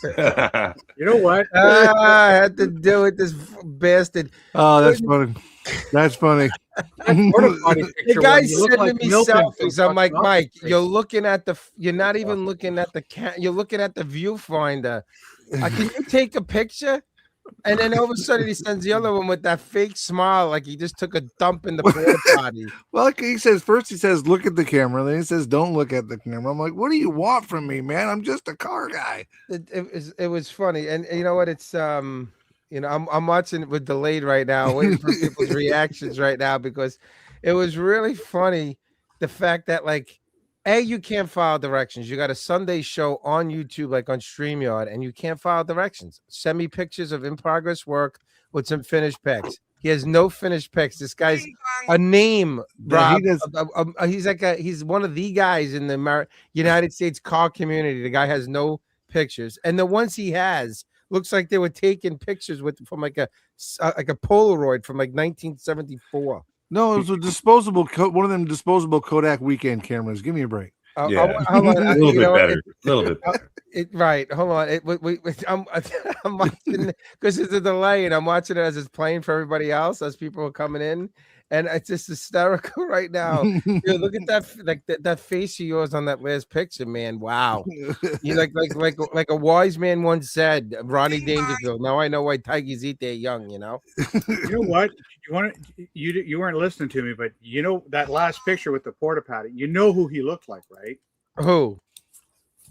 You know what? I had to do it. This bastard. Oh, that's funny. That's funny. Porta potty The picture guy's when you look sending like me Milton from selfies. I'm like, fucking Mike, Office Space. you're looking at the. You're not even looking at the you're looking at the viewfinder. Can you take a picture? And then all of a sudden he sends the other one with that fake smile, like he just took a dump in the porta potty. Well, he says first he says look at the camera, then he says don't look at the camera. I'm like, what do you want from me, man? I'm just a car guy. It was funny, and you know what? It's I'm watching it with delayed right now, waiting for people's reactions right now because it was really funny. The fact that you can't file directions. You got a Sunday show on YouTube, like on StreamYard, and you can't file directions. Send me pictures of in progress work with some finished pics. He has no finished pics. This guy's a name, Rob. He's one of the guys in the United States car community. The guy has no pictures, and the ones he has looks like they were taking pictures from like a Polaroid from like 1974. No, it was a disposable one of them disposable Kodak weekend cameras. Give me a break. Yeah, a little bit better. A little bit better. Right. Hold on. I'm watching because there's a delay, and I'm watching it as it's playing for everybody else as people are coming in, and it's just hysterical right now. Dude, look at that, that face of yours on that last picture, man. Wow. You like a wise man once said, Ronnie Dangerfield. Now I know why tigers eat their young. You know. You know what? You weren't listening to me, but you know that last picture with the porta potty. You know who he looked like, right? Who?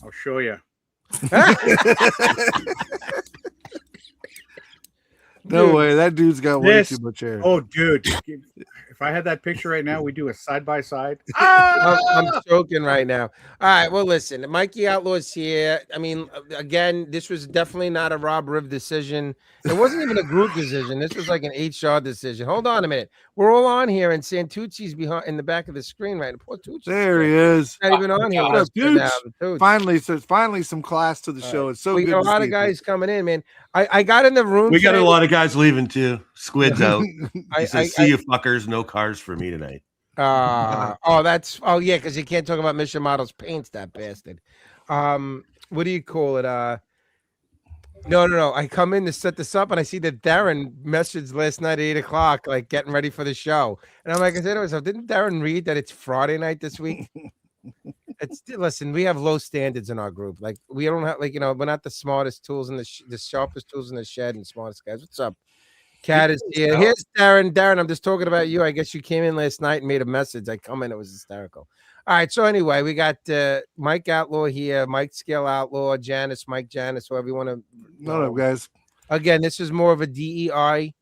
I'll show you. No way, that dude's got way too much hair. Oh, dude. If I had that picture right now, we do a side by side. I'm joking right now. All right, well, listen, Mikey Outlaw's here. I mean, again, this was definitely not a Rob Riv decision. It wasn't even a group decision. This was like an HR decision. Hold on a minute. We're all on here, and Santucci's behind in the back of the screen right now. Poor Tucci. There he is. Not even on here. What up, dude? Finally some class to the show. It's so good. We got a lot of guys coming in, man. I got in the room. We got a lot of guys leaving too. Squid's out. He says, "See you fuckers. No cars for me tonight." Yeah, because you can't talk about Mission Models paints, that bastard. What do you call it? No. I come in to set this up, and I see that Darren messaged last night at 8:00, like getting ready for the show. And I'm like, I said to myself, didn't Darren read that it's Friday night this week? Listen, we have low standards in our group. Like, we don't have, we're not the smartest tools in the sharpest tools in the shed and smartest guys. What's up? Cat is here. Here's Darren. Darren, I'm just talking about you. I guess you came in last night and made a message. I come in, it was hysterical. All right. So anyway, we got Mike Outlaw here, Mike Scale Outlaw, Mike Janice, whoever you want to. What up, guys? Again, this is more of a DEI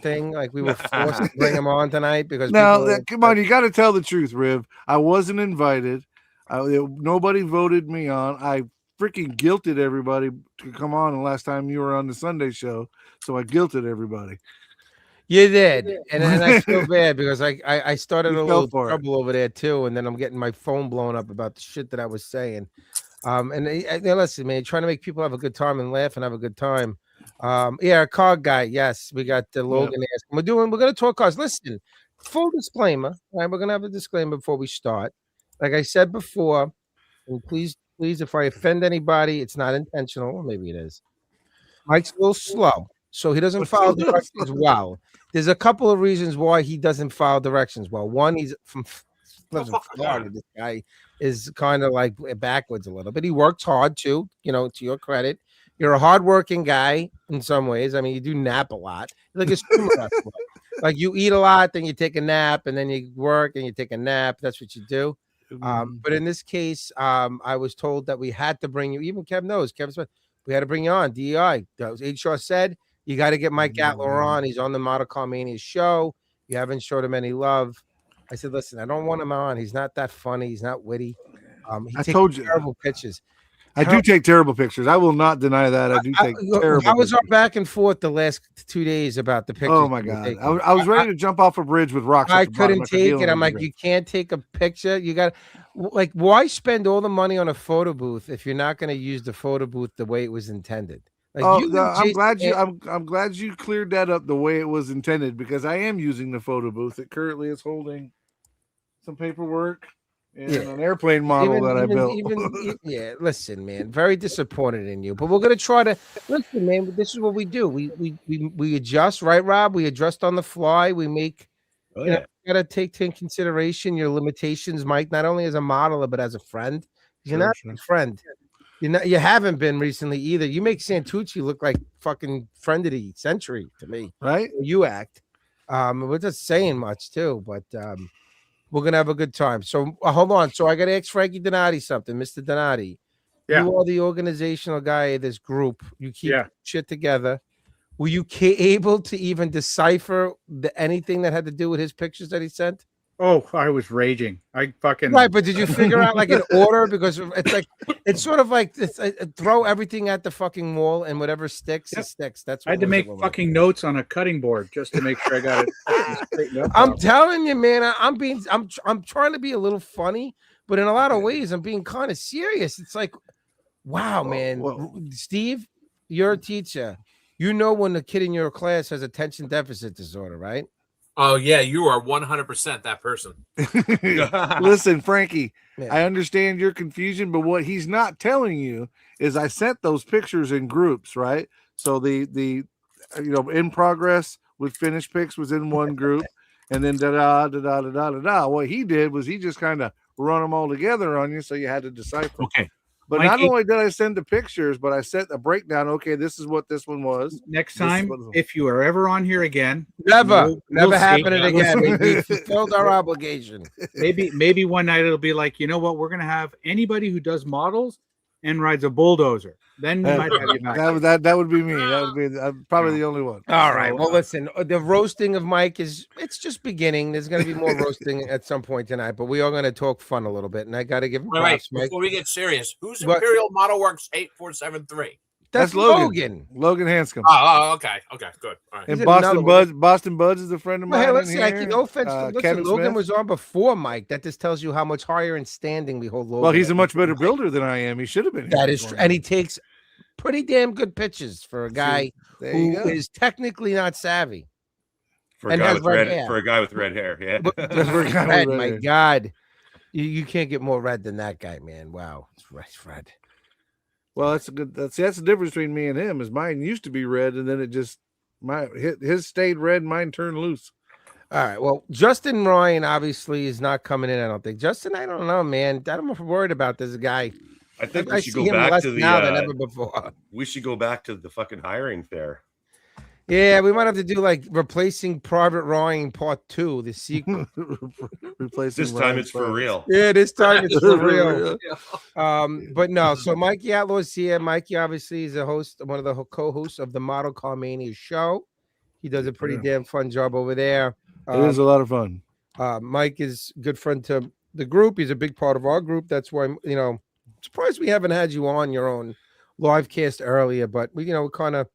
thing. Like, we were forced to bring him on tonight because come on, you got to tell the truth, Riv. I wasn't invited. Nobody voted me on. I freaking guilted everybody to come on the last time you were on the Sunday show, so I guilted everybody. You did, and I feel bad because I started a little trouble over there too, and then I'm getting my phone blown up about the shit that I was saying. Listen, man, trying to make people have a good time and laugh and have a good time. Car guy, yes, we got Logan. We're going to talk cars. Listen, full disclaimer. All right, we're gonna have a disclaimer before we start. Like I said before, and please, if I offend anybody, it's not intentional, or maybe it is. Mike's a little slow, so he doesn't follow directions well. There's a couple of reasons why he doesn't follow directions well. One, he's lives in Florida. This guy is kind of like backwards a little bit. He works hard too, to your credit. You're a hardworking guy in some ways. I mean, you do nap a lot. You're like a swimmer. Like, you eat a lot, then you take a nap, and then you work and you take a nap. That's what you do. But in this case, I was told that we had to bring you. Even Kev knows. We had to bring you on. DEI. HR said you got to get Mike Outlaw on. He's on the Model Car Mania show. You haven't showed him any love. I said, listen, I don't want him on. He's not that funny. He's not witty. He takes terrible pictures. I do take terrible pictures. I will not deny that. I do take terrible. How was our back and forth the last 2 days about the pictures? Oh my God. I was ready to jump off a bridge with rocks. I couldn't take it. I'm like, you can't take a picture. You got why spend all the money on a photo booth if you're not going to use the photo booth the way it was intended? I'm glad you cleared that up the way it was intended, because I am using the photo booth. It currently is holding some paperwork. and an airplane model that I built. Yeah, listen, man, very disappointed in you. But we're gonna try to listen, man. This is what we do. We adjust, right, Rob? We adjust on the fly. We make. You know, you gotta take into consideration your limitations, Mike. Not only as a modeler, but as a friend. You're not a friend. You haven't been recently either. You make Santucci look like fucking friend of the century to me, right? You act. We're just saying much too, but we're gonna have a good time. So hold on. So I gotta ask Frankie Donati something, Mr. Donati. Yeah. You are the organizational guy of this group. You keep shit together. Were you able to even decipher anything that had to do with his pictures that he sent? Oh, I was raging. I fucking right, but did you figure out like an order? Because it's sort of like this, throw everything at the fucking wall and whatever sticks, it sticks. That's what I had to make fucking notes on a cutting board just to make sure I got it. I'm telling you, man. I'm trying to be a little funny, but in a lot of ways, I'm being kind of serious. It's like, wow, man. Steve, you're a teacher. You know when the kid in your class has attention deficit disorder, right? Oh, yeah, you are 100% that person. Listen, Frankie, I understand your confusion, but what he's not telling you is I sent those pictures in groups, right? So the in progress with finished pics was in one group, and then da-da. What he did was he just kind of run them all together on you, so you had to decipher. Okay. But not only did I send the pictures, but I sent a breakdown. Okay, this is what this one was. Next time, if you are ever on here again, never happening again. We fulfilled our obligation. Maybe one night it'll be like, you know what? We're gonna have anybody who does models and rides a bulldozer. Then we might have you back. That would be me. That would be probably the only one. All right. Well, listen, the roasting of Mike it's just beginning. There's going to be more roasting at some point tonight, but we are going to talk fun a little bit. And I got to give him props, Mike. Before we get serious, who's Imperial Model Works 8473? That's Logan. Logan Hanscom. Oh, okay. Okay, good. All right. And Boston Buds is a friend of mine. Hey, listen, no offense. Listen, Logan was on before Mike. That just tells you how much higher in standing we hold Logan. Well, he's a much better builder than I am. He should have been. That is true. And he takes pretty damn good pictures for a guy who is technically not savvy. For a guy with red hair. Yeah. Red, my God. You can't get more red than that guy, man. Wow. It's red. Well, that's the difference between me and him. Is mine used to be red, and then it just his stayed red, mine turned loose. All right. Well, Justin Ryan obviously is not coming in. I don't think Justin. I don't know, man. I'm worried about this guy. I think we should go back to the now than ever before. We should go back to the fucking hiring fair. Yeah, we might have to do like replacing Private Ryan Part 2, the sequel. This time it's for real. Yeah, this time it's for real. But no, so Mikey Outlaw's here. Mikey obviously is a host, one of the co-hosts of the Model Car Mania show. He does a pretty damn fun job over there. It is a lot of fun. Mike is a good friend to the group. He's a big part of our group. That's why, surprised we haven't had you on your own live cast earlier, but we kind of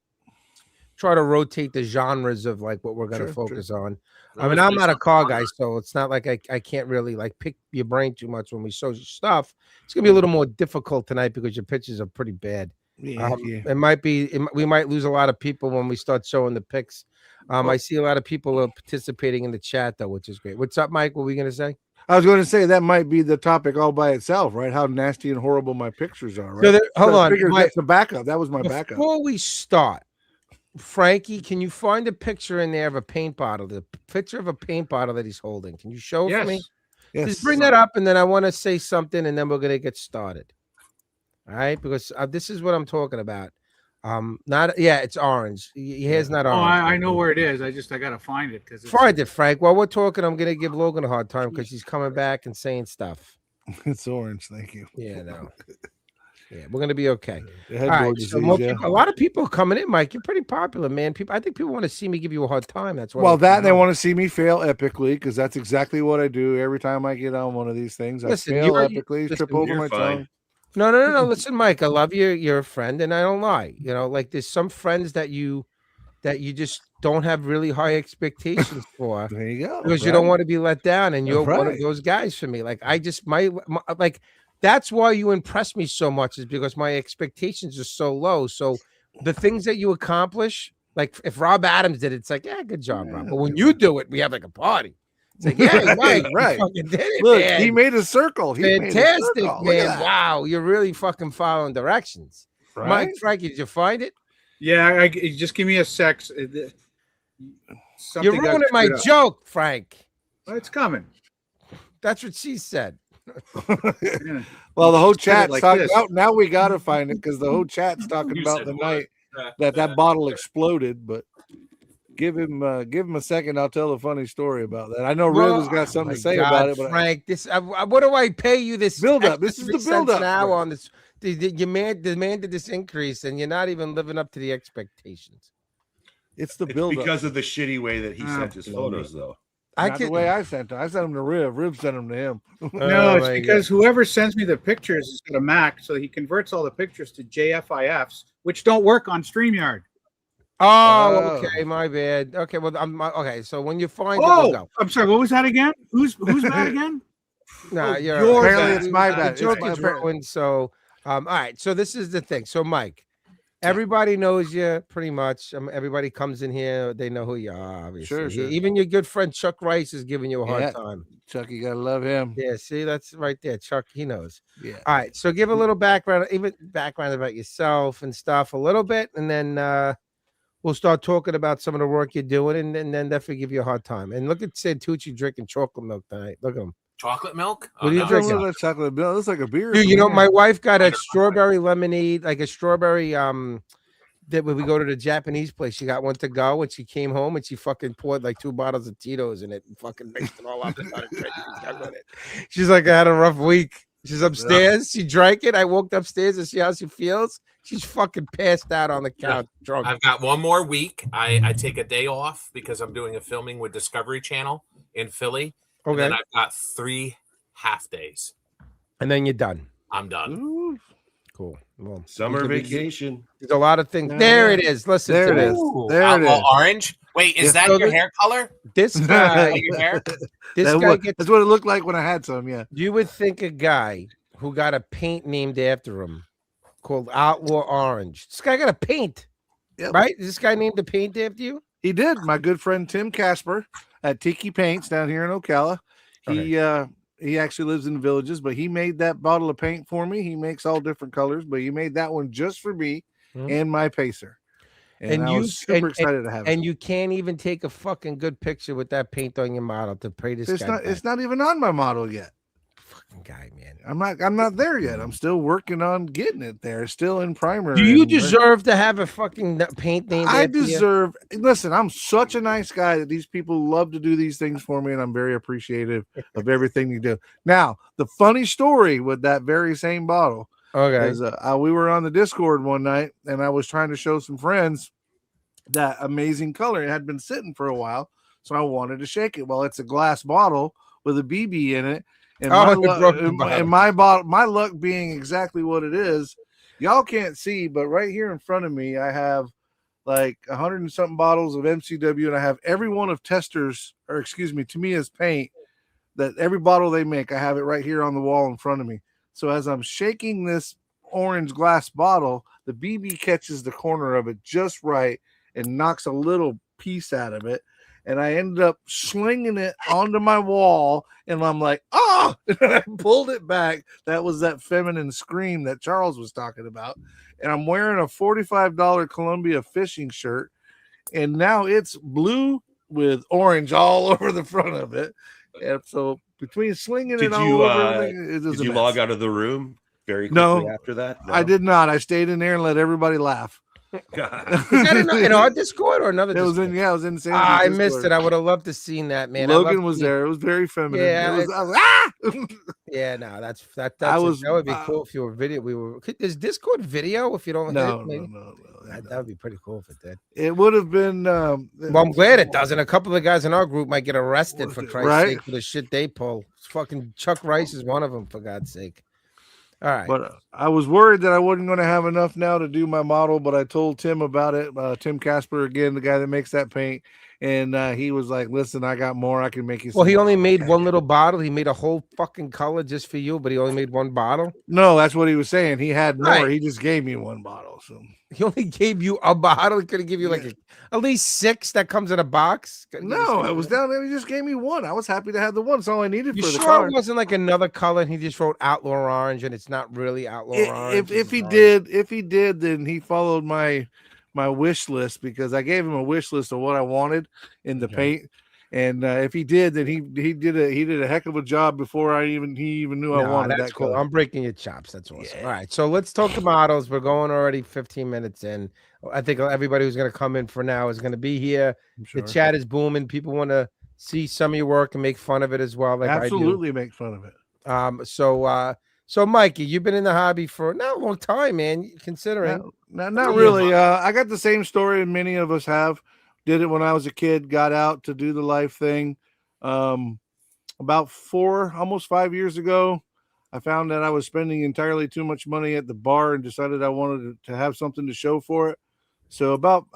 try to rotate the genres of like what we're going to focus on. I mean, I'm not a car guy, so it's not like I can't really like pick your brain too much when we show you stuff. It's gonna be a little more difficult tonight because your pictures are pretty bad. It might be we might lose a lot of people when we start showing the pics. I see a lot of people are participating in the chat though, which is great. What's up, Mike? What were we gonna say? I was going to say that might be the topic all by itself, right? How nasty and horrible my pictures are. Right? Hold on, that's the backup. That was my backup. Before we start, Frankie, can you find a picture in there of a paint bottle? The picture of a paint bottle that he's holding. Can you show it for me? Yes. Just bring that up, and then I want to say something, and then we're gonna get started. All right, because this is what I'm talking about. It's orange. Your hair's not orange. I know where it is. I gotta find it find it, Frank. While we're talking, I'm gonna give Logan a hard time because he's coming back and saying stuff. It's orange. Thank you. Yeah, no. Yeah, we're gonna be okay. All right, so a lot of people are coming in, Mike. You're pretty popular, man. I think people want to see me give you a hard time. That's why. Well, they want to see me fail epically because that's exactly what I do every time I get on one of these things. I fail epically, trip over my tongue. No. Listen, Mike, I love you. You're a friend, and I don't lie. Like there's some friends that you just don't have really high expectations for. There you go. Because you don't want to be let down, and you're one of those guys for me. Like I just that's why you impress me so much, is because my expectations are so low. So the things that you accomplish, like if Rob Adams did it, it's like, yeah, good job, Rob. But when you do it, we have like a party. It's like, yeah, Mike, Right. you fucking did it, Look, man. he made a circle. Fantastic, Look at man. that. Wow, you're really fucking following directions. Right? Mike, Frankie, did you find it? Yeah, just give me a sec. You're Something got ruining my screwed up. joke, Frank. Well, it's coming. That's what she said. Yeah. Well, the whole Just put it chat's like talking this. about now. We got to find it because the whole chat's talking You about said the what? night that bottle exploded. But give him a second. I'll tell a funny story about that. I know Riv has got something to say about it. But Frank, what do I pay you this build up? extra This is 3 the build cents up. an hour on this? You demanded this increase, and you're not even living up to the expectations. It's the It's build up. because of the shitty way that he sent his photos, though. Not the way I sent them. I sent them to Riv. Riv sent them to him. No, it's because whoever sends me the pictures has got a Mac, so he converts all the pictures to JFIFs, which don't work on StreamYard. Oh, okay, my bad. Okay, well, okay. So when you find it, we'll go. I'm sorry. What was that again? Who's bad again? Nah, you're apparently bad. it's my The bad. joke It's my is bad. ruined. So, all right. So this is the thing. So, Mike, everybody knows you pretty much. Everybody comes in here. They know who you are, obviously. Sure. Even your good friend Chuck Rice is giving you a hard Yeah. time. Chuck, you gotta love him. Yeah, see, that's right there. Chuck, he knows. Yeah. All right. So give a little background, even background about yourself and stuff a little bit, and then we'll start talking about some of the work you're doing, and then definitely give you a hard time. And look at Santucci drinking chocolate milk tonight. Look at him. Chocolate milk? What are you It doesn't drinking? look like chocolate milk. It looks like a beer. Dude, from you know, here. my wife got a strawberry lemonade, like a strawberry that when we go to the Japanese place, she got one to go, and she came home and she fucking poured like 2 bottles of Tito's in it and fucking mixed it all up and started drinking. She's like, I had a rough week. She's upstairs. She drank it. I walked upstairs to see how she feels. She's fucking passed out on the couch, drunk. I've got one more week. I take a day off because I'm doing a filming with Discovery Channel in Philly. Okay. And then I've got 3 half days. And then you're done. I'm done. Ooh. Cool. Well, Summer vacation. there's a lot of things. Yeah. There it is. Listen There to it this. is. There it Outlaw is. orange. Wait, is Yeah, that so your this- hair color? This guy, Your hair? this guy gets. That's what it looked like when I had some. Yeah. You would think a guy who got a paint named after him called Outlaw Orange. This guy got a paint, Yep. right? Is this guy named a paint after you? He did. My good friend Tim Casper at Tiki Paints down here in Ocala. He actually lives in the Villages, but he made that bottle of paint for me. He makes all different colors, but he made that one just for me and my pacer. And I was super excited to have it. And you can't even take a fucking good picture with that paint on your model to pray this guy. It's not even on my model yet. Fucking guy, man. I'm not there yet. I'm still working on getting it there. Still in primer. Do you and- deserve to have a fucking paint named I after you? deserve. Listen, I'm such a nice guy that these people love to do these things for me, and I'm very appreciative of everything you do. Now, the funny story with that very same bottle Okay. is we were on the Discord one night, and I was trying to show some friends that amazing color. It had been sitting for a while, so I wanted to shake it. Well, it's a glass bottle with a BB in it. And my luck being exactly what it is, y'all can't see, but right here in front of me, I have like 100 and something bottles of MCW, and I have every one of Tamiya's paint, that every bottle they make, I have it right here on the wall in front of me. So as I'm shaking this orange glass bottle, the BB catches the corner of it just right and knocks a little piece out of it. And I ended up slinging it onto my wall, and I'm like, oh, and I pulled it back. That was that feminine scream that Charles was talking about. And I'm wearing a $45 Columbia fishing shirt, and now it's blue with orange all over the front of it. And so between slinging it all over, did you log out of the room very quickly after that? No? I did not. I stayed in there and let everybody laugh. Is that in our Discord or another? It was Discord? it was in San I Discord. missed it. I would have loved to seen that, man. Logan was there. It was very feminine. Yeah, I was yeah, no, that would be cool if you were video. Is Discord video if you don't? No. That would be pretty cool if it did. It would have been. Well, I'm glad it doesn't. A couple of guys in our group might get arrested for Christ's sake for the shit they pull. Fucking Chuck Rice is one of them, for God's sake. All right. But I was worried that I wasn't going to have enough now to do my model, but I told Tim about it. Tim Casper, again, the guy that makes that paint. And he was like, "Listen, I got more. I can make you." Well, he some only more." made one little bottle. He made a whole fucking color just for you, but he only made one bottle. No, that's what he was saying. He had more. Right. He just gave me one bottle. So he only gave you a bottle. He could have given you like at least 6 that comes in a box. No, it was down there. He just gave me one. I was happy to have the one. That's all I needed You for the sure car. it wasn't like another color and he just wrote Outlaw Orange and it's not really Outlaw Orange? If he did, then he followed my wish list, because I gave him a wish list of what I wanted in the paint. And if he did, then he did a heck of a job before he even knew I wanted that's that cool. color. I'm breaking your chops. That's awesome. Yeah. All right, so let's talk to models. We're going already 15 minutes in. I think everybody who's going to come in for now is going to be here. Sure. The chat is booming. People want to see some of your work and make fun of it as well. Like Absolutely I do. make fun of it. So Mikey, you've been in the hobby for not a long time, man. Considering not really. I got the same story many of us have. Did it when I was a kid. Got out to do the life thing. About almost 5 years ago, I found that I was spending entirely too much money at the bar and decided I wanted to have something to show for it. So about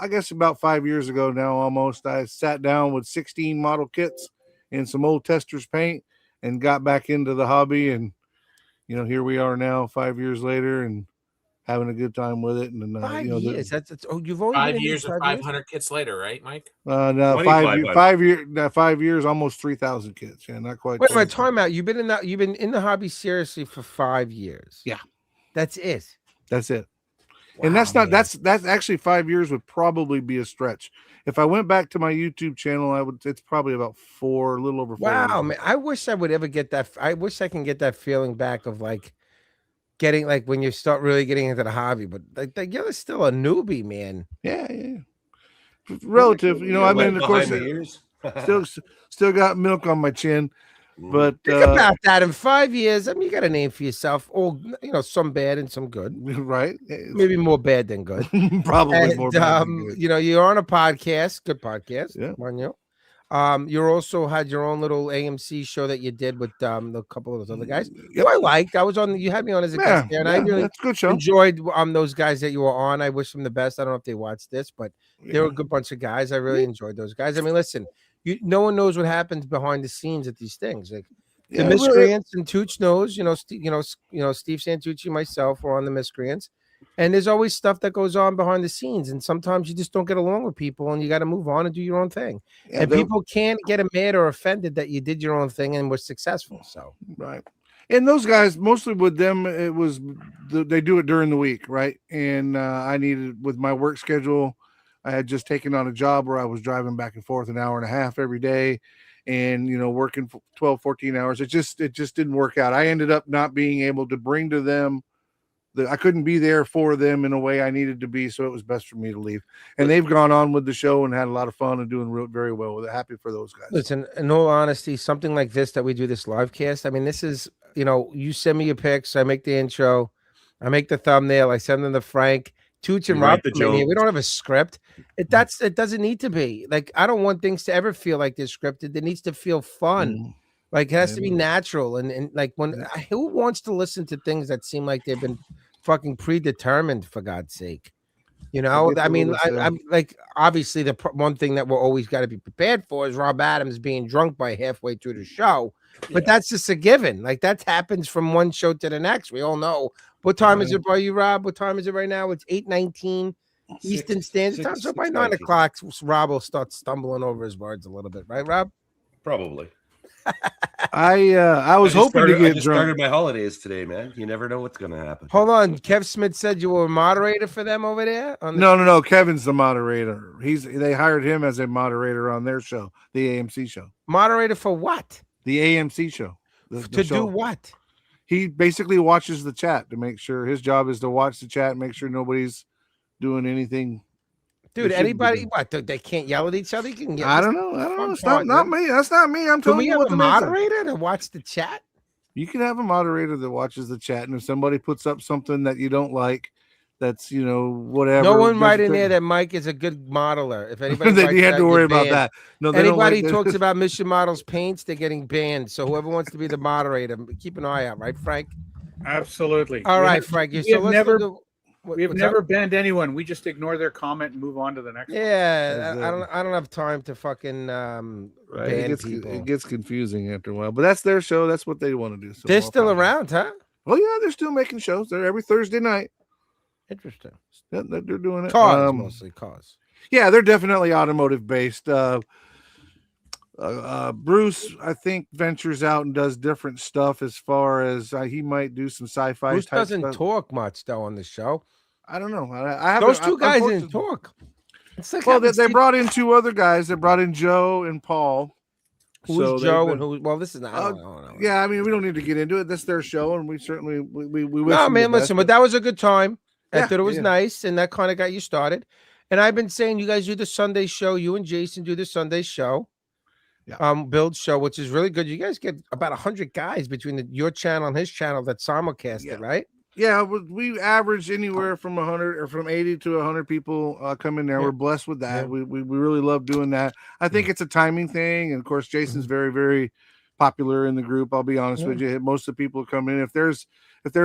5 years ago now, almost, I sat down with 16 model kits and some old Testors paint and got back into the hobby. And, here we are now 5 years later and having a good time with it. And 5 years. You've only 5 years or 500 kits later, right, Mike? No, 5 years, almost 3,000 kits. Yeah, not quite. Wait a minute, time out. You've been in the hobby seriously for 5 years. Yeah, that's it. That's it. Wow, and that's not man. that's actually 5 years would probably be a stretch. If I went back to my YouTube channel, it's probably about a little over 4 years. Wow, man. I wish I would ever get that. I wish I can get that feeling back of like getting like when you start really getting into the hobby, but like you're still a newbie, man. Yeah. Relative, I mean, of course, years. still got milk on my chin. But think about that in 5 years. I mean, you got a name for yourself. All some bad and some good, right? Maybe more bad than good. Probably more bad than good. You're on a podcast, good podcast. Yeah. On you. You also had your own little AMC show that you did with a couple of those other guys. Yep. I liked. I was on. You had me on as a guest there, and I really that's a good show. Enjoyed those guys that you were on. I wish them the best. I don't know if they watched this, but they were a good bunch of guys. I really enjoyed those guys. I mean, listen, no one knows what happens behind the scenes at these things. Like the Miscreants and Tooch knows. Steve Santucci, myself, were on the Miscreants. And there's always stuff that goes on behind the scenes, and sometimes you just don't get along with people, and you got to move on and do your own thing. Yeah, and people can't get mad or offended that you did your own thing and were successful. So right, and those guys, mostly with them, it was they do it during the week, right? And I needed, with my work schedule, I had just taken on a job where I was driving back and forth an hour and a half every day, and working 12, 14 hours. It just didn't work out. I ended up not being able to bring to them. I couldn't be there for them in a way I needed to be, so it was best for me to leave. And they've gone on with the show and had a lot of fun and doing very well with it. Happy for those guys. Listen, in all honesty, something like this that we do, this live cast, I mean, this is, you send me your pics, I make the intro, I make the thumbnail, I send them to Frank, Tooch and Rob. We don't have a script. It doesn't need to be. Like, I don't want things to ever feel like they're scripted. It needs to feel fun. Like, it has to be natural. And like, who wants to listen to things that seem like they've been fucking predetermined, for God's sake? I mean, I'm like, obviously the one thing that we're always got to be prepared for is Rob Adams being drunk by halfway through the show, but that's just a given. Like, that happens from one show to the next. We all know. What time is it by you, Rob? What time is it right now? It's 8:19 Eastern Standard Time. So by 9 o'clock, Rob will start stumbling over his words a little bit, right, Rob? Probably. I was hoping to get drunk. Started my holidays today, man. You never know what's going to happen. Hold on. Kev Smith said you were a moderator for them over there? No. Kevin's the moderator. They hired him as a moderator on their show, the AMC show. Moderator for what? The AMC show. To do what? He basically watches the chat to make sure. His job is to watch the chat and make sure nobody's doing anything. Dude, anybody, what? They can't yell at each other? You can yell. I don't know. It's not me. That's not me. I'm telling you what the moderator to watch the chat. You can have a moderator that watches the chat, and if somebody puts up something that you don't like, that's whatever. No one right in there that Mike is a good modeler. If anybody, then you have to worry about that. No, anybody talks about Mission Models paints, they're getting banned. So whoever wants to be the moderator, keep an eye out, right, Frank? Absolutely. All right, Frank. So let's never. We've never banned anyone. We just ignore their comment and move on to the next one. Yeah, I don't have time to fucking ban people. It gets confusing after a while, but that's their show. That's what they want to do. So they're still around, huh? Oh yeah, they're still making shows. They're every Thursday night. Interesting. They're doing it. Cars, mostly cars. Yeah, they're definitely automotive based. Bruce, I think, ventures out and does different stuff as far as he might do some sci-fi. Bruce doesn't talk much though on the show. I don't know. I those two guys didn't talk. Like well, they brought in two other guys. They brought in Joe and Paul. Who's Joe and who? Well, this is not. I don't know. Yeah, I mean, we don't need to get into it. That's their show, and we certainly we wish. No, man, listen, but that was a good time. I thought it was nice, and that kind of got you started. And I've been saying you guys do the Sunday show. You and Jason do the Sunday show. Build show, which is really good. You guys get about 100 guys between your channel and his channel that simulcast it, right? Yeah, we average anywhere from 100 or from 80 to 100 people come in there. We're blessed with that. We really love doing that. I think it's a timing thing, and of course, Jason's very, very popular in the group. I'll be honest with you. Most of the people come in. If there's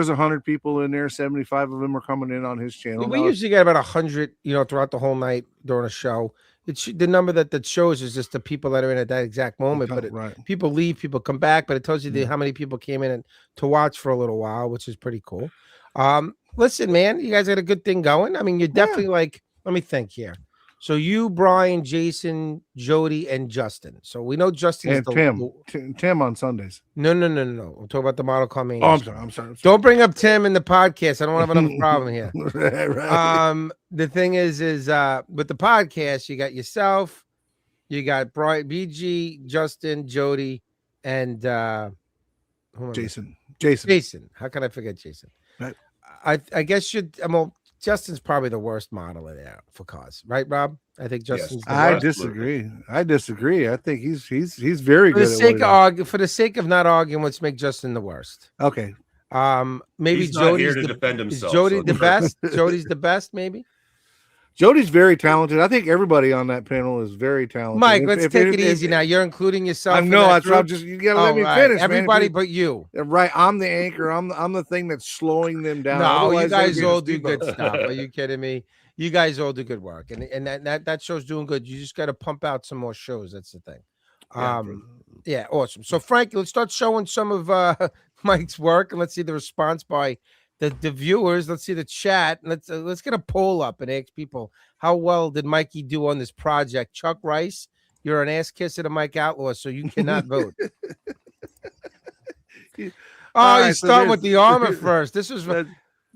100 people in there, 75 of them are coming in on his channel. We usually get about 100, throughout the whole night during a show. The number that shows is just the people that are in at that exact moment. But people leave, people come back. But it tells you how many people came in to watch for a little while, which is pretty cool. Listen, man, you guys got a good thing going. I mean, you're definitely like. Let me think here. So you, Brian, Jason, Jody, and Justin. So we know Justin and Tim on Sundays. No. I'm talking about the model coming. Oh, I'm sorry. Don't bring up Tim in the podcast. I don't have another problem here. Right. The thing is with the podcast, you got yourself, you got Brian, BG, Justin, Jody, and Jason. Jason. How can I forget Jason? Right. I guess Justin's probably the worst model in there for cars, right, Rob? I think Justin's. Yes, I disagree. I think he's very good. For the sake of not arguing, let's make Justin the worst. Okay. Maybe he's Jody's here to defend himself. Is Jody the best? Jody's the best, maybe. Jody's very talented. I think everybody on that panel is very talented. Mike, let's take it easy now. You're including yourself. I know. You gotta let me finish. Everybody but you. Right. I'm the anchor. I'm the thing that's slowing them down. No, otherwise, you guys all do good stuff. Are you kidding me? You guys all do good work, and that show's doing good. You just got to pump out some more shows. That's the thing. Yeah, awesome. So, Frankie, let's start showing some of Mike's work, and let's see the response by the viewers. Let's see the chat. Let's get a poll up and ask people, how well did Mikey do on this project? Chuck Rice, you're an ass kisser to Mike Outlaw, so you cannot vote. You start with the armor first. This was all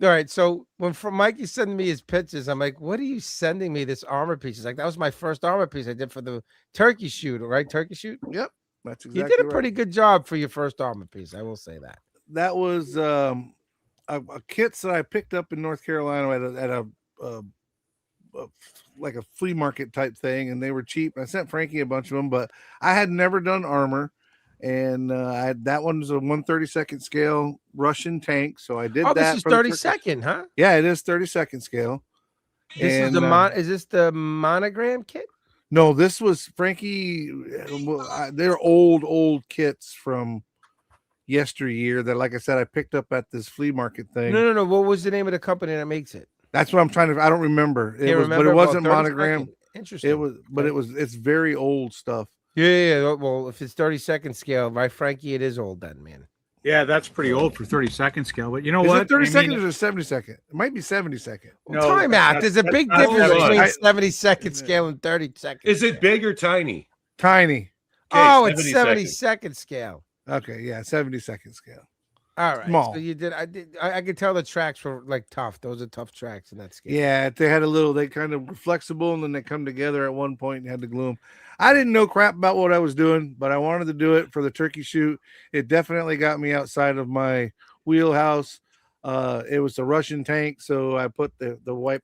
right. So when Mikey sending me his pictures, I'm like, what are you sending me this armor piece? He's like, that was my first armor piece I did for the turkey shoot, right? Turkey shoot? Yep. That's exactly You did a pretty good job for your first armor piece. I will say that. That was a kits that I picked up in North Carolina at a like a flea market type thing, and they were cheap. I sent Frankie a bunch of them, but I had never done armor, and that one was a 1/32 scale Russian tank, so I did that. This is 32nd, huh? Yeah, it is 32nd scale. Is this the monogram kit? No, this was Frankie. They're old kits from yesteryear that, like I said, I picked up at this flea market thing. No. What was the name of the company that makes it? That's what I'm trying to. I don't remember. But it wasn't monogram. Interesting. It's very old stuff. Yeah. Well, if it's 32nd scale, right, Frankie, it is old then, man. Yeah, that's pretty old for 32nd scale. But you know is what? It 32nd or 72nd? It might be 72nd. No, time out. There's a big difference between 72nd scale and 32nd. Is it big or tiny? Tiny. Okay, it's 72nd scale. Okay, yeah, 72nd scale. All right. Small. So you did. I could tell the tracks were like tough. Those are tough tracks in that scale. Yeah, they kind of were flexible, and then they come together at one point and had to glue them. I didn't know crap about what I was doing, but I wanted to do it for the turkey shoot. It definitely got me outside of my wheelhouse. It was a Russian tank, so I put the white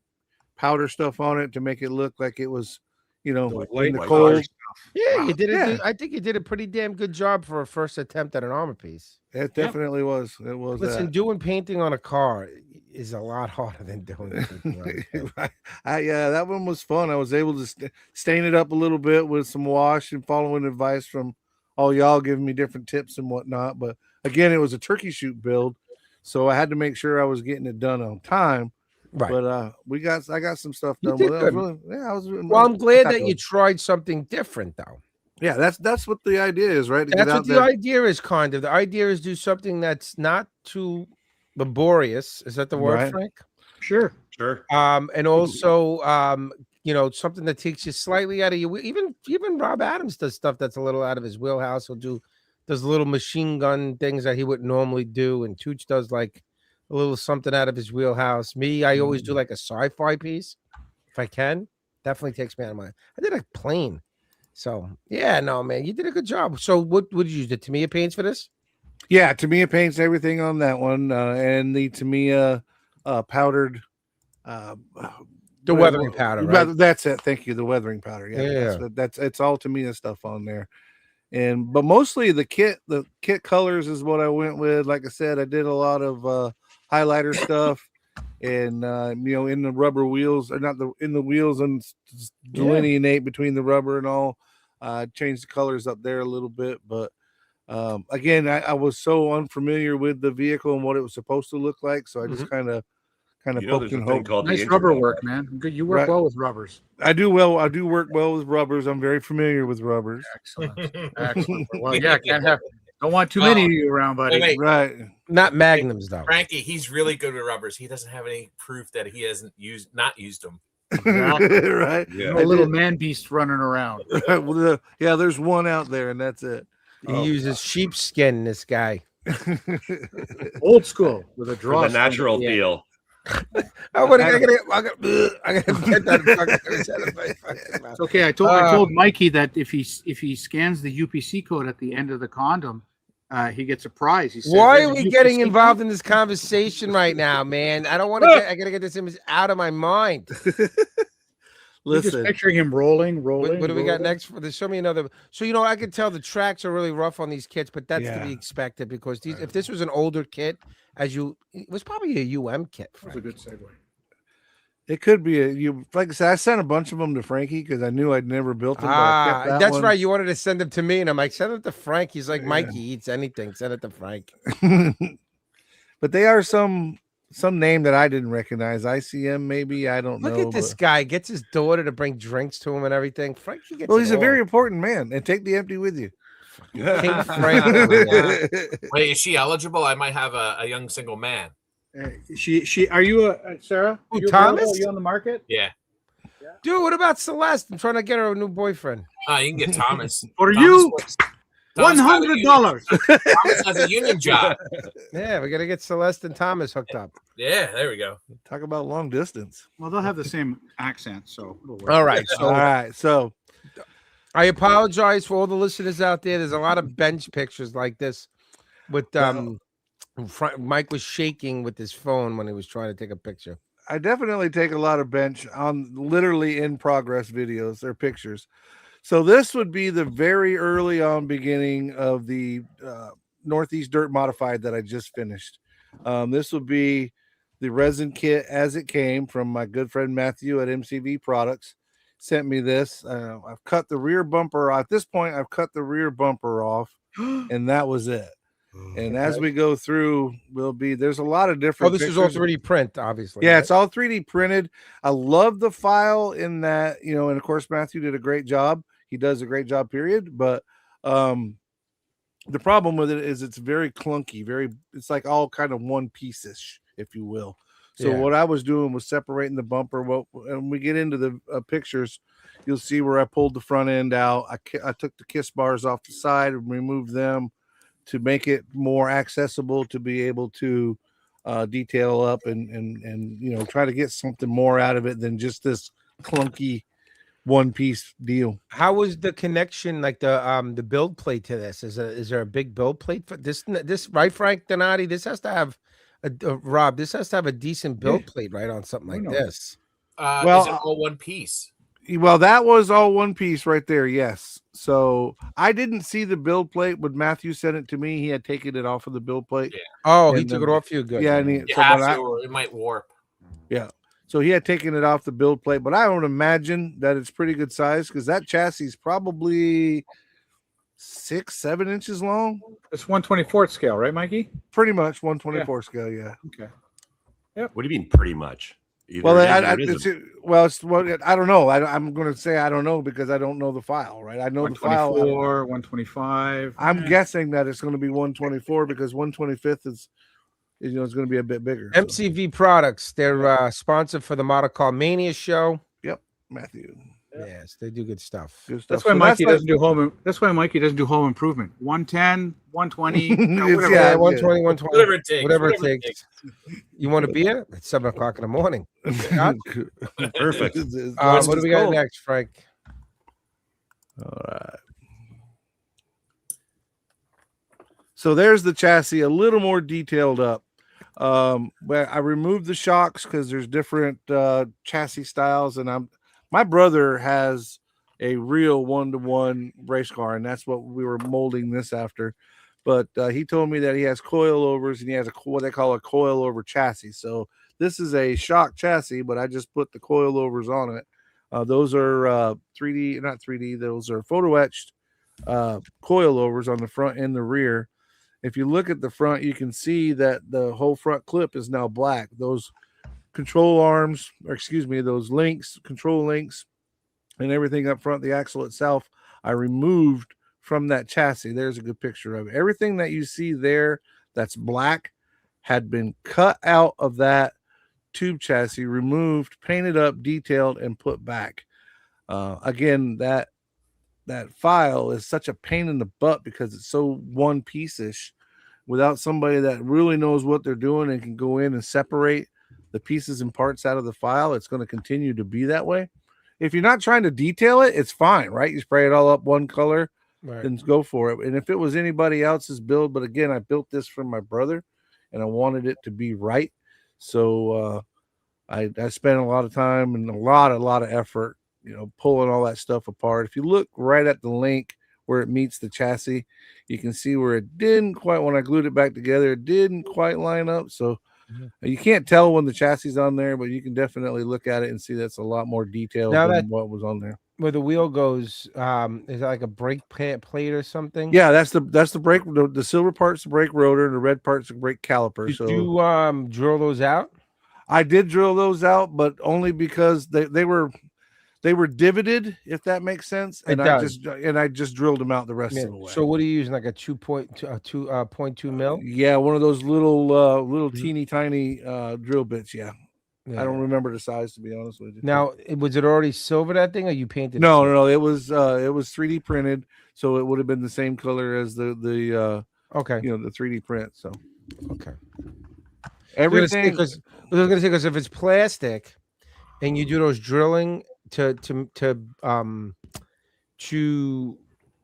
powder stuff on it to make it look like it was, in the cold. Yeah, you did it. I think you did a pretty damn good job for a first attempt at an armor piece. It definitely was. It was. Listen, doing painting on a car is a lot harder than doing it. That one was fun. I was able to stain it up a little bit with some wash and following advice from all y'all giving me different tips and whatnot. But again, it was a turkey shoot build, so I had to make sure I was getting it done on time. Right. But I got some stuff You done did with it. good. I was Well, I'm glad that you tried something different, though. Yeah, that's what the idea is, right? To That's get out what the there. idea is, kind of. The idea is do something that's not too laborious. Is that the word, Right. Frank? Sure. Sure. And also, you know, something that takes you slightly out of your even Rob Adams does stuff that's a little out of his wheelhouse. Does little machine gun things that he wouldn't normally do, and Tooch does like a little something out of his wheelhouse. Me, I always do like a sci-fi piece if I can. Definitely takes me out of my. I did a plane. So yeah, no, man, you did a good job. So what did you use? The Tamiya paints for this? Yeah, Tamiya paints everything on that one, and the Tamiya powdered. The weathering powder, right? That's it. Thank you. The weathering powder. Yeah, that's it's all Tamiya stuff on there, but mostly the kit colors is what I went with. Like I said, I did a lot of highlighter stuff, and you know, in the rubber wheels, or not in the wheels, and delineate between the rubber and all. Changed the colors up there a little bit, but again, I was so unfamiliar with the vehicle and what it was supposed to look like, so I just kind of poked and hoped. Nice rubber work, man. Good. You work well with rubbers. I do work well with rubbers. I'm very familiar with rubbers. Excellent. Excellent. Well, yeah, don't want too many of you around, buddy. Wait. Right. Not magnums, though. Frankie, he's really good with rubbers. He doesn't have any proof that he hasn't not used them. Right. Yeah. A little man beast running around. Well, yeah, there's one out there, and that's it. He uses sheepskin. This guy, old school with a draw. The natural feel. I gotta get that. It's okay. I told Mikey that if he scans the UPC code at the end of the condom, he gets a prize. He said, why are we getting involved in this conversation right now, man? I don't want to. I gotta get this image out of my mind. Listen, just picturing him rolling. What do we got next for this? Show me another. So you know, I can tell the tracks are really rough on these kits, but that's to be expected because if this was an older kit, it was probably a UM kit. That's a good segue. It could be like I said, I sent a bunch of them to Frankie because I knew I'd never built them. That's right. You wanted to send them to me, and I'm like, send it to Frank. He's like, Mike, he eats anything. Send it to Frank. But they are some name that I didn't recognize. ICM, maybe. I don't know. Look at this guy. Gets his daughter to bring drinks to him and everything. Frankie gets. Well, he's a very important man, and take the empty with you. King Frank. Wait, is she eligible? I might have a young single man. She are you Sarah? Who, Thomas? Are you on the market? Yeah. Dude, what about Celeste? I'm trying to get her a new boyfriend. You can get Thomas. For you, $100. Thomas has a union job. Yeah, we got to get Celeste and Thomas hooked up. Yeah, there we go. Talk about long distance. Well, they'll have the same accent, so all right. So I apologize for all the listeners out there. There's a lot of bench pictures like this with Mike was shaking with his phone when he was trying to take a picture. I definitely take a lot of bench on literally in progress videos or pictures. So this would be the very early on beginning of the Northeast Dirt Modified that I just finished. This would be the resin kit as it came from my good friend Matthew at MCV Products. Sent me this. I've cut the rear bumper. At this point, I've cut the rear bumper off, and that was it. And as we go through, there's a lot of different. This is all 3D print, obviously. Yeah, right? It's all 3D printed. I love the file in that, and of course Matthew did a great job. He does a great job, period. But the problem with it is it's very clunky, it's like all kind of one piece-ish, if you will. So what I was doing was separating the bumper. When we get into the pictures, you'll see where I pulled the front end out. I took the kiss bars off the side and removed them to make it more accessible to be able to detail up and try to get something more out of it than just this clunky one piece deal. How was the connection, like the build plate to this? Is there a big build plate for this? This right, Frank Donati? This has to have Rob. This has to have a decent build plate, right, on something like this. Is it all one piece? Well, that was all one piece right there. Yes. So I didn't see the build plate when Matthew sent it to me. He had taken it off of the build plate. Yeah. Oh, he took it off you. Good. Yeah. It might warp. Yeah. So he had taken it off the build plate, but I would imagine that it's pretty good size because that chassis is probably 6-7 inches long. It's 1/24 scale, right, Mikey? Pretty much 1/24 scale. Yeah. Okay. What do you mean pretty much? Either it is or it isn't. I don't know. I'm going to say I don't know because I don't know the file, right? I know the file. 124, 125. I'm guessing that it's going to be 124 because 125th is it's going to be a bit bigger. MCV Products, they're sponsored for the Model Car Mania show. Yep, Matthew. Yes, they do good stuff. Good stuff. That's why Mikey doesn't do home. That's why Mikey doesn't do home improvement. 110, 120, whatever. Yeah, 120, 120. Whatever it takes. Whatever it takes. You want to be it? It's 7 o'clock in the morning. Perfect. What do we got next, Frank? All right. So there's the chassis, a little more detailed up. But I removed the shocks because there's different chassis styles, and my brother has a real 1-to-1 race car, and that's what we were molding this after. But he told me that he has coilovers, and he has what they call a coilover chassis. So this is a shock chassis, but I just put the coilovers on it. Those are 3D, not 3D. Those are photo etched coilovers on the front and the rear. If you look at the front, you can see that the whole front clip is now black. Those control arms, or excuse me, those links, control links, and everything up front, the axle itself, I removed from that chassis. There's a good picture of it. Everything that you see there that's black had been cut out of that tube chassis, removed, painted up, detailed, and put back. Again, that file is such a pain in the butt because it's so one piece-ish. Without somebody that really knows what they're doing and can go in and separate the pieces and parts out of the file, it's going to continue to be that way. If you're not trying to detail it, it's fine, right? You spray it all up one color, right, and go for it. And if it was anybody else's build, but again, I built this for my brother and I wanted it to be right. So I spent a lot of time and a lot of effort, pulling all that stuff apart. If you look right at the link where it meets the chassis, you can see where it didn't quite, when I glued it back together, it didn't quite line up. So you can't tell when the chassis is on there, but you can definitely look at it and see that's a lot more detailed than what was on there. Where the wheel goes, is that like a brake plate or something? Yeah, that's the brake. The silver part's the brake rotor, and the red part's the brake caliper. Did you drill those out? I did drill those out, but only because they were divoted, if that makes sense. And I just drilled them out the rest of the way. So what are you using, like a 2.2 mil? Yeah, one of those little teeny tiny drill bits. Yeah. I don't remember the size, to be honest with you. Now, was it already silver, that thing, or you painted? No, it was 3D printed, so it would have been the same color as the the 3D print. So okay, everything. Because I was going to say, because if it's plastic and you do those drilling to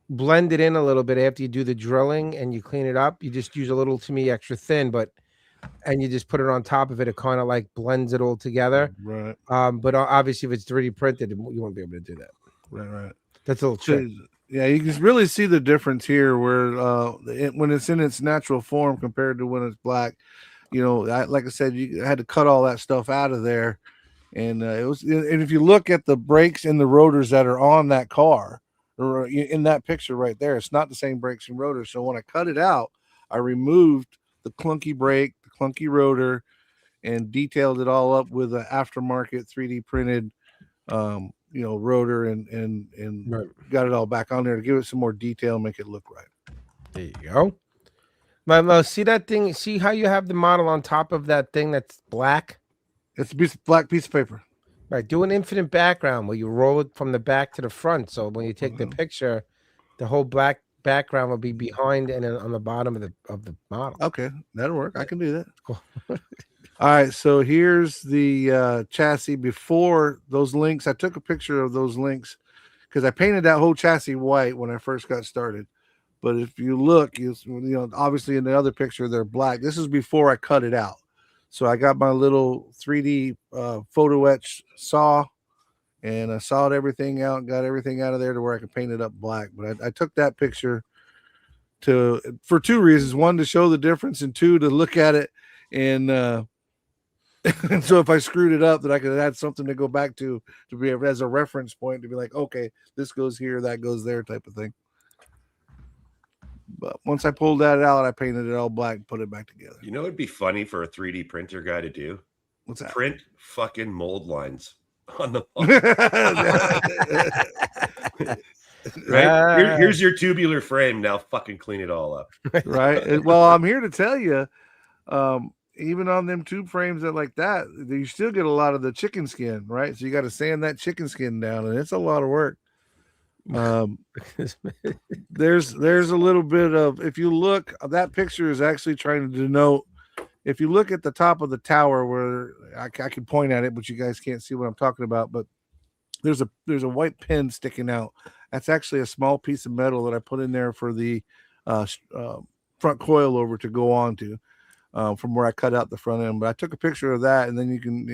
blend it in a little bit after you do the drilling and you clean it up, you just use a little, to me, extra thin, and you just put it on top of it. It kind of like blends it all together. Right. But obviously, if it's 3D printed, you won't be able to do that. Right. That's a little trick. Yeah, you can really see the difference here where when it's in its natural form compared to when it's black. Like I said, you had to cut all that stuff out of there. And and if you look at the brakes and the rotors that are on that car, or in that picture right there, it's not the same brakes and rotors. So when I cut it out, I removed the clunky brake, the clunky rotor, and detailed it all up with an aftermarket 3D printed, rotor and right, got it all back on there to give it some more detail, make it look right. There you go. Milo, see that thing? See how you have the model on top of that thing that's black? It's a black piece of paper. Right. Do an infinite background where you roll it from the back to the front. So when you take the picture, the whole black background will be behind and then on the bottom of the model. Okay, that'll work. I can do that. Cool. All right, so here's the chassis before those links. I took a picture of those links because I painted that whole chassis white when I first got started. But if you look, obviously in the other picture they're black. This is before I cut it out. So I got my little 3D photo etch saw, and I sawed everything out, got everything out of there to where I could paint it up black. But I took that picture for two reasons: one, to show the difference, and two, to look at it and so if I screwed it up, that I could add something to go back to be as a reference point to be like, okay, this goes here, that goes there, type of thing. But once I pulled that out, I painted it all black and put it back together. It'd be funny for a 3D printer guy to do What's that? Print fucking mold lines on the right. Here's your tubular frame. Now fucking clean it all up. Right. Well, I'm here to tell you, even on them tube frames that like that, you still get a lot of the chicken skin, right? So you got to sand that chicken skin down, and it's a lot of work. There's a little bit of, if you look, that picture is actually trying to denote, if you look at the top of the tower where I can point at it, but you guys can't see what I'm talking about, but there's a white pin sticking out. That's actually a small piece of metal that I put in there for the front coil over to go on to, from where I cut out the front end. But I took a picture of that, and then you can,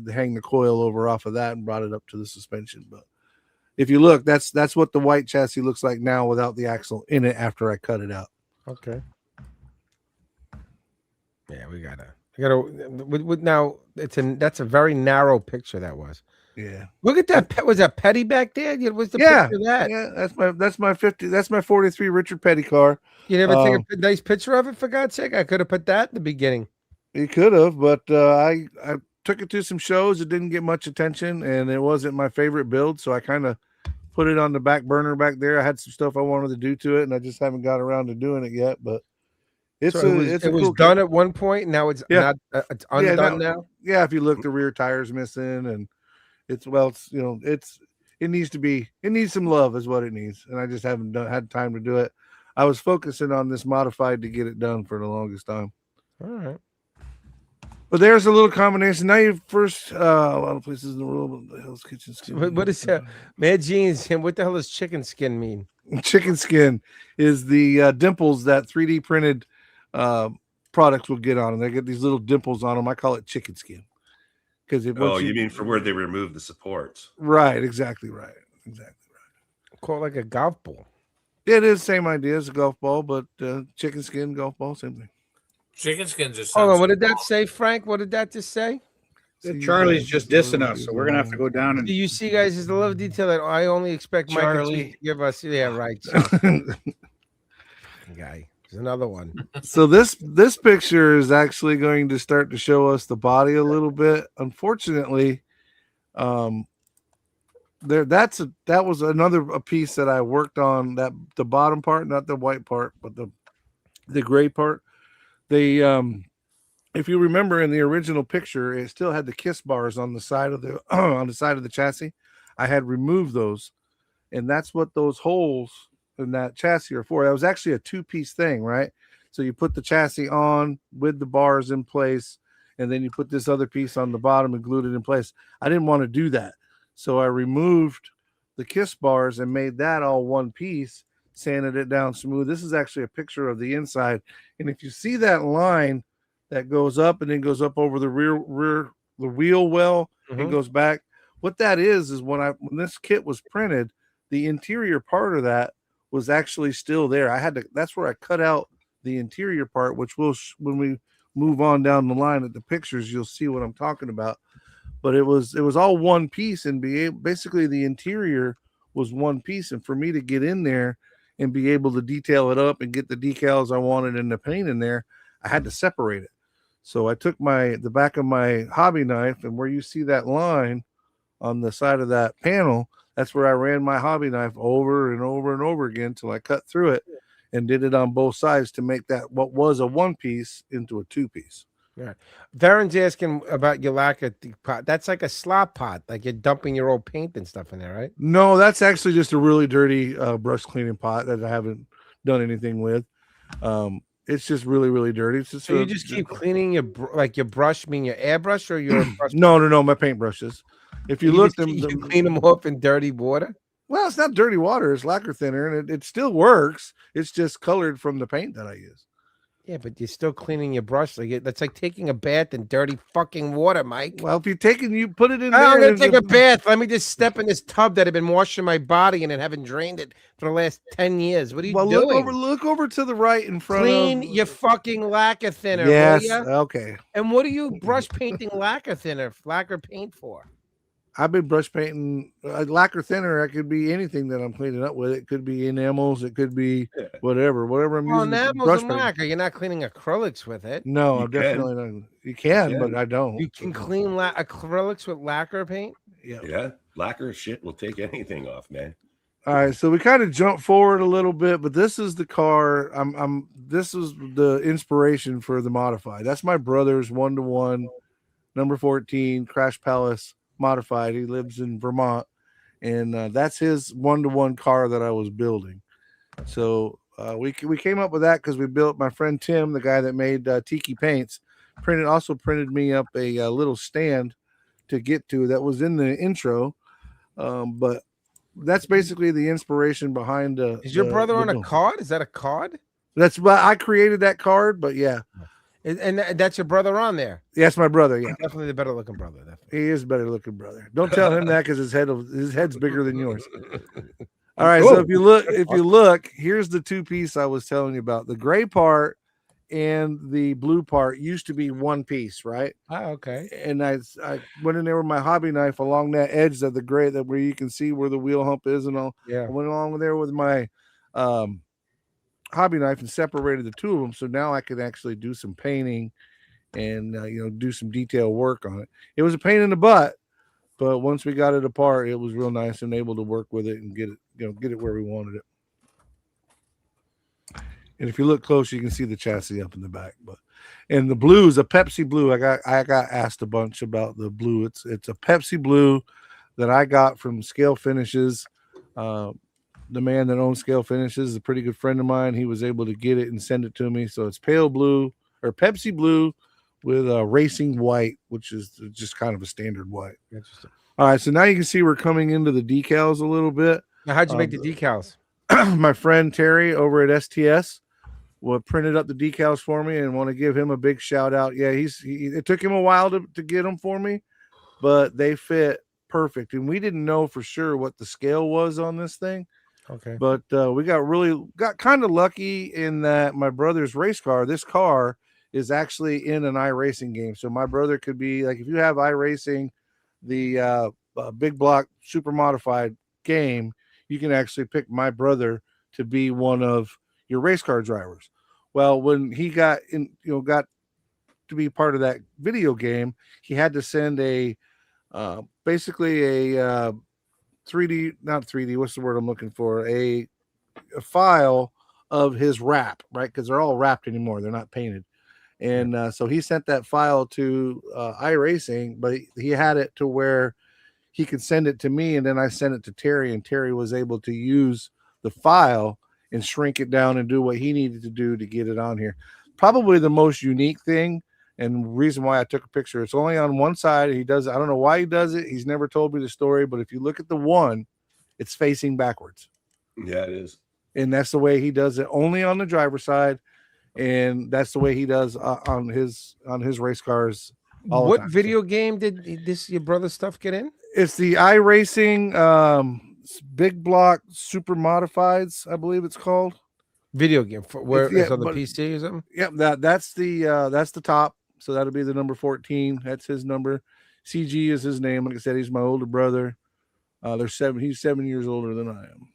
hang the coil over off of that and brought it up to the suspension. But if you look, that's what the white chassis looks like now without the axle in it after I cut it out. Okay. Yeah, we gotta now. That's a very narrow picture that was. Yeah. Look at that. Was that Petty back there? Was the picture of that? Yeah, that's my 50. That's my 43 Richard Petty car. You never take a nice picture of it, for God's sake? I could have put that in the beginning. You could have, but I took it to some shows. It didn't get much attention, and it wasn't my favorite build, so I kind of put it on the back burner back there. I had some stuff I wanted to do to it, and I just haven't got around to doing it yet. But it was done at one point. Now it's not. It's undone now. Yeah, if you look, the rear tire's missing, and it needs some love, is what it needs, and I just haven't had time to do it. I was focusing on this modified to get it done for the longest time. All right. But there's a little combination. Now you first, a lot of places in the world, what the hell's kitchen skin? What is that? Mad Jeans, what the hell does chicken skin mean? Chicken skin is the dimples that 3D printed products will get on, and they get these little dimples on them. I call it chicken skin. You mean for where they remove the supports? Right, exactly right. Call it like a golf ball. It is same idea as a golf ball, but chicken skin, golf ball, same thing. Chicken skin just. Hold on, what did that say, Frank? What did that just say? Charlie's just dissing us, so we're gonna have to go down and. Do you see, guys? Is the little detail that I only expect Charlie to give us? Yeah, right. Guy, there's another one. So this picture is actually going to start to show us the body a little bit. Unfortunately, that was another piece that I worked on, that the bottom part, not the white part, but the gray part. They if you remember in the original picture, it still had the kiss bars on the side of the on the side of the chassis. I had removed those, and that's what those holes in that chassis are for. That was actually a two-piece thing, right? So you put the chassis on with the bars in place, and then you put this other piece on the bottom and glued it in place. I didn't want to do that. So I removed the kiss bars and made that all one piece, sanded it down smooth. This is actually a picture of the inside. And if you see that line that goes up and then goes up over the rear the wheel well and goes back, what that is when this kit was printed, the interior part of that was actually still there. That's where I cut out the interior part, which when we move on down the line at the pictures, you'll see what I'm talking about. But it was all one piece, and basically the interior was one piece. And for me to get in there and be able to detail it up and get the decals I wanted and the paint in there, I had to separate it. So I took the back of my hobby knife, and where you see that line on the side of that panel, that's where I ran my hobby knife over and over and over again till I cut through it and did it on both sides to make that what was a one piece into a two piece. Right. Varen's asking about your lacquer pot. That's like a slop pot, like you're dumping your old paint and stuff in there, right? No, that's actually just a really dirty brush cleaning pot that I haven't done anything with. It's just really, really dirty. It's just so you just keep cleaning your brush, mean your airbrush or your brush? No, my paint brushes. If you look, you clean them off in dirty water. Well, it's not dirty water; it's lacquer thinner, and it still works. It's just colored from the paint that I use. Yeah, but you're still cleaning your brush. That's like taking a bath in dirty fucking water, Mike. Well, if you put it in there. I'm gonna take a bath. Let me just step in this tub that I've been washing my body in and haven't drained it for the last 10 years. What are you doing? Look over to the right in front. Clean your fucking lacquer thinner. Yes. Okay. And what are you brush painting lacquer paint for? I've been brush painting lacquer thinner. It could be anything that I'm cleaning up with. It could be enamels. It could be whatever I'm using. Enamels Brush and paint. lacquer. You're not cleaning acrylics with it. No, You I'm definitely not. You can, but I don't. You can clean acrylics with lacquer paint. Yeah, lacquer shit will take anything off, man. All right, so we kind of jumped forward a little bit, but this is the car. This is the inspiration for the modified. That's my brother's 1-to-1 number 14 Crash Palace modified. He lives in Vermont, and that's his 1-to-1 car that I was building. So we came up with that because we built, my friend Tim, the guy that made Tiki Paints, printed me up a little stand to get to that was in the intro, but that's basically the inspiration behind. Is your brother on a card? Is that a card? That's why I created that card, but yeah. And that's your brother on there. Yes, my brother. Yeah, definitely the better looking brother. Definitely. He is better looking brother. Don't tell him that because his head's bigger than yours. All right, so if you look, here's the two piece I was telling you about. The gray part and the blue part used to be one piece, right? Oh, okay. And I went in there with my hobby knife along that edge of the gray, that where you can see where the wheel hump is and all. Yeah. I went along there with my hobby knife and separated the two of them, so now I could actually do some painting and do some detail work on it. It was a pain in the butt, but once we got it apart, it was real nice and able to work with it and get it where we wanted it. And if you look close, you can see the chassis up in the back. And the blue is a Pepsi blue. I got asked a bunch about the blue. It's a Pepsi blue that I got from Scale Finishes. The man that owns Scale Finishes is a pretty good friend of mine. He was able to get it and send it to me. So it's pale blue or Pepsi blue with a racing white, which is just kind of a standard white. Interesting. All right, so now you can see we're coming into the decals a little bit. Now, how'd you make the decals? My friend Terry over at STS printed up the decals for me, and want to give him a big shout out. Yeah, it took him a while to get them for me, but they fit perfect. And we didn't know for sure what the scale was on this thing. Okay. But we got kind of lucky in that my brother's race car, this car is actually in an iRacing game. So my brother could be like, if you have iRacing, the big block super modified game, you can actually pick my brother to be one of your race car drivers. Well, when he got to be part of that video game, he had to send basically a 3D, not 3D, what's the word I'm looking for? A file of his wrap, right? Because they're all wrapped anymore. They're not painted. And so he sent that file to iRacing, but he had it to where he could send it to me, and then I sent it to Terry, and Terry was able to use the file and shrink it down and do what he needed to do to get it on here. Probably the most unique thing and reason why I took a picture. It's only on one side. He does. I don't know why he does it. He's never told me the story, but if you look at the one, it's facing backwards. Yeah, it is. And that's the way he does it, only on the driver's side. And that's the way he does on his race cars. What video game did your brother's stuff get in? It's the iRacing big block super modifieds, I believe it's called. Video game where it's on the PC or something. Yep, that's the top. So that'll be the number 14. That's his number. CG is his name. Like I said, he's my older brother. He's 7 years older than I am.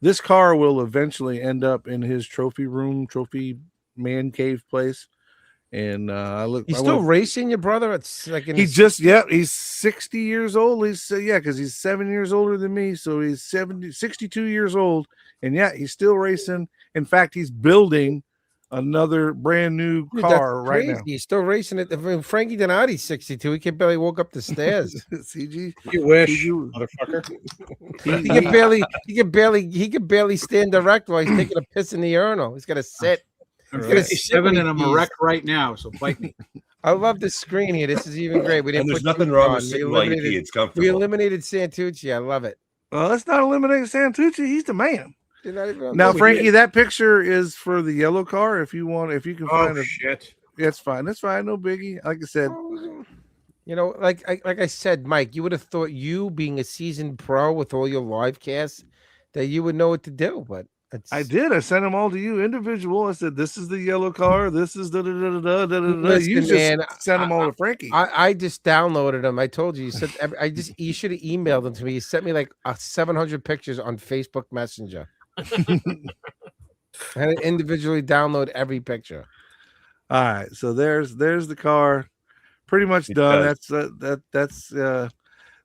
This car will eventually end up in his trophy man cave place. And he's still racing, your brother. It's like he's 60 years old. Because he's 7 years older than me. So he's 62 years old. And he's still racing. In fact, he's building another brand new car right now. He's still racing it. Frankie Donati's 62. He can barely walk up the stairs. CG, you wish, motherfucker. He can barely stand erect while he's taking a piss in the urinal. He's got to sit. I'm 57 and I'm erect right now, so bite me. I love the screen here. This is even great. We didn't. And there's nothing wrong with sitting while you pee. It's comfortable. We eliminated Santucci. I love it. Well, let's not eliminate Santucci. He's the man. Now, Frankie, that picture is for the yellow car. If you can find it. Shit. That's fine. That's fine. No biggie. Like I said, like I said, Mike, you would have thought, you being a seasoned pro with all your live casts, that you would know what to do. But I did. I sent them all to you individual. I said, "This is the yellow car. This is da da da da da da." Listen, You just man, sent them all to Frankie. I just downloaded them. I told you. You said you should have emailed them to me. You sent me like 700 pictures on Facebook Messenger. I had to individually download every picture. All right, so there's the car, pretty much done. That's now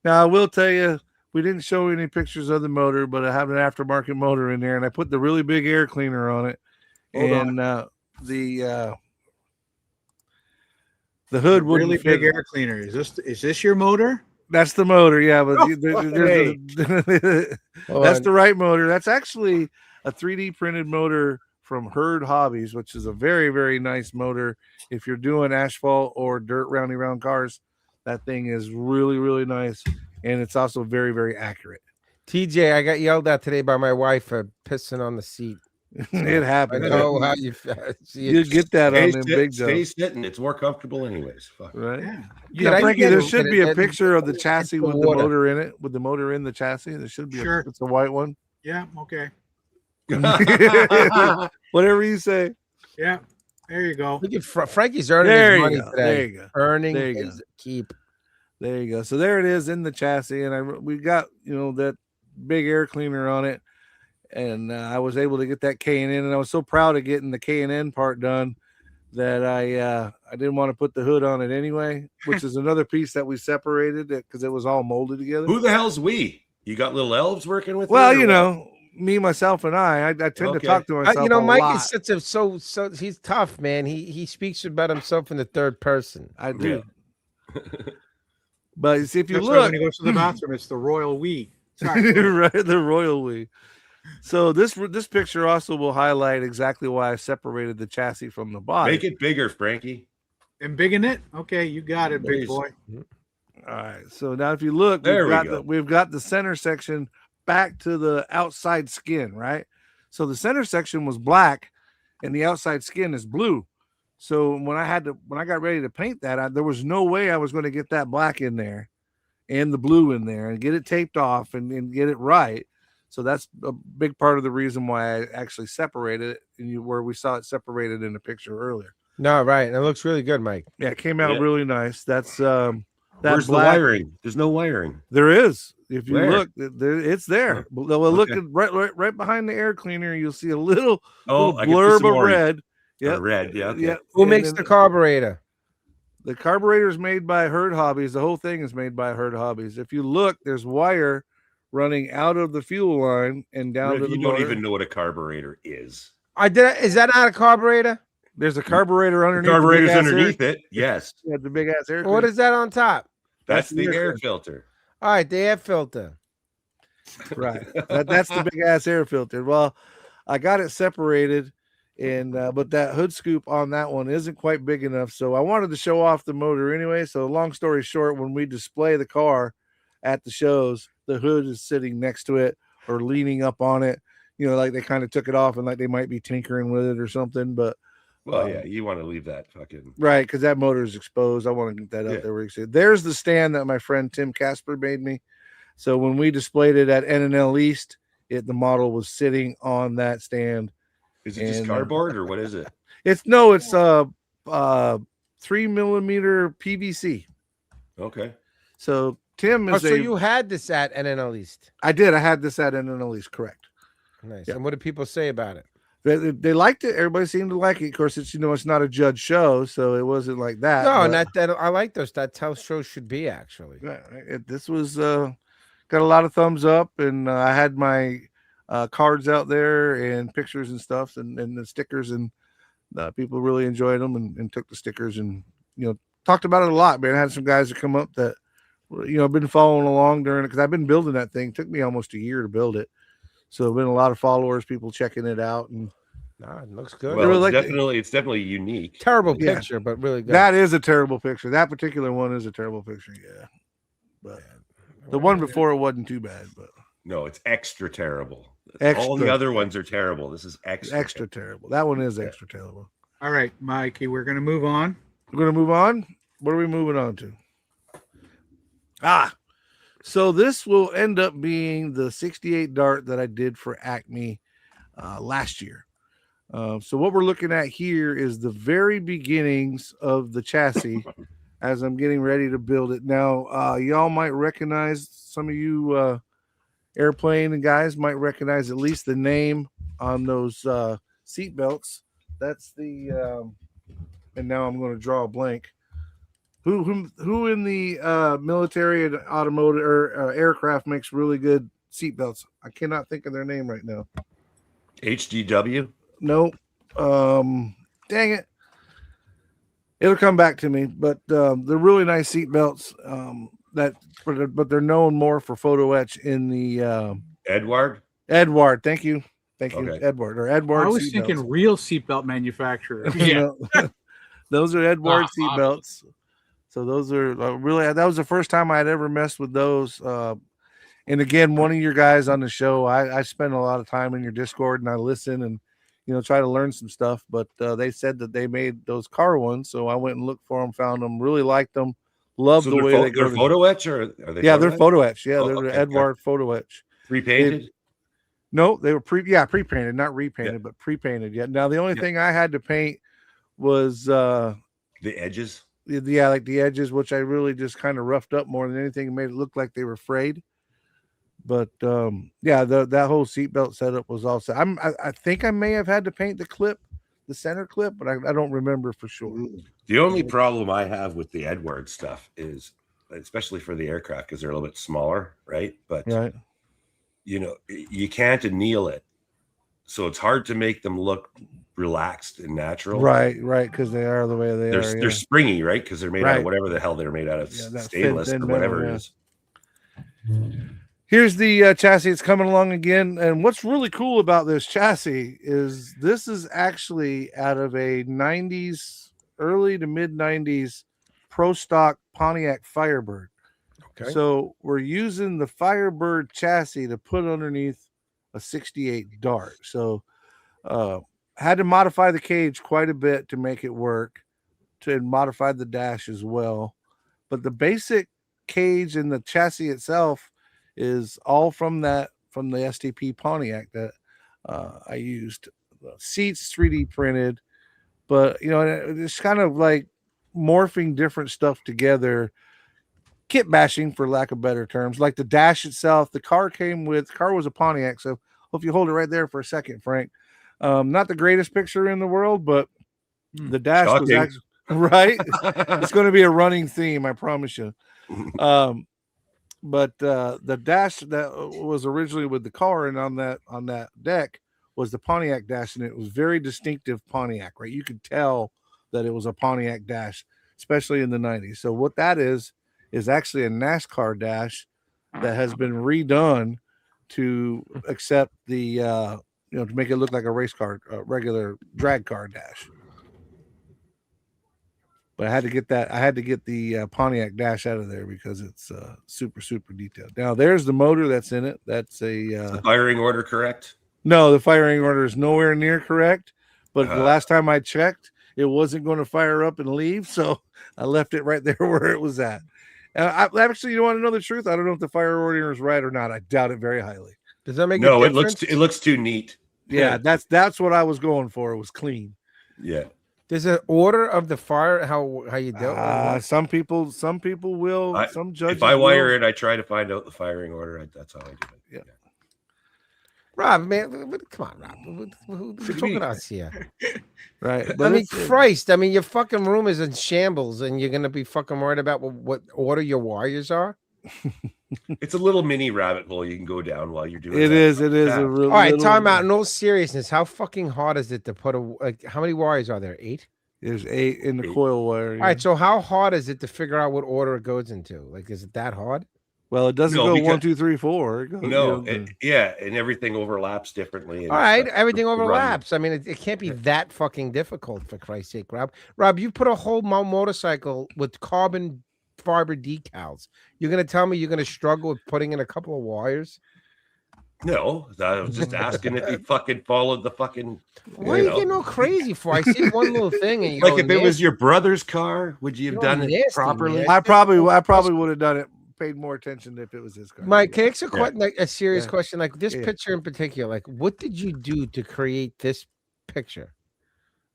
I will tell you, we didn't show any pictures of the motor, but I have an aftermarket motor in there, and I put the really big air cleaner on it, the hood wouldn't really fit. Big air cleaner. Is this your motor? That's the motor, yeah, but that's the right motor. That's actually a 3D printed motor from Herd Hobbies, which is a very, very nice motor. If you're doing asphalt or dirt roundy round cars, that thing is really, really nice. And it's also very, very accurate. TJ, I got yelled at today by my wife for pissing on the seat. It happens. I know how you get that on them big jumps. Stay sitting. It's more comfortable anyways. Fuck. Right. Yeah. Frankie, there should be a picture of the chassis with the motor in it, with the motor in the chassis. There should be it's a white one. Yeah, okay. Whatever you say. Yeah, there you go. Look at Frankie's earning his money today. There you go. Earning his keep. There you go. So there it is in the chassis, and we got that big air cleaner on it, and I was able to get that K&N, and I was so proud of getting the K&N part done that I didn't want to put the hood on it anyway, which is another piece that we separated because it was all molded together. Who the hell's we? You got little elves working with? Well, me, myself, and I tend to talk to myself. Mike is so he's tough, man. He speaks about himself in the third person. I do. Yeah. But if you look, when he goes to the bathroom, it's the royal we. Sorry, right, the royal we. So this picture also will highlight exactly why I separated the chassis from the body. Make it bigger, Frankie. And big in it? Okay, you got it, big boy. All right. So now if you look, we've got the center section back to the outside skin, right? So the center section was black and the outside skin is blue. So when I got ready to paint that, there was no way I was going to get that black in there and the blue in there and get it taped off and get it right. So that's a big part of the reason why I actually separated it, and where we saw it separated in the picture earlier. No, right. It looks really good, Mike. Yeah, it came out really nice. That's where's the wiring? There's no wiring. There is. If you look, it's there. Well, look at right behind the air cleaner, you'll see a little blurb of red. Yeah, red. Yeah, okay. Yeah. Who makes the carburetor? The carburetor is made by Herd Hobbies. The whole thing is made by Herd Hobbies. If you look, there's wire running out of the fuel line and down to the motor. You don't even know what a carburetor is. Is that not a carburetor? There's a carburetor underneath. The carburetor's underneath it. Yes. Yeah, the big ass air. What is that on top? That's the air filter. All right, the air filter. Right. That's the big ass air filter. Well, I got it separated, and but that hood scoop on that one isn't quite big enough. So I wanted to show off the motor anyway. So long story short, when we display the car at the shows, the hood is sitting next to it or leaning up on it. Like they kind of took it off and like they might be tinkering with it or something. But well, yeah, you want to leave that fucking right, because that motor is exposed. I want to get that out there where you see it. There's the stand that my friend Tim Casper made me. So when we displayed it at NNL East, the model was sitting on that stand. Is it just cardboard or what is it? It's 3mm PVC. Okay. So Tim is so you had this at NNL East? I did. I had this at NNL East, correct. Nice. Yeah. And what did people say about it? They liked it. Everybody seemed to like it. Of course, it's it's not a judge show, so it wasn't like that. No, not that. I like those. That's how shows should be, actually. This was got a lot of thumbs up, and I had my cards out there and pictures and stuff, and the stickers, and people really enjoyed them and took the stickers and talked about it a lot. Man, I had some guys that come up that been following along during it because I've been building that thing. It took me almost a year to build it. So been a lot of followers, people checking it out, and it looks good. Well, it's definitely unique. Terrible picture, but really good. That is a terrible picture. That particular one is a terrible picture. Yeah, but the one before it wasn't too bad. But no, it's extra terrible. Extra. All the other ones are terrible. This is extra terrible. That one is extra terrible. All right, Mikey, we're gonna move on. We're gonna move on. What are we moving on to? So this will end up being the 68 Dart that I did for Acme last year. So what we're looking at here is the very beginnings of the chassis as I'm getting ready to build it. Now, y'all might recognize, some of you airplane and guys might recognize at least the name on those seat belts. That's the and now I'm going to draw a blank. Who in the military and automotive or aircraft makes really good seat belts? I cannot think of their name right now. HGW? Nope. Dang it. It'll come back to me, but they're really nice seat belts. But they're known more for photo etch in the Edward. Thank you, okay. Edward. I was thinking real seatbelt manufacturer. Yeah, those are Edward seat belts. So those are really, that was the first time I had ever messed with those. And again, one of your guys on the show, I spend a lot of time in your Discord and I listen and try to learn some stuff. But they said that they made those car ones, so I went and looked for them, found them, really liked them. Love the way they go. They're photo etch, or are they? Yeah, they're photo etch. Yeah, they're the Edward photo etch. Pre-painted? No, they were pre-painted, not repainted, but pre-painted. Yeah. Now the only thing I had to paint was the edges. Yeah, like the edges, which I really just kind of roughed up more than anything, and made it look like they were frayed. But that whole seatbelt setup was also. I think I may have had to paint the center clip, but I don't remember for sure. The only problem I have with the Edward stuff is, especially for the aircraft, because they're a little bit smaller, right? But you can't anneal it, so it's hard to make them look relaxed and natural. Right, because they are the way they are. They're springy, right? Because they're made out of whatever the hell they're made out of, stainless or whatever it is. Here's the chassis. It's coming along again. And what's really cool about this chassis is this is actually out of a 90s, early to mid 90s pro stock Pontiac Firebird. Okay. So we're using the Firebird chassis to put underneath a 68 Dart. So had to modify the cage quite a bit to make it work, to modify the dash as well. But the basic cage and the chassis itself is all from the STP Pontiac that I used. Seats 3D printed, but it's kind of like morphing different stuff together, kit bashing for lack of better terms. Like the dash itself, the car was a Pontiac, so hope you hold it right there for a second, Frank. Not the greatest picture in the world, but the dash was actually right. It's going to be a running theme, I promise you. But the dash that was originally with the car and on that deck was the Pontiac dash, and it was very distinctive Pontiac, right? You could tell that it was a Pontiac dash, especially in the 90s. So what that is actually a NASCAR dash that has been redone to accept the to make it look like a race car, regular drag car dash. But I had to get the Pontiac dash out of there because it's super, super detailed. Now there's the motor that's in it. That's the firing order correct? No, the firing order is nowhere near correct. But the last time I checked, it wasn't going to fire up and leave, so I left it right there where it was at. Actually, you want to know the truth? I don't know if the fire order is right or not. I doubt it very highly. Does that make no? It looks too neat. Yeah, that's what I was going for. It was clean. Yeah. There's an order of the fire. How you do it? Some people will. Some judges. If I wire it, I try to find out the firing order. That's how I do it. Yeah. Rob, man, come on, Rob. Who's talking to us here? Right. But I mean, Christ. I mean, your fucking room is in shambles, and you're gonna be fucking worried about what order your wires are. It's a little mini rabbit hole you can go down while you're doing it. It is a real. All right, time out. In all seriousness, how fucking hard is it to put how many wires are there? 8? There's 8 in the coil wire. All right, so how hard is it to figure out what order it goes into? Like, is it that hard? Well, it doesn't go 1, 2, 3, 4. It goes, and everything overlaps differently. All right, everything overlaps. I mean, it can't be that fucking difficult, for Christ's sake, Rob. Rob, you put a whole motorcycle with carbon fiber decals. You're going to tell me you're going to struggle with putting in a couple of wires? No, I was just asking if he fucking followed the fucking. What are you getting all crazy for? I see one little thing, and you like if it was your brother's car, would you have done it properly? Man. I probably would have done it paid more attention if it was his car. Mike, can I ask a serious Yeah. question? Like this Yeah. picture in particular, like what did you do to create this picture?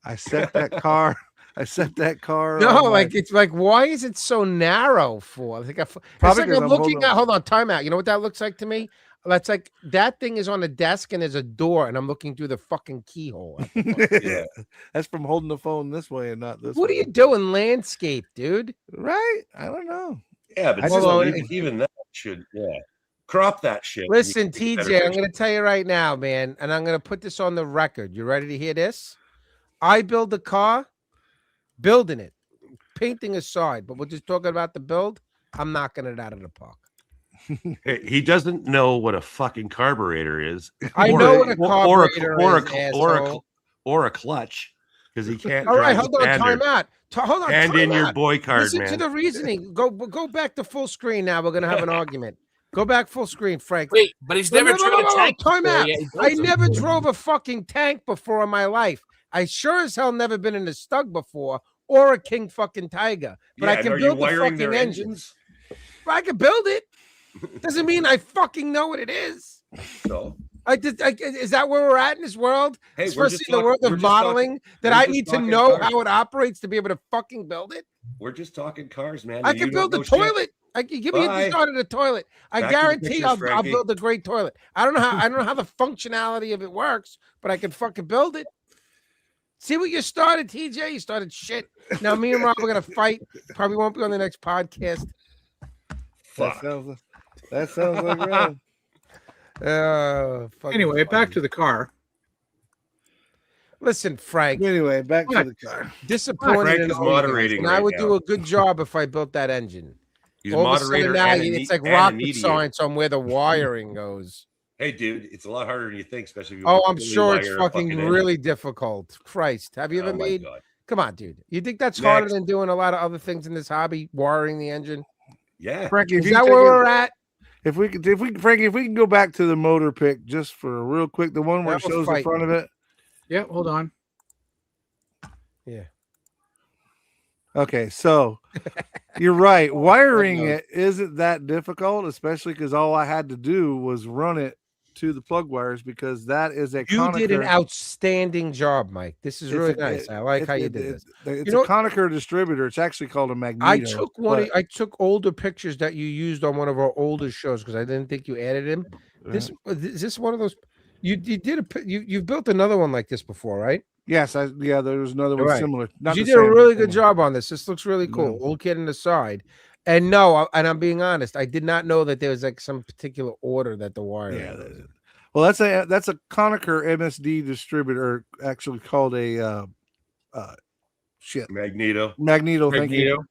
I set that car. I set that car. No, on like it's like why is it so narrow for? Like it's Probably like 'cause I'm I'm looking holding at. on. Hold on, time out. You know what that looks like to me? That's like that thing is on a desk and there's a door, and I'm looking through the fucking keyhole. At the front. Yeah. That's from holding the phone this way and not this What are way. you doing, landscape, dude? Right? I don't know. Yeah, but I still, just- even that should crop that shit. Listen, You can get a better TJ, I'm picture. going to tell you right now, man, and I'm going to put this on the record. You ready to hear this? I build a car, building it, painting aside, but we're just talking about the build. I'm knocking it out of the park. He doesn't know what a fucking carburetor is. I or know a- what a carburetor is, asshole. or a clutch because he can't. All right, drive hold on, standard. time out. Hold on, Hand time in your out. boy card, Listen man. to the reasoning. Go back to full screen now. We're going to have an argument. Go back full screen, Frank. Wait, but he's never driven a tank. Time before, out. yet he built I them. never drove a fucking tank before in my life. I sure as hell never been in a Stug before or a King fucking Tiger. But I and can are you build the wiring fucking their engine. engines? I can build it. Doesn't mean I fucking know what it is. So Is that where we're at in this world? hey, Especially in the world of modeling, that I need to know how it operates to be able to fucking build it. We're just talking cars, man. I and can you don't build a know shit. toilet. I can give me a Bye. design of the toilet. I Back to the guarantee pictures, I'll Frankie. build a great toilet. I don't know how the functionality of it works, but I can fucking build it. See what you started, TJ? You started shit. Now me and Rob are gonna fight. Probably won't be on the next podcast. That sounds like Rob. Anyway, back to the car. Listen, Frank. Anyway, back What? to the car. Disappointed Frank in is all you guys, moderating and I right would do now. a good job if I built that engine. He's All a of a sudden moderator. now, and it's like an rocket idiot. science on where the wiring goes. Hey, dude, it's a lot harder than you think, especially if you Oh, want to I'm fully sure it's wire a fucking engine. really difficult. Christ, have you ever Oh my made? God. Come on, dude. You think that's harder Next. than doing a lot of other things in this hobby, wiring the engine? Yeah. Frankie, if Is you that take where it- we're at? Frankie, if we can go back to the motor pick just for a real quick, the one where it That was shows the front of it. Yeah, hold on. Yeah. Okay, so you're right. Wiring it isn't that difficult, especially because all I had to do was run it to the plug wires because that is a You did an Koeniker- outstanding job, Mike. This is it's really a- nice. I like how you did this. It's know a what? Koeniker distributor. It's actually called a Magneto. I took but- I took older pictures that you used on one of our older shows because I didn't think you added him. Is this one of those? You've built another one like this before, right? Yes, there was another one Right. similar. Not You the did a same, really but good similar. job on this. This looks really cool. Yeah. Old kidding aside, and no, and I'm being honest. I did not know that there was like some particular order that the wire. Yeah, well, that's a Koeniker MSD distributor, actually called a Magneto. Magneto. Thank you. Magneto.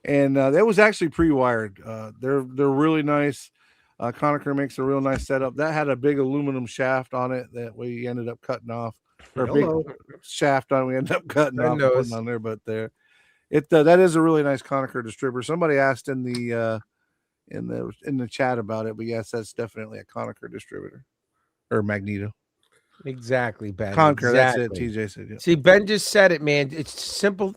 And that was actually pre-wired. They're really nice. Koeniker makes a real nice setup. That had a big aluminum shaft on it that we ended up cutting off, or a big Hello. shaft on. We ended up cutting I off and know, putting on there, but there, that is a really nice Koeniker distributor. Somebody asked in the chat about it, but yes, that's definitely a Koeniker distributor or Magneto. Exactly, Ben. Koeniker, that's it. exactly. TJ said, yeah. See, Ben just said it, man. It's simple.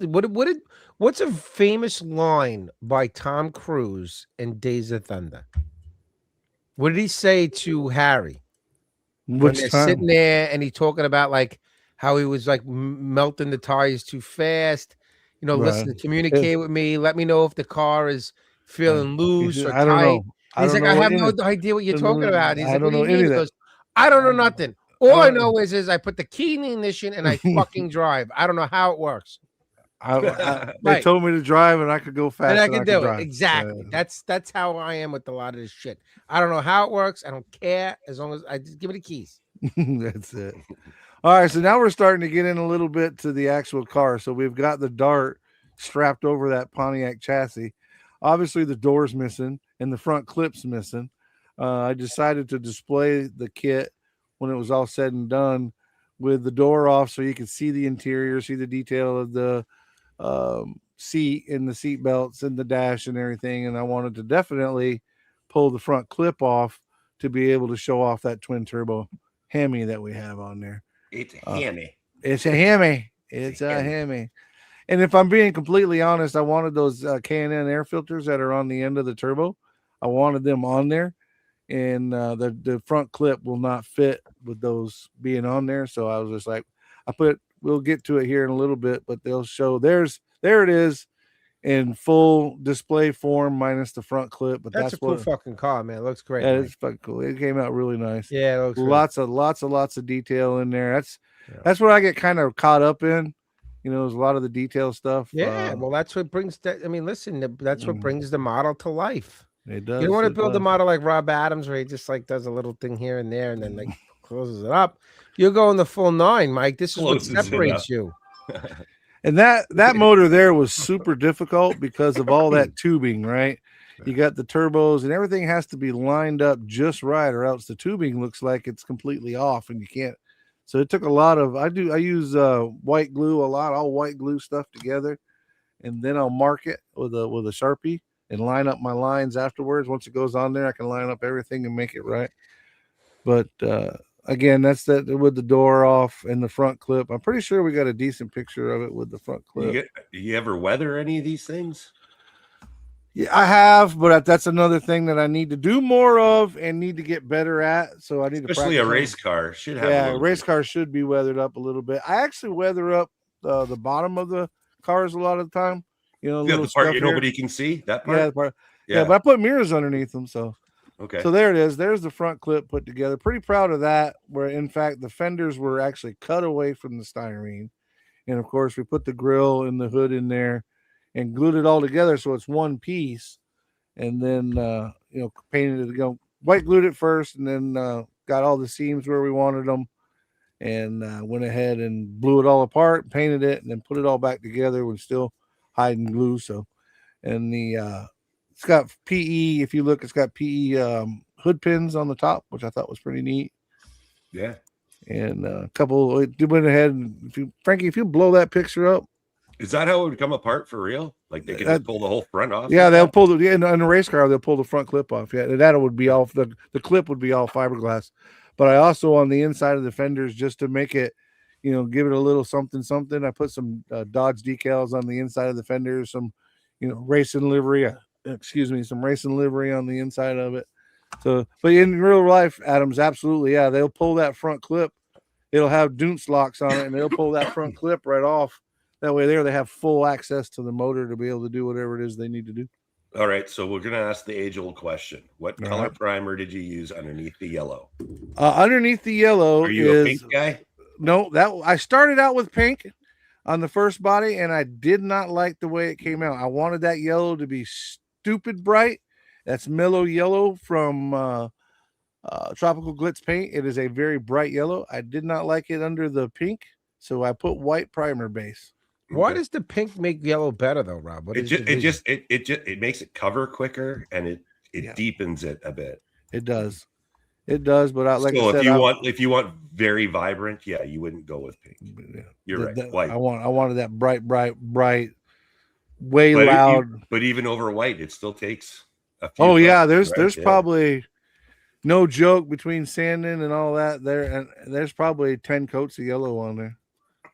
What's a famous line by Tom Cruise in Days of Thunder? What did he say to Harry? When Which they're time? sitting there and he talking about like how he was like melting the tires too fast. You know, Right. listen, communicate with me. Let me know if the car is feeling loose or I don't tight. know. He's like, I have no any- idea what you're don't know- talking about. He's I like, don't what do you know mean? any He of that. goes, I don't know nothing. All I don't- know is I put the key in the ignition and I fucking drive. I don't know how it works. They Right. told me to drive and I could go fast. And I can do it. drive. Exactly. That's how I am with a lot of this shit. I don't know how it works. I don't care as long as I just give me the keys. That's it. All right, so now we're starting to get in a little bit to the actual car. So we've got the Dart strapped over that Pontiac chassis. Obviously, the door's missing and the front clip's missing. I decided to display the kit when it was all said and done with the door off so you could see the interior, see the detail of the seat and the seat belts and the dash and everything. And I wanted to definitely pull the front clip off to be able to show off that twin turbo Hemi that we have on there. It's hammy. It's a Hemi. It's a Hemi. And if I'm being completely honest, I wanted those K&N air filters that are on the end of the turbo. I wanted them on there, and the front clip will not fit with those being on there. So I was just like, we'll get to it here in a little bit, but they'll show there it is in full display form minus the front clip. But That's a cool fucking car, man. It looks great. That is fucking cool. It came out really nice. Yeah, it looks lots of detail in there. That's what I get kind of caught up in. There's a lot of the detail stuff. Yeah, well, that's what brings that. I mean, listen, that's what brings the model to life. It does. You don't want to build a model like Rob Adams, where he just like does a little thing here and there, and then like closes it up. You're going the full 9, Mike. This is what separates you. And that motor there was super difficult because of all that tubing, right? You got the turbos and everything has to be lined up just right, or else the tubing looks like it's completely off, and you can't. So it took a lot of. I use white glue a lot. I'll white glue stuff together, and then I'll mark it with a Sharpie and line up my lines afterwards. Once it goes on there, I can line up everything and make it right. But again, that's that with the door off and the front clip. I'm pretty sure we got a decent picture of it with the front clip. You ever weather any of these things? Yeah, I have, but that's another thing that I need to do more of and need to get better at. So I need especially to a race car should have. Yeah, a race car should be weathered up a little bit. I actually weather up the bottom of the cars a lot of the time. The part nobody can see. That part. Yeah, the part. Yeah, but I put mirrors underneath them, so. Okay. So there it is. There's the front clip put together. Pretty proud of that. Where in fact the fenders were actually cut away from the styrene, and of course we put the grill and the hood in there, and glued it all together so it's one piece, and then painted it. White glued it first, and then got all the seams where we wanted them, and went ahead and blew it all apart, painted it, and then put it all back together with still hiding glue. So, and it's got PE. If you look, it's got PE hood pins on the top, which I thought was pretty neat. Yeah. And a couple went ahead and Frankie, if you blow that picture up. Is that how it would come apart for real? Like they could just pull the whole front off? Yeah, they'll pull the in a race car, they'll pull the front clip off. Yeah, that would be all the clip would be all fiberglass. But I also on the inside of the fenders, just to make it, give it a little something. I put some Dodge decals on the inside of the fenders, some racing livery. Some racing livery on the inside of it. So, but in real life, Adams, absolutely, yeah, they'll pull that front clip. It'll have Dunce locks on it, and they'll pull that front clip right off. That way, they have full access to the motor to be able to do whatever it is they need to do. All right, so we're gonna ask the age-old question: what color primer did you use underneath the yellow? Underneath the yellow, are you a pink guy? No, I started out with pink on the first body, and I did not like the way it came out. I wanted that yellow to be stupid bright. That's mellow yellow from Tropical Glitz paint. It is a very bright yellow. I did not like it under the pink, so I put white primer base. Why does the pink make yellow better though, Rob? It makes it cover quicker, and it deepens it a bit. It does, but like so I said, if you want very vibrant, yeah, you wouldn't go with pink. Yeah, you're right. White. I wanted that bright, loud. But even over white, it still takes a few. Oh yeah, there's probably no joke between sanding and all that there, and there's probably 10 coats of yellow on there.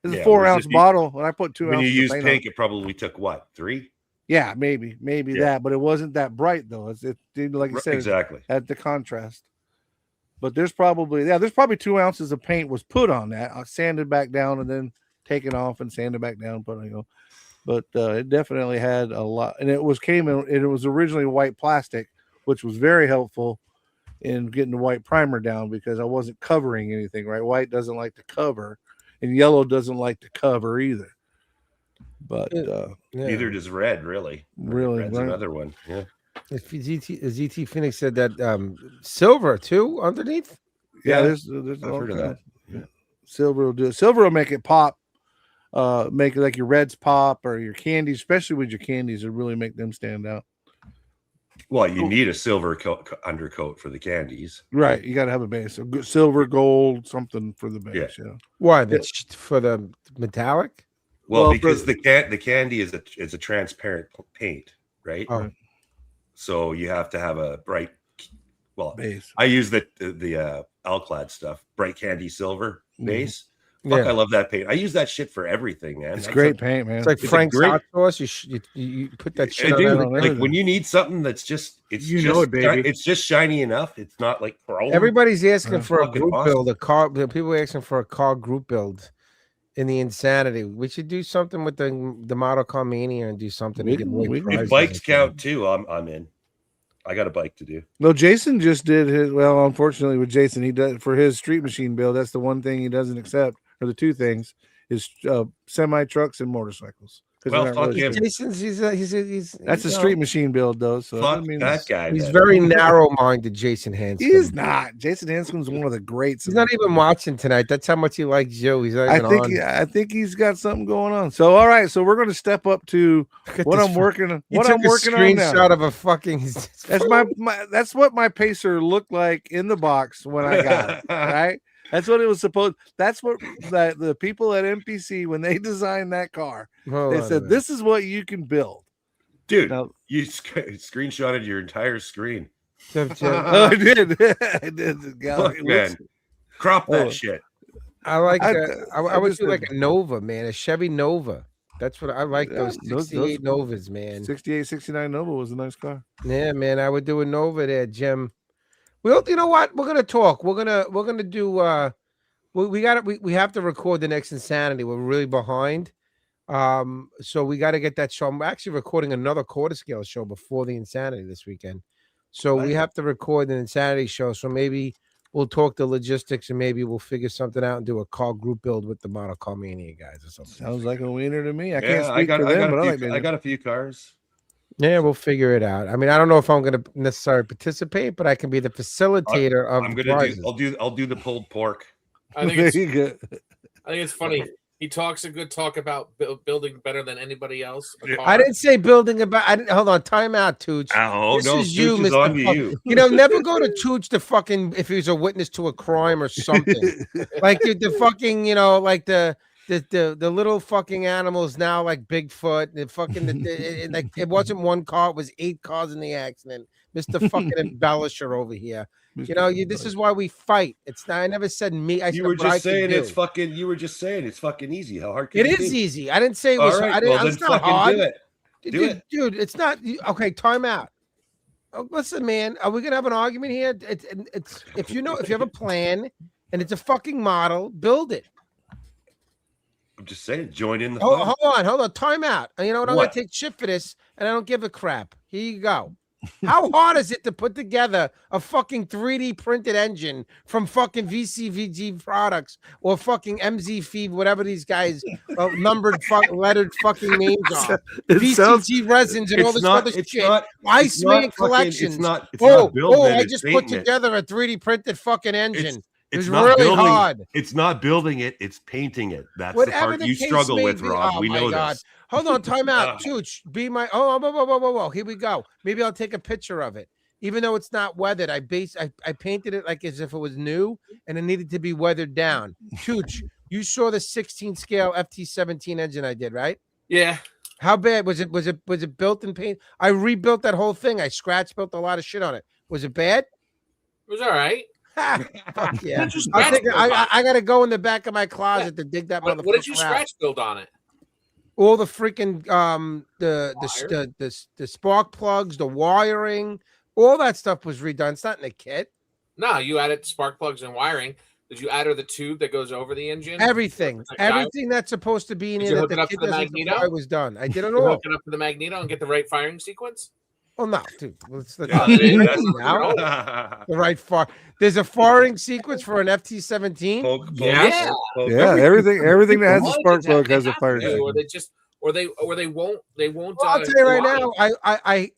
It's a 4-ounce bottle, and I put 2 ounces. When you use pink, it probably took what, 3? Yeah, maybe that, but it wasn't that bright though. It like you said, exactly at the contrast. But there's probably 2 ounces of paint was put on that. I sanded back down and then taken off and sanded back down. But it definitely had a lot, and it was originally white plastic, which was very helpful in getting the white primer down because I wasn't covering anything. Right, white doesn't like to cover. And yellow doesn't like to cover either. But neither does red, really. Red's another one. Yeah. ZT Phoenix said that silver too underneath. Yeah, there's I've heard of that. Yeah. Silver will do it. Silver will make it pop. Make it like your reds pop or your candies, especially with your candies, it'll really make them stand out. Well, you need a silver undercoat for the candies. Right. You got to have a base. Silver, gold, something for the base. Yeah. Why? That's for the metallic? Well, because the candy is a transparent paint, right? Oh. So you have to have a bright, base. I use the Alclad stuff, bright candy silver base. Fuck, I love that paint. I use that shit for everything, man. It's great paint, man. It's like Frank's hot sauce. You put that shit on everything. Like when you need something that's just baby. It's just shiny enough. It's not like chrome. Everybody's asking for a group awesome. build. A car. People are asking for a car group build in the Insanity. We should do something with the Model Car Mania and do something to give away prizes. If bikes count too, I'm in. I got a bike to do. No, Jason just did his. Well, unfortunately, with Jason, he does for his street machine build. That's the one thing he doesn't accept, or the two things is semi trucks and motorcycles. Well, fuck him. Jason's he's that's a street machine build, though. So fuck that guy. He's very narrow-minded. Jason Hanscom. He's not. Jason Hanscom's one of the greats. He's not even watching tonight. That's how much he likes Joe. He's not even I think he's got something going on. So all right, so we're going to step up to what I'm working on. What I'm working on now. Screenshot of a fucking. That's that's what my Pacer looked like in the box when I got it. Right. That's what it was supposed. That's what the people at MPC, when they designed that car, they said, "This is what you can build." Dude, you screenshotted your entire screen. Oh, I did. I did. Look, man, crop that shit. I like. I would do like a Nova, man, a Chevy Nova. That's what I like. Those 68 Novas, man. 68, 69 Nova was a nice car. Yeah, man, I would do a Nova there, Jim. Well, you know what? We're gonna talk. We're gonna do. We have to record the next Insanity. We're really behind. So we got to get that show. I'm actually recording another quarter scale show before the Insanity this weekend. So we have to record an Insanity show. So maybe we'll talk the logistics and maybe we'll figure something out and do a car group build with the Model Car Mania guys or something. Sounds like a wiener to me. I can't speak for them, but I got a few cars. Yeah, we'll figure it out. I mean, I don't know if I'm going to necessarily participate, but I can be the facilitator of. I'm gonna do. I'll do the pulled pork. I think it's funny. He talks a good talk about building better than anybody else. I didn't say building about. Hold on, time out, Tooch. Oh, this is you, Mr. You know, never go to Tooch to fucking if he's a witness to a crime or something. Like the fucking, you know, like the little fucking animals now like Bigfoot. The fucking like it wasn't one car, it was 8 cars in the accident. Mr. fucking embellisher over here. You know, this is why we fight. It's not. I never said me. You were just saying it's fucking. You were just saying it's fucking easy. How hard can it is easy? I didn't say it was. Right, it's not hard. Do it. Dude. It's not okay. Time out. Oh, listen, man. Are we gonna have an argument here? It's if you have a plan and it's a fucking model, build it. I'm just saying, join in the. Hold on. Time out. You know what? I'm gonna take shit for this, and I don't give a crap. Here you go. How hard is it to put together a fucking 3D printed engine from fucking VCVG products or fucking MZ Feed, whatever these guys numbered, lettered fucking names are? VCG resins and all this other shit. Iceman collections. I just put together a 3D printed fucking engine. It's really hard. It's not building it. It's painting it. That's the part you struggle with, Rob. We know this. Hold on, time out. Tooch, be my whoa. Here we go. Maybe I'll take a picture of it. Even though it's not weathered, I painted it like as if it was new and it needed to be weathered down. Tooch, you saw the 16 scale FT17 engine I did, right? Yeah. How bad was it? Was it built in paint? I rebuilt that whole thing. I scratch built a lot of shit on it. Was it bad? It was all right. Fuck yeah. I gotta go in the back of my closet to dig that motherfucker. What did you scratch build on it? All the freaking the spark plugs, the wiring, all that stuff was redone. It's not in the kit. No, you added spark plugs and wiring. Did you add the tube that goes over the engine? Everything that's supposed to be in it that the kit doesn't supply was done. I did it all. Hook it up to the magneto and get the right firing sequence. Oh no, dude! The right far. There's a firing sequence for an FT17. Yeah. Everything that has a spark plug has a firing sequence. Or they won't. Well, I'll tell you right now.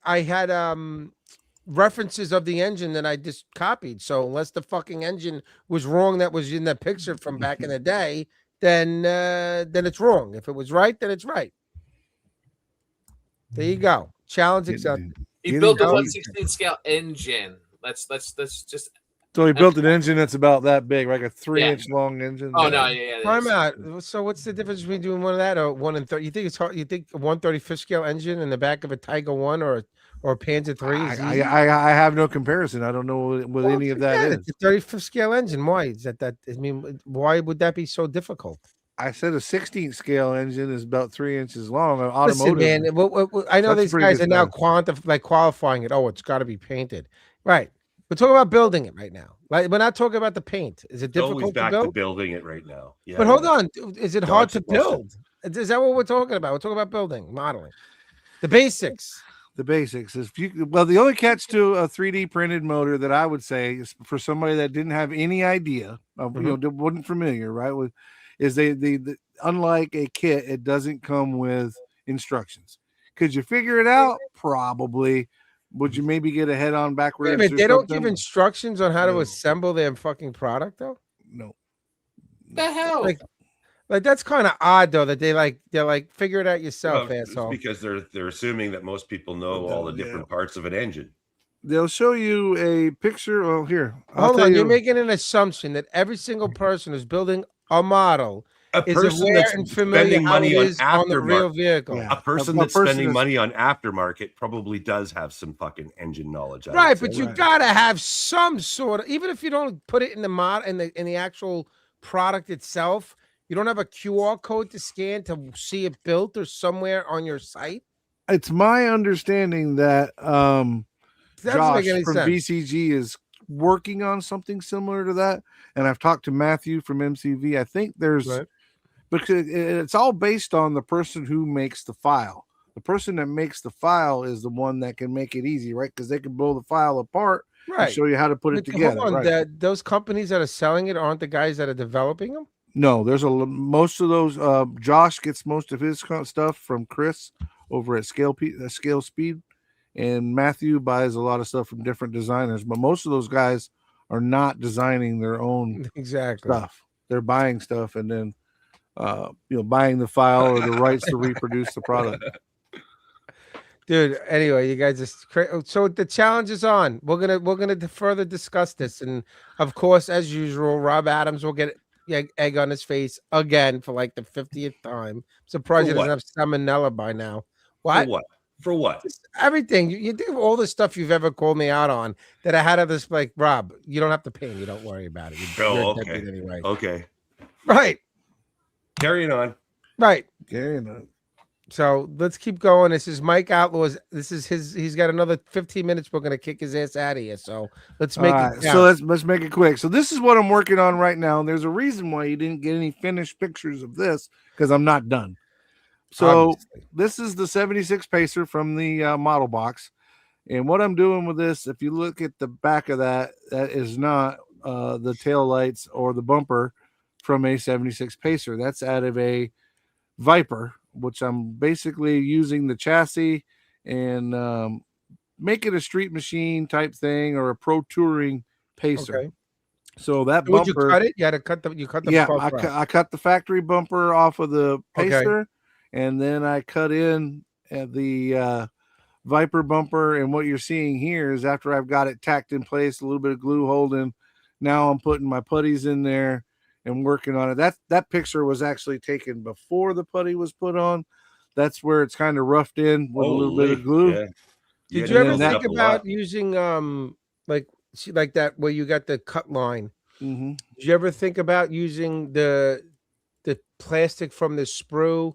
I had references of the engine that I just copied. So unless the fucking engine was wrong, that was in that picture from back in the day, then it's wrong. If it was right, then it's right. There you go. Challenge accepted. He built a 1/16 scale engine. Let's just. So he built an engine that's about that big, like a 3-inch long engine. Oh no, yeah. Time out. So what's the difference between doing one of that or 1 in 30? You think it's hard? You think a 1/35 scale engine in the back of a Tiger 1 or or Panzer III is easy. I have no comparison. I don't know what any of that is. It's a 35th scale engine. Why is that? I mean, why would that be so difficult? I said a 16th scale engine is about 3 inches long. Automotive. Listen, man, I know these guys are now qualifying it. Oh, it's got to be painted, right? We're talking about building it right now. Like, we're not talking about the paint. Is it difficult always back to build? to building it right now. Yeah, but hold on, is it hard to question. build? Is that what we're talking about? We're talking about building, modeling, the basics. The basics is the only catch to a 3D printed motor that I would say is for somebody that didn't have any idea of, wasn't familiar, right? Is they unlike a kit, it doesn't come with instructions. Could you figure it out? Probably. Would you maybe get a head-on backwards? Wait a minute, they don't give instructions on how to assemble their fucking product, though. No. The hell? Like that's kind of odd, though, that they're like figure it out yourself, asshole. Because they're assuming that most people know all the different parts of an engine. They'll show you a picture. Well, here. Hold on, you're making an assumption that every single person who's building a model is aware and familiar how it is on the real vehicle. Yeah. A person that's spending money on aftermarket probably does have some fucking engine knowledge. Right, but you gotta have some sort of, even if you don't put it in the mod in the actual product itself, you don't have a QR code to scan to see it built or somewhere on your site. It's my understanding that Josh from BCG is working on something similar to that, and I've talked to Matthew from MCV. I think there's because it's all based on the person who makes the file. The person that makes the file is the one that can make it easy, right? Because they can blow the file apart and show you how to put it together. Hold on, those companies that are selling it aren't the guys that are developing them. No, there's most of those. Josh gets most of his stuff from Chris over at Scale Speed, and Matthew buys a lot of stuff from different designers. But most of those guys are not designing their own stuff. They're buying stuff and then buying the file or the rights to reproduce the product. Dude, anyway, you guys just so the challenge is on. We're gonna further discuss this, and of course, as usual, Rob Adams will get egg on his face again for like the 50th time. I'm surprised he doesn't have salmonella by now. What? For what? Just everything. You do all the stuff you've ever called me out on that I had to this, like, Rob, you don't have to pay me. Don't worry about it. Okay. Anyway. Okay. Right. Carrying on. Right. Carrying on. So let's keep going. This is Mike Outlaw. This is he's got another 15 minutes. We're gonna kick his ass out of here. So let's make it. So let's make it quick. So this is what I'm working on right now. And there's a reason why you didn't get any finished pictures of this, because I'm not done. So this is the 76 Pacer from the model box. And what I'm doing with this, if you look at the back of that, that is not the tail lights or the bumper from a 76 Pacer. That's out of a Viper, which I'm basically using the chassis and make it a street machine type thing or a pro touring Pacer. Okay. So that bumper, would you cut it? You had to cut the I cut the factory bumper off of the Pacer, and then I cut in the Viper bumper. And what you're seeing here is after I've got it tacked in place, a little bit of glue holding, now I'm putting my putties in there and working on it. That picture was actually taken before the putty was put on. That's where it's kind of roughed in with a little bit of glue. Yeah. Did you ever think about using like that where you got the cut line? Mm-hmm. Did you ever think about using the plastic from the sprue,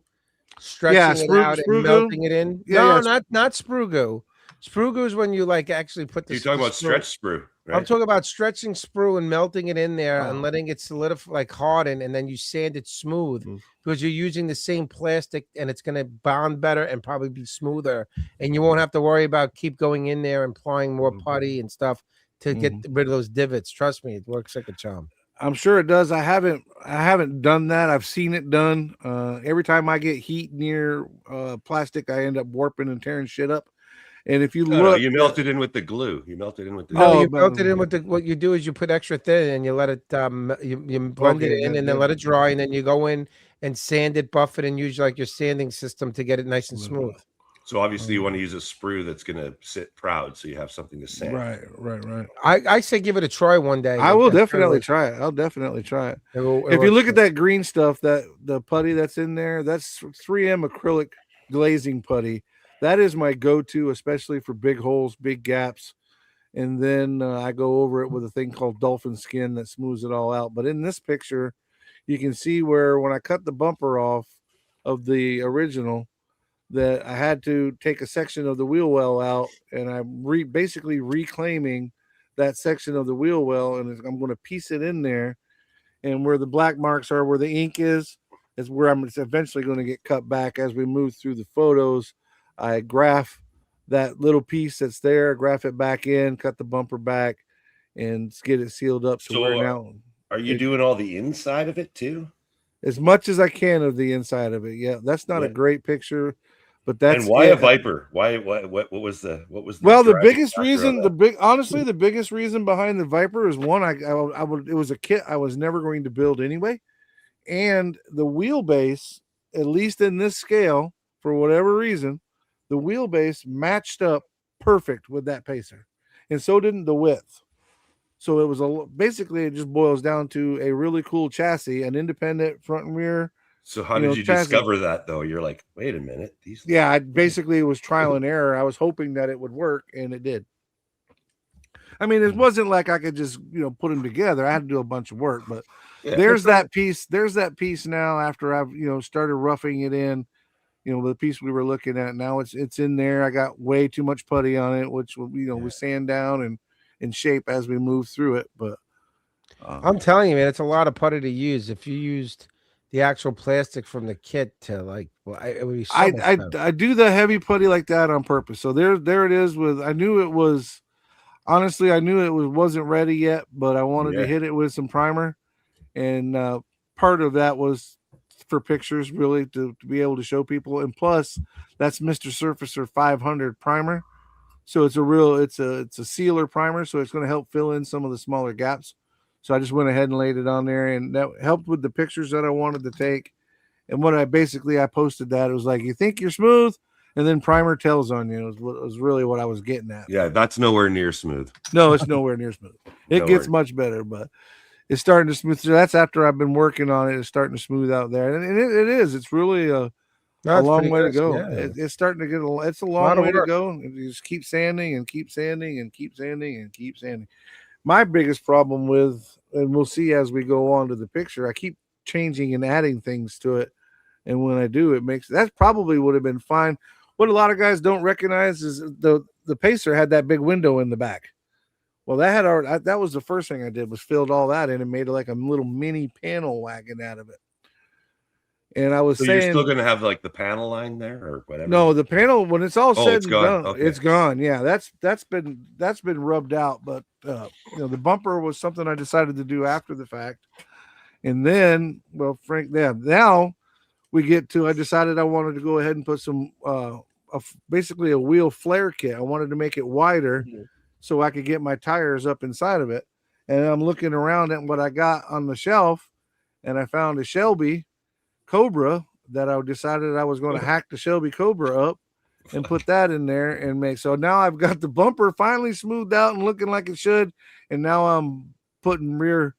stretching it out and melting it in? No, not sprue goo. Sprue goo is when you like actually put the. You're talking about stretch sprue. Right? I'm talking about stretching sprue and melting it in there and letting it solidify, like harden, and then you sand it smooth because you're using the same plastic and it's going to bond better and probably be smoother, and you won't have to worry about keep going in there and applying more putty and stuff to get rid of those divots. Trust me, it works like a charm. I'm sure it does. I haven't done that. I've seen it done. Every time I get heat near plastic, I end up warping and tearing shit up. And if you look, you melt it in with the glue. You melt it in with the glue. You melt it in with the. What you do is you put extra thin and you let it. You blend it in and then let it dry, and then you go in and sand it, buff it, and use like your sanding system to get it nice and smooth. So obviously you want to use a sprue that's going to sit proud, so you have something to sand. Right. I say give it a try one day. I will definitely try it. I'll definitely try it. If you look at that green stuff, that the putty that's in there, that's 3M acrylic glazing putty. That is my go-to, especially for big holes, big gaps. And then I go over it with a thing called dolphin skin that smooths it all out. But in this picture, you can see where when I cut the bumper off of the original, that I had to take a section of the wheel well out, and I'm basically reclaiming that section of the wheel well, and I'm going to piece it in there. And where the black marks are, where the ink is where I'm eventually going to get cut back as we move through the photos. I graph that little piece that's there, graph it back in, cut the bumper back, and get it sealed up. So where now are you doing all the inside of it too? As much as I can of the inside of it. Yeah, that's not a great picture, but that's and why a Viper? Why what was the well, the biggest reason, honestly, the biggest reason behind the Viper is one, it was a kit I was never going to build anyway, and the wheelbase, at least in this scale, for whatever reason, the wheelbase matched up perfect with that Pacer, and so didn't the width. So it was basically it just boils down to a really cool chassis, an independent front and rear. So how did you discover that though? You're like, wait a minute, I basically was trial and error. I was hoping that it would work, and it did. I mean, it wasn't like I could just put them together. I had to do a bunch of work, but there's that piece. There's that piece now. After I've started roughing it in, the piece we were looking at. Now it's in there. I got way too much putty on it, which we sand down and in shape as we move through it. But I'm telling you, man, it's a lot of putty to use. If you used the actual plastic from the kit to it would be so I do the heavy putty like that on purpose. So there it is. I knew it wasn't ready yet, but I wanted to hit it with some primer, and part of that was for pictures, really, to be able to show people. And plus, that's Mr. Surfacer 500 primer. So it's a sealer primer, so it's going to help fill in some of the smaller gaps. So I just went ahead and laid it on there, and that helped with the pictures that I wanted to take. And what I posted that, it was like, you think you're smooth, and then primer tells on you. It was really what I was getting at. Yeah, that's nowhere near smooth. No, it's nowhere near smooth. It gets much better, but it's starting to smooth. So that's after I've been working on it. It's starting to smooth out there, and it is. It's really a long way to go. Yeah. It's starting to get it's a long way to go. You just keep sanding and keep sanding and keep sanding and keep sanding. My biggest problem and we'll see as we go on to the picture, I keep changing and adding things to it, and when I do, that probably would have been fine. What a lot of guys don't recognize is the Pacer had that big window in the back. Well, that was the first thing I did, was filled all that in and made like a little mini panel wagon out of it. And I was saying, you're still going to have like the panel line there or whatever. No, the panel, when it's all said and done, it's gone. Yeah, that's been rubbed out. But the bumper was something I decided to do after the fact. And then, now we get to, I decided I wanted to go ahead and put some basically a wheel flare kit. I wanted to make it wider so I could get my tires up inside of it. And I'm looking around at what I got on the shelf, and I found a Shelby Cobra that I decided I was going to hack the Shelby Cobra up and put that in there and make. So now I've got the bumper finally smoothed out and looking like it should. And now I'm putting rear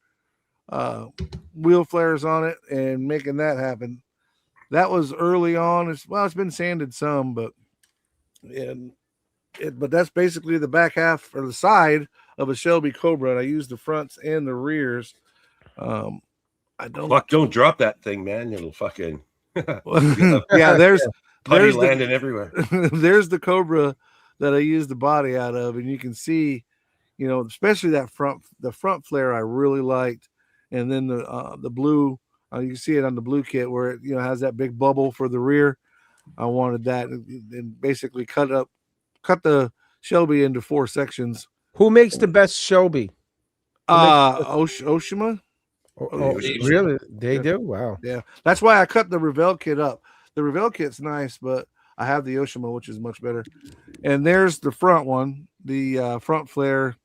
wheel flares on it and making that happen. That was early on. It's been sanded some, but that's basically the back half or the side of a Shelby Cobra. And I use the fronts and the rears. Don't drop that thing, man. It'll fucking there's landing everywhere. There's the Cobra that I use the body out of, and you can see, especially the front flare I really liked, and then the blue, you can see it on the blue kit where it has that big bubble for the rear. I wanted that, and basically cut the Shelby into 4 sections. Who makes the best Shelby? Oshima. Oh, really? They do? Wow. Yeah. That's why I cut the Revell kit up. The Revell kit's nice, but I have the Oshima, which is much better. And there's the front one, the front flare.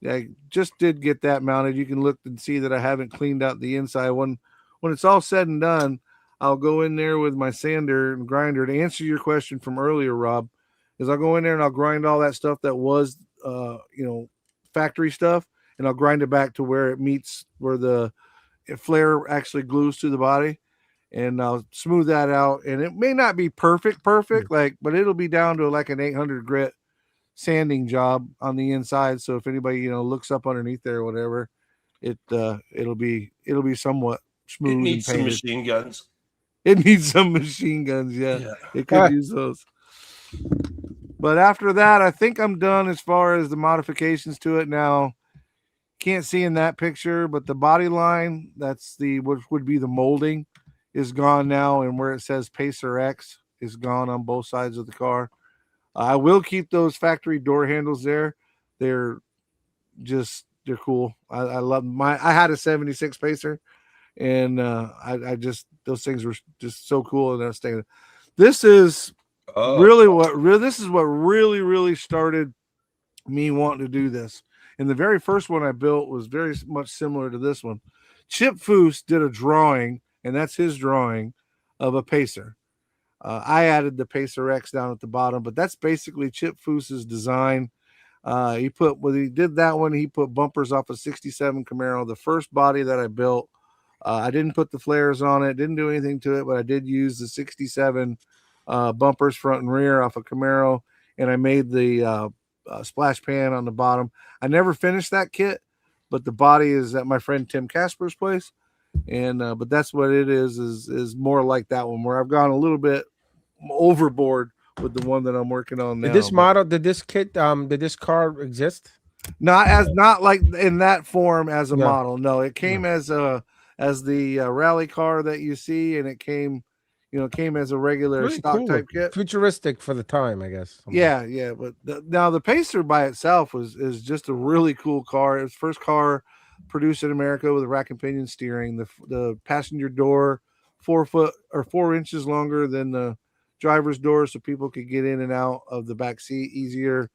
I just did get that mounted. You can look and see that I haven't cleaned out the inside. When it's all said and done, I'll go in there with my sander and grinder to answer your question from earlier, Rob, is I'll go in there and I'll grind all that stuff that was, factory stuff, and I'll grind it back to where it meets where the flare actually glues to the body. and I'll smooth that out. And it may not be perfect, but it'll be down to like an 800 grit sanding job on the inside. So if anybody looks up underneath there or whatever, it'll be somewhat smooth. It needs some machine guns. It needs some machine guns. Yeah. It could use those. But after that, I think I'm done as far as the modifications to it. Now, can't see in that picture, but the body line, that's what would be the molding, is gone now, and where it says Pacer X is gone on both sides of the car. I will keep those factory door handles there. They're cool. I love I had a 76 Pacer, and I just, those things were just so cool. And I was thinking, this is really really started me wanting to do this. And the very first one I built was very much similar to this one. Chip Foose did a drawing, and that's his drawing of a Pacer. I added the Pacer X down at the bottom, but that's basically Chip Foose's design. When he did that one, he put bumpers off a 67 Camaro, the first body that I built. I didn't put the flares on it, didn't do anything to it, but I did use the 67 bumpers front and rear off a Camaro, and I made the splash pan on the bottom. I never finished that kit, but the body is at my friend Tim Casper's place, and but that's what it is more like that one, where I've gone a little bit overboard with the one that I'm working on now. Did this car exist? Not like in that form as a model. No, it came as the rally car that you see, and it came as a regular really stock type kit. Futuristic for the time, I guess. Yeah. But now the Pacer by itself is just a really cool car. It was the first car produced in America with a rack and pinion steering. The passenger door 4 inches longer than the driver's door, so people could get in and out of the back seat easier.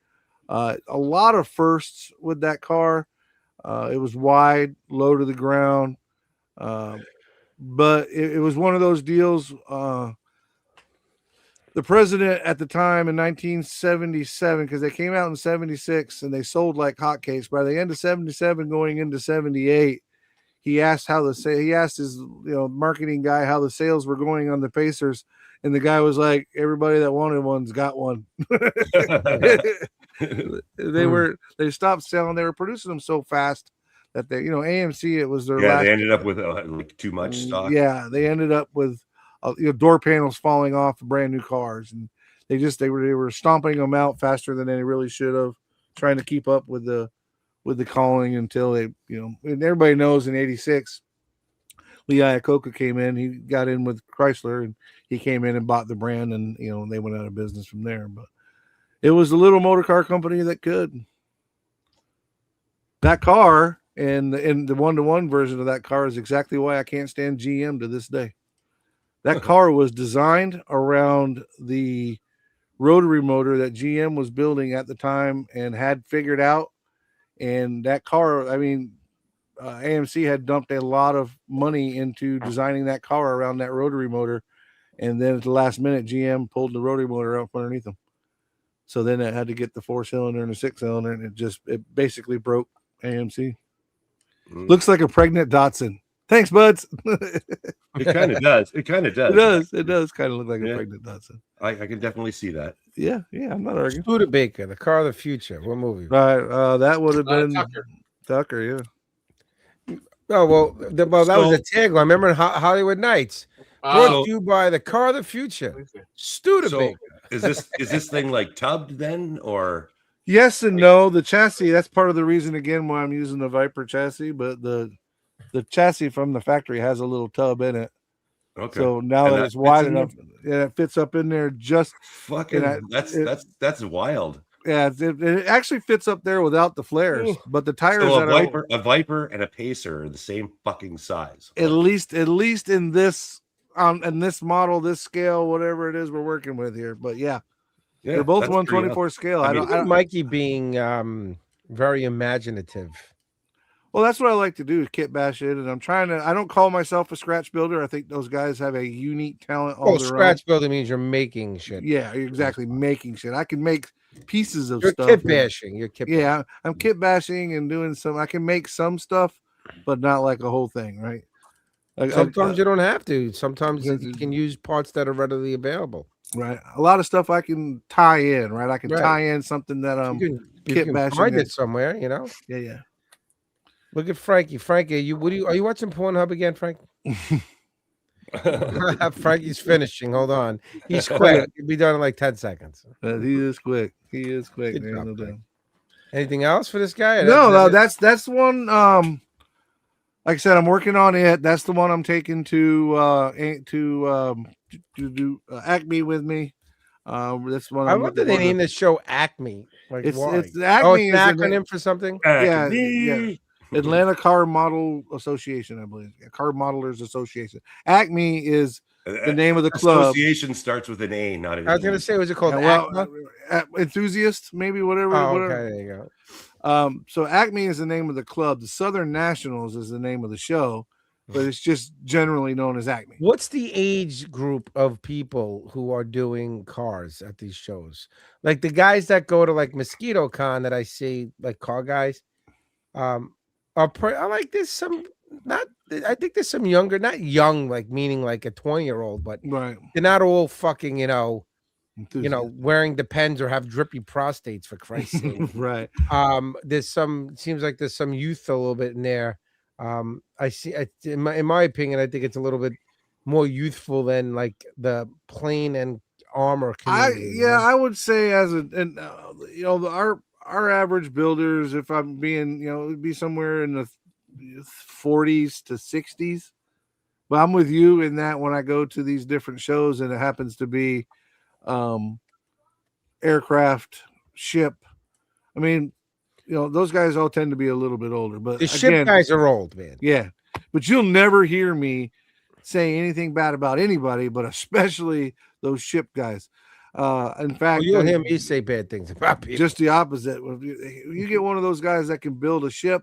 A lot of firsts with that car. It was wide, low to the ground. But it was one of those deals. The president at the time in 1977, because they came out in 76 and they sold like hotcakes. By the end of 77, going into 78, he asked his marketing guy how the sales were going on the Pacers, and the guy was like, "Everybody that wanted one's got one." They stopped selling. They were producing them so fast that they, AMC, it was their last. They ended up with like too much stock. Yeah, they ended up with door panels falling off of brand new cars, and they were stomping them out faster than they really should have, trying to keep up with the calling until they, and everybody knows in 86, Lee Iacocca came in. He got in with Chrysler, and he came in and bought the brand, and they went out of business from there. But it was a little motor car company that could. That car and the one-to-one version of that car is exactly why I can't stand GM to this day. That car was designed around the rotary motor that GM was building at the time and had figured out. And that car, AMC had dumped a lot of money into designing that car around that rotary motor. And then at the last minute, GM pulled the rotary motor up underneath them. So then it had to get the 4-cylinder and the 6-cylinder, and it basically broke AMC. Looks like a pregnant Datsun. Thanks, buds. It kind of does. It kind of does. It does kind of look like a pregnant Datsun. I can definitely see that. Yeah. I'm not arguing. Studebaker, the car of the future. What movie? Right. That would have been Tucker. Yeah. Oh well, that was a tagline. Remember in Hollywood Nights? Brought to you by the car of the future, Studebaker. So is this thing like tubbed then, or? Yes and no. The chassis, that's part of the reason again why I'm using the Viper chassis, but the chassis from the factory has a little tub in it. Okay. So now that it's wide enough, it fits up in there just fucking. That's wild. Yeah, it actually fits up there without the flares, but the tires. So a Viper and a Pacer are the same fucking size. At least in this in this model, this scale, whatever it is we're working with here. But yeah, they're both 124 scale. I don't Mikey being very imaginative. Well, that's what I like to do is kit bash it, and I don't call myself a scratch builder. I think those guys have a unique talent. Scratch building means you're making shit. Yeah, exactly. Making shit. I can make pieces of stuff. You're kit bashing. Yeah, I'm kit bashing and doing some. I can make some stuff, but not like a whole thing, right? Sometimes you don't have to. Sometimes you can use parts that are readily available. Right. A lot of stuff I can tie in, right? I can Right. tie in something that You kit can bashing find at. it somewhere, you know. Yeah. Look at Frankie. Frankie, are you watching Pornhub again, Frank? Frankie's finishing. Hold on. He's quick. He'll be done in like 10 seconds. He is quick. He is quick. Good man. job, No Frank. doubt. Anything else for this guy? No, that's one. Like I said, I'm working on it. That's the one I'm taking to do Acme with me. That's one. I love that they named the show Acme. Like, why? It's Acme it's an acronym for something. Yeah. Atlanta Car Model Association, I believe. Car Modelers Association. Acme is the name of the club. Association starts with an A, not an I was going to say, was it called Acme? Enthusiast, maybe, whatever. Okay, there you go. So Acme is the name of the club. The Southern Nationals is the name of the show, but it's just generally known as Acme. What's the age group of people who are doing cars at these shows? Like the guys that go to like Mosquito Con that I see, like car guys, I like there's some I think there's some younger, not young, like meaning like a 20-year-old, but right. They're not all fucking, wearing Depends or have drippy prostates, for Christ's sake. Right. Seems like there's some youth a little bit in there. I see in my opinion, I think it's a little bit more youthful than like the plane and armor community. I would say our average builders, if I'm being, it would be somewhere in the 40s to 60s. But I'm with you in that when I go to these different shows and it happens to be aircraft, ship. I mean, those guys all tend to be a little bit older. But the ship guys are old, man. Yeah. But you'll never hear me say anything bad about anybody, but especially those ship guys. In fact, you'll hear me say bad things about people. Just the opposite. You get one of those guys that can build a ship,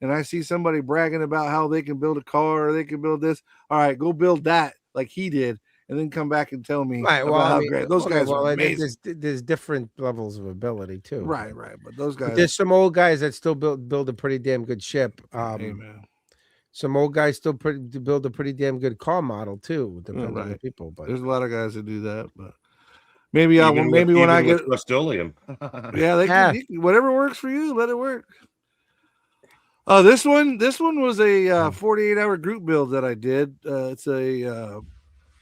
and I see somebody bragging about how they can build a car or they can build this. All right, go build that like he did, and then come back and tell me how great those guys are. Amazing. There's different levels of ability too. Right. But those guys. There's some old guys that still build a pretty damn good ship. Some old guys still build a pretty damn good car model too, depending on the people. But there's a lot of guys that do that, but. Maybe when I get Rust-Oleum. Can, whatever works for you, let it work. This one was a 48-hour group build that I did. It's a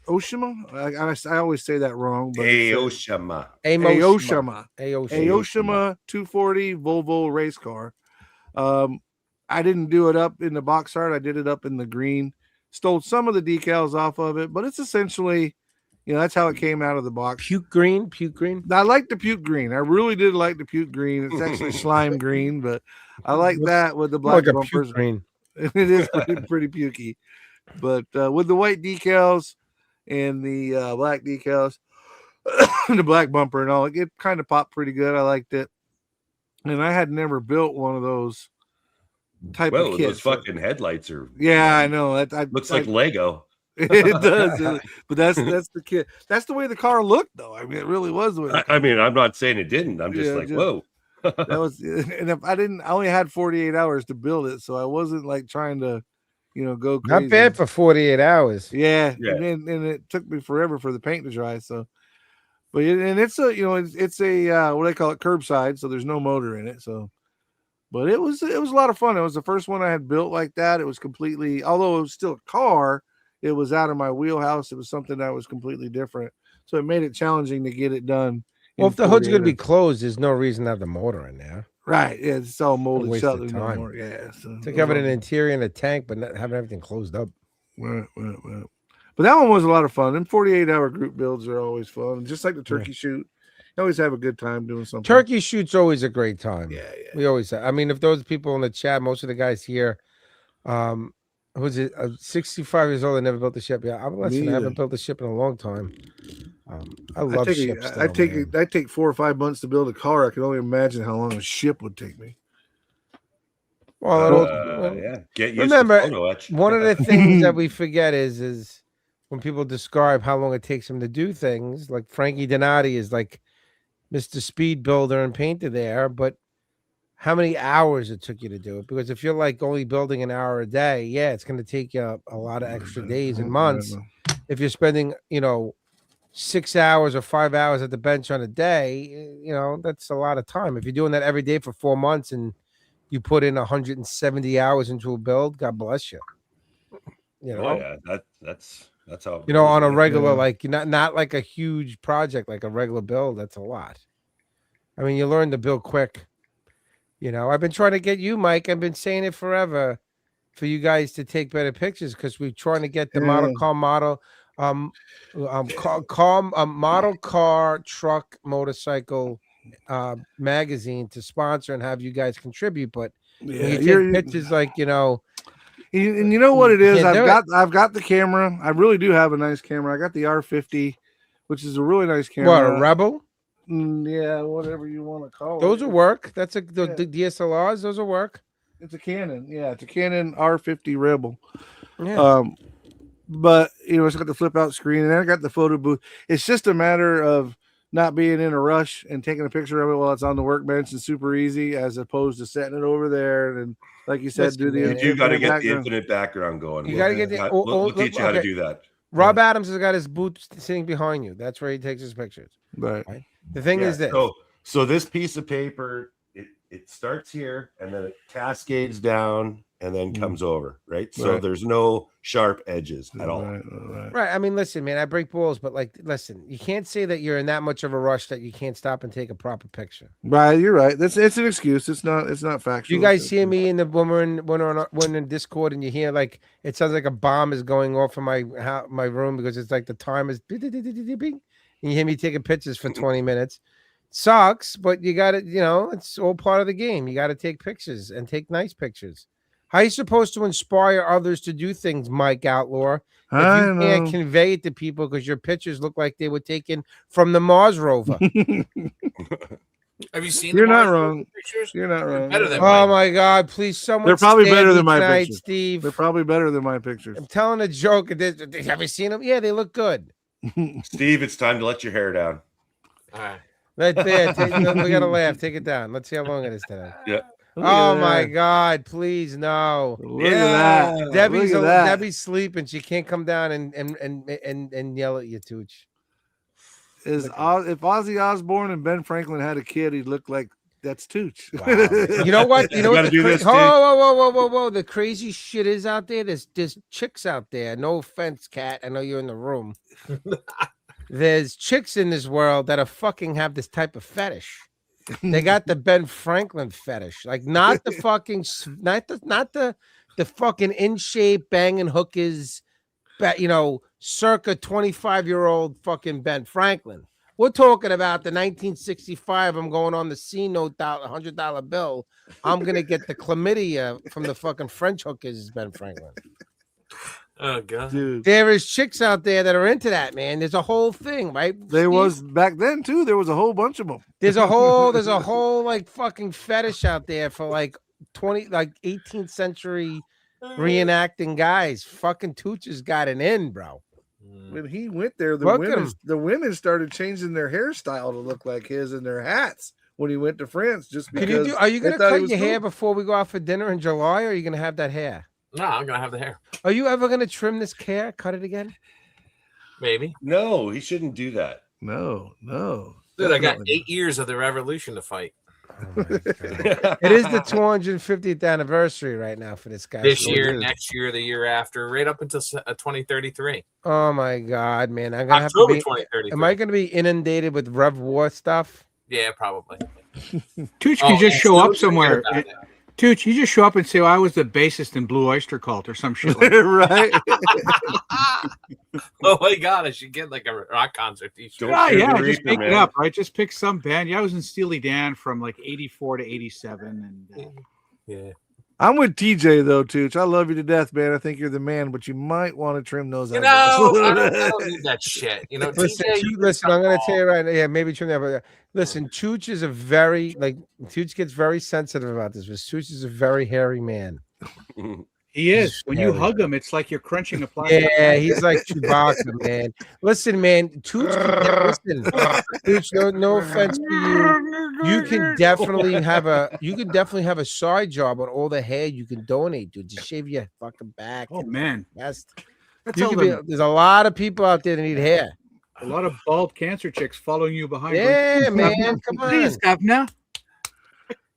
Oshima. I always say that wrong, but Aoshima 240 Volvo race car. I didn't do it up in the box art. I did it up in the green. Stole some of the decals off of it, but it's essentially. That's how it came out of the box. Puke green. I like the puke green. I really did like the puke green. It's actually slime green, but I like that with the black bumpers. Green. It is pretty pukey. But with the white decals and the black decals, the black bumper and all, it kind of popped pretty good. I liked it. And I had never built one of those type of kits. Those fucking headlights are. Yeah, I know. Looks like Lego. It does, but that's the kid. That's the way the car looked, though. I mean, it really was the way. I mean, I'm not saying it didn't. I'm just whoa. That was, and if I only had 48 hours to build it, so I wasn't like trying to, go crazy. Not bad for 48 hours. Yeah. And it took me forever for the paint to dry. So, but it's a, it's a what do they call it, curbside. So there's no motor in it. So, but it was a lot of fun. It was the first one I had built like that. It was completely, although it was still a car. It was out of my wheelhouse. It was something that was completely different. So it made it challenging to get it done. Well, if the hood's going to be closed, there's no reason to have the motor in there. Right. Yeah, it's all molded shut. Yeah. So to cover an interior and a tank, but not having everything closed up. Right. But that one was a lot of fun. And 48-hour group builds are always fun. Just like the turkey shoot. You always have a good time doing something. Turkey shoot's always a great time. Yeah. We always have. I mean, if those people in the chat, most of the guys here, was it 65 years old? I never built a ship. Yeah, I haven't built a ship in a long time. I love ships. I take 4 or 5 months to build a car. I can only imagine how long a ship would take me. Well, Get used remember, to photo etch. One of the things that we forget is when people describe how long it takes them to do things. Like Frankie Donati is like Mr. Speed Builder and painter there, but how many hours it took you to do it. Because if you're like only building an hour a day, yeah, it's going to take you a lot of extra days and months. If you're spending, 6 hours or 5 hours at the bench on a day, that's a lot of time. If you're doing that every day for 4 months and you put in 170 hours into a build, God bless you. Oh, yeah, that's how on a regular, like not like a huge project, like a regular build. That's a lot. I mean, you learn to build quick. I've been trying to get you, Mike. I've been saying it forever for you guys to take better pictures because we're trying to get the model car, truck, motorcycle magazine to sponsor and have you guys contribute. But when you take pictures like and you know what it is? I've got the camera. I really do have a nice camera. I got the R50, which is a really nice camera. What, a Rebel? Yeah, whatever you want to call it. Those will work. That's the DSLRs. Those will work. It's a Canon. Yeah, it's a Canon R50 Rebel. Yeah. But it's got the flip out screen, and then I got the photo booth. It's just a matter of not being in a rush and taking a picture of it while it's on the workbench and super easy, as opposed to setting it over there and, like you said, you got to get the infinite background going. You got to get we'll teach you how to do that. Rob Adams has got his booth sitting behind you. That's where he takes his pictures. Right. The thing is this. So this piece of paper, it starts here and then it cascades down and then comes over, right? So there's no sharp edges at all. Right. I mean, listen, man, I break balls, but listen, you can't say that you're in that much of a rush that you can't stop and take a proper picture. Right, you're right. It's an excuse. It's not factual. You guys hear me in the when we're in Discord and you hear like it sounds like a bomb is going off in my room because it's like the time is and you hear me taking pictures for 20 minutes. Sucks, but you got to, it's all part of the game. You got to take pictures and take nice pictures. How are you supposed to inspire others to do things, Mike Outlaw, if you can't convey it to people because your pictures look like they were taken from the Mars rover? Have you seen? You're not wrong. Pictures? You're not wrong. Better than my God! Please, someone. They're probably better than my pictures, Steve. They're probably better than my pictures. I'm telling a joke. Have you seen them? Yeah, they look good. Steve, it's time to let your hair down. All right. Right there. We gotta laugh. Take it down. Let's see how long it is today. Yeah. Oh my God! Please no. Look at that. Debbie's sleeping. She can't come down and yell at you, Tooch. If Ozzy Osbourne and Ben Franklin had a kid, he'd look like that's Tooch. Wow. You know what? You know what? Whoa! The crazy shit is out there. There's chicks out there. No offense, Kat. I know you're in the room. There's chicks in this world that are fucking have this type of fetish. They got the Ben Franklin fetish, like not the fucking, not the fucking in shape banging hookers, circa 25-year-old fucking Ben Franklin. We're talking about the 1965. I'm going on the C note $100 bill. I'm gonna get the chlamydia from the fucking French hookers, Ben Franklin. Oh God, dude. There is chicks out there that are into that, man. There's a whole thing, right? There was back then too. There was a whole bunch of them. There's a whole like fucking fetish out there for like 18th century reenacting guys. Fucking Tooch's got an in, bro. When he went there, the women started changing their hairstyle to look like his and their hats when he went to France. Just because are you gonna cut your hair before we go out for dinner in July, or are you gonna have that hair? No, I'm gonna have the hair. Are you ever gonna trim this hair? Cut it again? Maybe. No, he shouldn't do that. No. Dude, I got 8 years of the revolution to fight. Oh it is the 250th anniversary right now for this guy. This year, next year, the year after, right up until 2033. Oh my God, man! I'm gonna October have to be. 2033. Am I gonna be inundated with Rev War stuff? Yeah, probably. Tooch can just show up somewhere. Tooch, you just show up and say, I was the bassist in Blue Oyster Cult or some shit like that. Right? Oh my God, I should get like a rock concert t-shirt. Just pick it up, right? Just pick some band. Yeah, I was in Steely Dan from like 84 to 87. And yeah. I'm with TJ though, Tooch. I love you to death, man. I think you're the man, but you might want to trim those out. I don't need that shit. Listen, I'm gonna tell you right now. Yeah, maybe trim that. But listen, Tooch is Tooch gets very sensitive about this. But Tooch is a very hairy man. He is. When you hug him, it's like you're crunching a plastic. Yeah, he's like Chewbacca, man. Listen, man, Toots, listen, Toots, no offense to you. You can definitely have a side job on all the hair you can donate, dude. Just shave your fucking back. Oh man, That's there's there's a lot of people out there that need hair. a lot of bald cancer chicks following you behind. Yeah, man. Come on. Please, governor.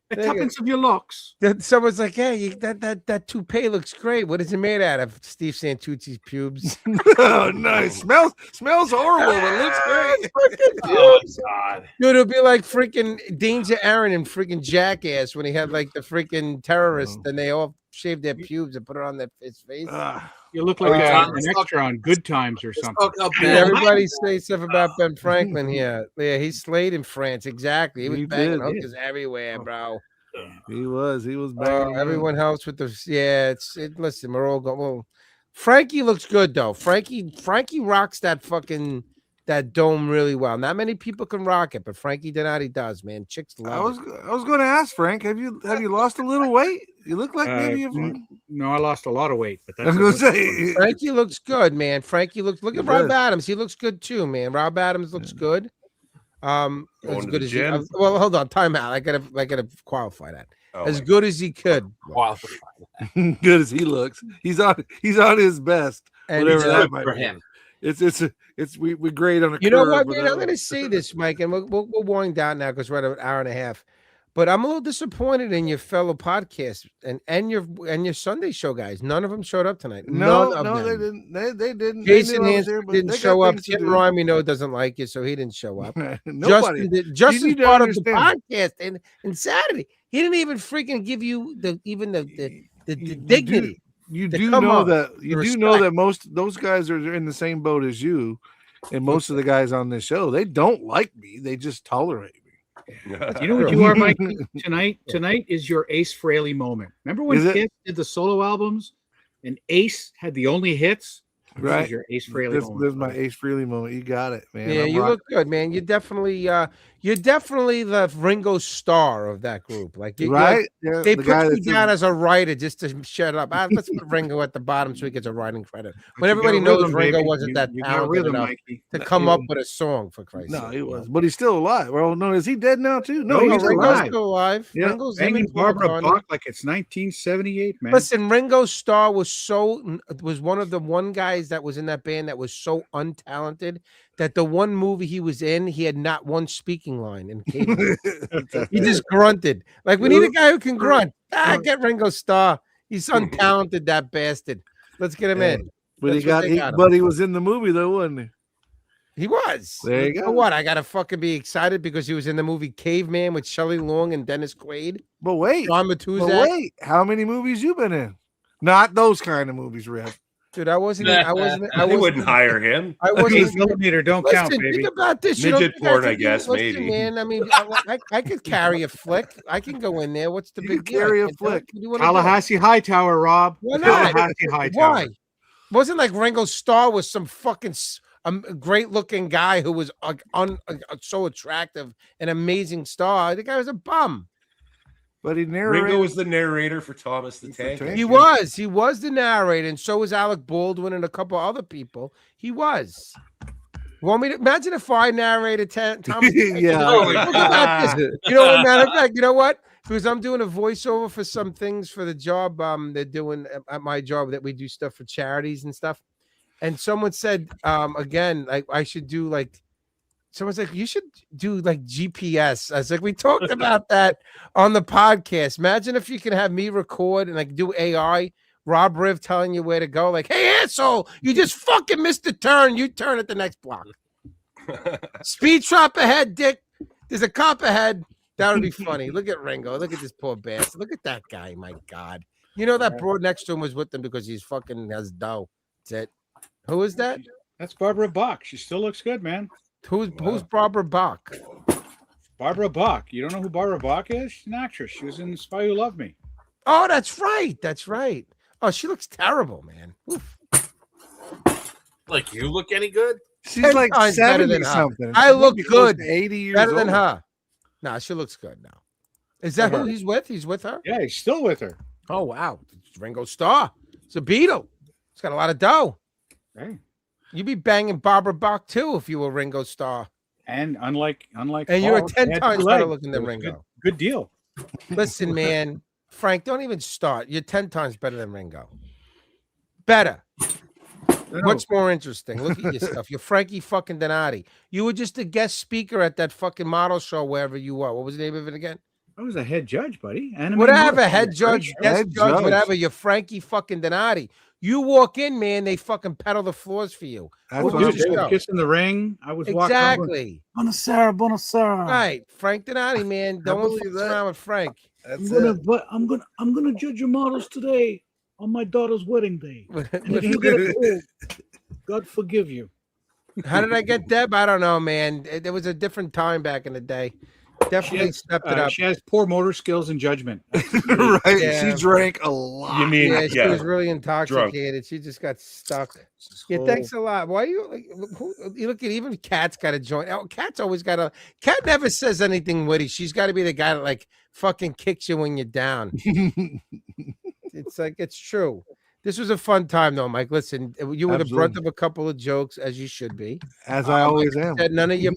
The tuppence of your locks. Someone's like, "Hey, that toupee looks great. What is it made out of?" Steve Santucci's pubes. Oh, nice. Smells horrible, but looks great. Oh God, Dude, it'll be like freaking Danger Aaron and freaking Jackass when he had like the freaking terrorists, and they all shaved their pubes and put it on his face. You look like an extra on Good Times or something. Everybody say stuff about Ben Franklin here. Yeah, he slayed in France. Exactly. He was banging hookers everywhere, bro. He was banging. Everyone helps with the listen, we're all going. Well, Frankie looks good though. Frankie rocks that dome really well. Not many people can rock it, but Frankie Donati does, man. Chicks love it. I was going to ask Frank, have you lost a little weight? You look like maybe you've... No, I lost a lot of weight, but that's I was going to say Frankie looks good, man. Look at Rob Adams. He looks good too, man. Rob Adams looks good. As good as well, hold on, time out. I gotta qualify that. As good as he could. Good as he looks. He's on his best. And whatever that might for be. him. We grade on a You know curve, what, man? I'm going to say this, Mike, and we'll wind down now because we're at an hour and a half. But I'm a little disappointed in your fellow podcasts and your Sunday show guys. None of them showed up tonight. No, they didn't. They didn't. Jason Hansen didn't show up. Tim Ryan, we know, doesn't like you, so he didn't show up. Justin's part of the podcast and Saturday. He didn't even freaking give you the dignity. You do know that most those guys are in the same boat as you, and most of the guys on this show, they don't like me. They just tolerate me. You know what you are, Mike? Tonight is your Ace Frehley moment. Remember when Kiss did the solo albums and Ace had the only hits? Right. This is your Ace Frehley moment. This is my Ace Frehley moment. You got it, man. Yeah, you look good, man. You're definitely the Ringo Starr of that group. Like, right? Yeah, they put you down as a writer just to shut up. Let's put Ringo at the bottom so he gets a writing credit. When everybody knows Ringo wasn't that talented enough to come up with a song, for Christ's sake. No, he was, but he's still alive. Well, no, is he dead now too? No, he's still alive. Yeah. Ringo's banging Barbara Bach like it's 1978, man. Listen, Ringo Starr was one of the guys that was in that band that was so untalented that the one movie he was in, he had not one speaking line in cable. He just grunted. Like, we need a guy who can grunt. Get Ringo Starr. He's untalented, that bastard. Let's get him in. But he was in the movie though, wasn't he? He was. There you go. So what? I gotta fucking be excited because he was in the movie Caveman with Shelley Long and Dennis Quaid. But wait, John Matuzak. How many movies you been in? Not those kind of movies, Rev. Dude, I wasn't. They wouldn't hire him. I wasn't. Millimeter don't count, baby. Think about this. Midget porn, I guess, maybe. Man, I mean, I could carry a flick. I can go in there. What's the big deal? Carry a flick. Tallahassee Hightower, Rob. Why not? Tallahassee Hightower. Why? Wasn't like Ringo Starr was some fucking great-looking guy who was so attractive, an amazing star. The guy was a bum. But he narrated. Ringo was the narrator for Thomas the Tank. He was the narrator, and so was Alec Baldwin and a couple other people. He was. Want me to imagine if I narrated Thomas? Yeah. You know what? Matter of fact, you know what? Because I'm doing a voiceover for some things for the job they're doing at my job that we do stuff for charities and stuff. And someone said again, like I should do like. Someone's like, you should do like GPS. I was like, we talked about that on the podcast. Imagine if you can have me record and like do AI, Rob Riv telling you where to go. Like, hey, asshole, you just fucking missed the turn. You turn at the next block. Speed trap ahead, Dick. There's a cop ahead. That would be funny. Look at Ringo. Look at this poor bastard. Look at that guy. My God. You know that broad next to him was with them because he's fucking has dough. That's it. Who is that? That's Barbara Bach. She still looks good, man. Who's Barbara Bach? Barbara Bach. You don't know who Barbara Bach is? She's an actress. She was in Spy Who Loved Me. Oh, that's right. That's right. Oh, she looks terrible, man. Oof. Like, you look any good? She's like 70 something. I look good. 80 years better old. than her. Nah, she looks good now. Is that who he's with? He's with her? Yeah, he's still with her. Oh, wow. It's Ringo Starr. It's a Beatle. It's got a lot of dough. Hey. You'd be banging Barbara Bach too if you were Ringo Starr. And unlike and you're 10 times better looking than Ringo. Good deal. Listen, man, Frank, don't even start. You're 10 times better than Ringo. Better. Much more interesting. Look at your stuff. You're Frankie fucking Donati. You were just a guest speaker at that fucking model show wherever you were. What was the name of it again? I was a head judge, buddy. Whatever, head judge, guest judge, whatever. You're Frankie fucking Donati. You walk in, man, they fucking pedal the floors for you. They were kissing the ring. I was walking. Exactly. Bonasera. Right, Frank Donati, man. Don't fuck around with Frank. I'm gonna judge your models today on my daughter's wedding day. And if you get a cold, God forgive you. How did I get Deb? I don't know, man. There was a different time back in the day. Definitely stepped it up. She has poor motor skills and judgment. Right. Yeah. She drank a lot. You mean she was really intoxicated. Drunk. She just got stuck. Yeah, thanks a lot. Why are you like you look at even Kat's got a joint. Oh, Kat's always got a Kat never says anything witty. She's got to be the guy that like fucking kicks you when you're down. It's like it's true. This was a fun time though, Mike. Listen, you were the brunt of a couple of jokes, as you should be. As I always am. None of your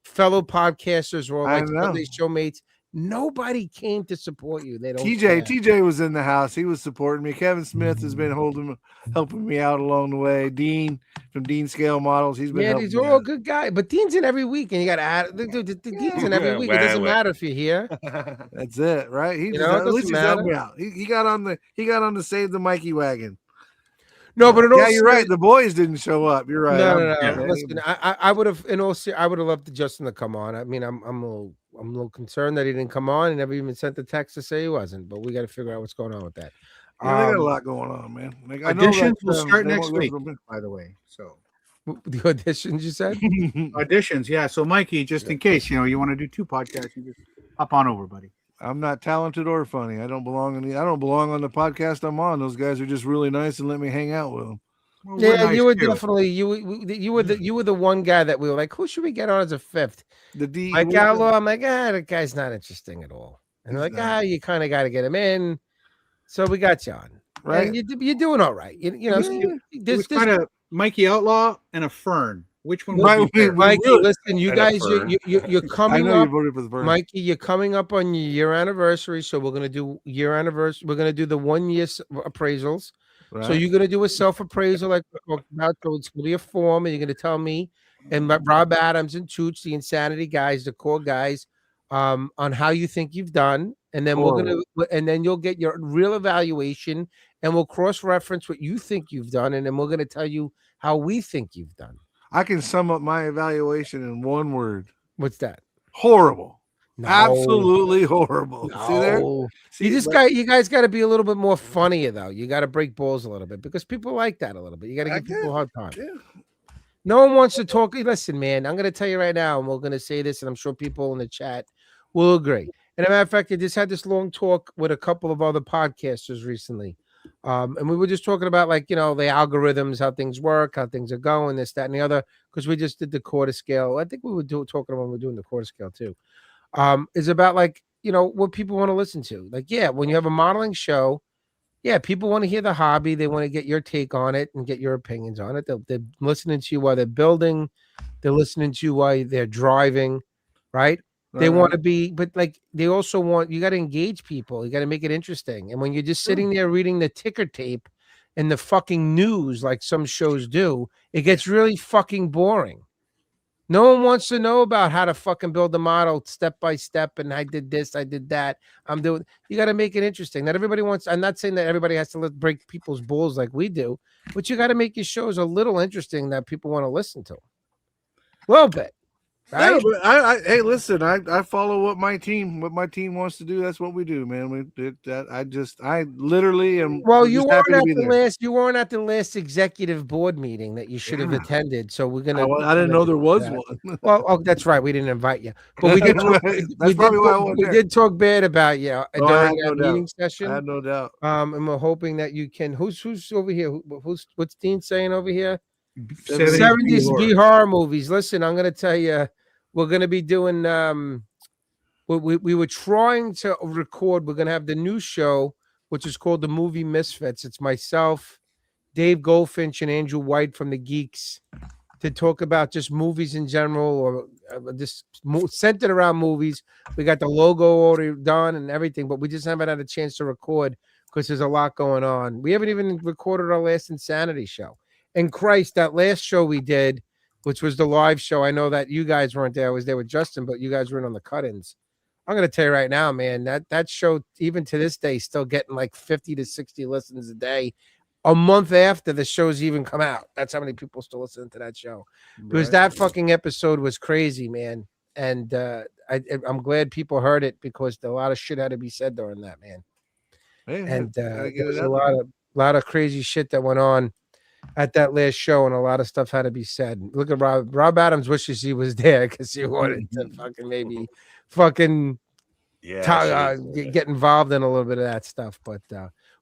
fellow podcasters were all like Sunday show mates. Nobody came to support you. They don't. TJ was in the house. He was supporting me. Kevin Smith has been helping me out along the way. Dean from Dean Scale Models. He's been. Yeah, these are all good guys. But Dean's in every week, and you got to add. Dean's in every week. It doesn't matter if you're here. That's it, right? At least he's helped me out. He got on the Save the Mikey wagon. No, but you're right. The boys didn't show up. You're right. No. Listen, I would have I would have loved Justin to come on. I mean, I'm a little concerned that he didn't come on. He never even sent the text to say he wasn't. But we got to figure out what's going on with that. Yeah, they got a lot going on, man. Like, auditions will start next week, by the way. So the auditions, you said? Auditions, yeah. So Mikey, just in case you want to do 2 podcasts, you just hop on over, buddy. I'm not talented or funny. I don't belong on the podcast I'm on. Those guys are just really nice and let me hang out with them. Well, yeah, nice you were too. Definitely you were the one guy that we were like, who should we get on as a 5th? Mike Outlaw. I'm like, that guy's not interesting at all. And they're like, you kind of got to get him in. So we got you on, right? And you're doing all right. You know, this kind of Mikey Outlaw and a Fern. Which one? Mikey, listen, you guys, you're coming up. You voted for the Fern. Mikey, you're coming up on your year anniversary, so we're gonna do year anniversary. We're gonna do the 1 year appraisals. Right. So you're gonna do a self appraisal like we talked about. So it's gonna be a form, and you're gonna tell me and Rob Adams and Toots, the Insanity guys, the core guys, on how you think you've done, and then you'll get your real evaluation, and we'll cross reference what you think you've done, and then we're gonna tell you how we think you've done. I can sum up my evaluation in one word. What's that? Horrible. No. Absolutely horrible. No. See there? You guys got to be a little bit more funnier though. You got to break balls a little bit because people like that a little bit. You got to give people a hard time. Yeah. No one wants to talk. Listen, man, I'm going to tell you right now, and we're going to say this, and I'm sure people in the chat will agree. And as a matter of fact, I just had this long talk with a couple of other podcasters recently. And we were just talking about the algorithms, how things work, how things are going, this, that, and the other, because we just did the quarter scale. I think we were talking when we were doing the quarter scale too. Is about what people want to listen to. When you have a modeling show, people want to hear the hobby. They want to get your take on it and get your opinions on it. They're listening to you while they're building. They're listening to you while they're driving, right? They want to be, but they also want, you got to engage people. You got to make it interesting. And when you're just sitting there reading the ticker tape and the fucking news, like some shows do, it gets really fucking boring. No one wants to know about how to fucking build a model step by step. And I did this, I did that. You got to make it interesting. Not everybody wants, I'm not saying that everybody has to break people's balls like we do, but you got to make your shows a little interesting that people want to listen to. A little bit. Right? Yeah, hey, listen, I follow what my team wants to do. That's what we do, man. I literally am. Well, you weren't at the last executive board meeting that you should have attended. So we're gonna. I didn't know there was one. Well, that's right. We didn't invite you, but we did. We did talk bad about you during that meeting session. I had no doubt. And we're hoping that you can. Who's over here? What's Dean saying over here? 70s B horror movies. Listen, I'm going to tell you, we're going to be doing. We were trying to record. We're going to have the new show which is called the Movie Misfits. It's myself, Dave Goldfinch, and Andrew White from the Geeks to talk about just movies in general, or just centered around movies. We got the logo already done and everything, but we just haven't had a chance to record because there's a lot going on. We haven't even recorded our last Insanity show. And Christ, that last show we did, which was the live show, I know that you guys weren't there. I was there with Justin, but you guys were in on the cut-ins. I'm going to tell you right now, man, that show, even to this day, still getting like 50 to 60 listens a day. A month after the show's even come out. That's how many people still listen to that show. Because that fucking episode was crazy, man. And I'm glad people heard it because a lot of shit had to be said during that, man. And there's a lot of crazy shit that went on at that last show, and a lot of stuff had to be said. Look at Rob. Rob Adams wishes he was there because he wanted to fucking maybe fucking get involved in a little bit of that stuff. But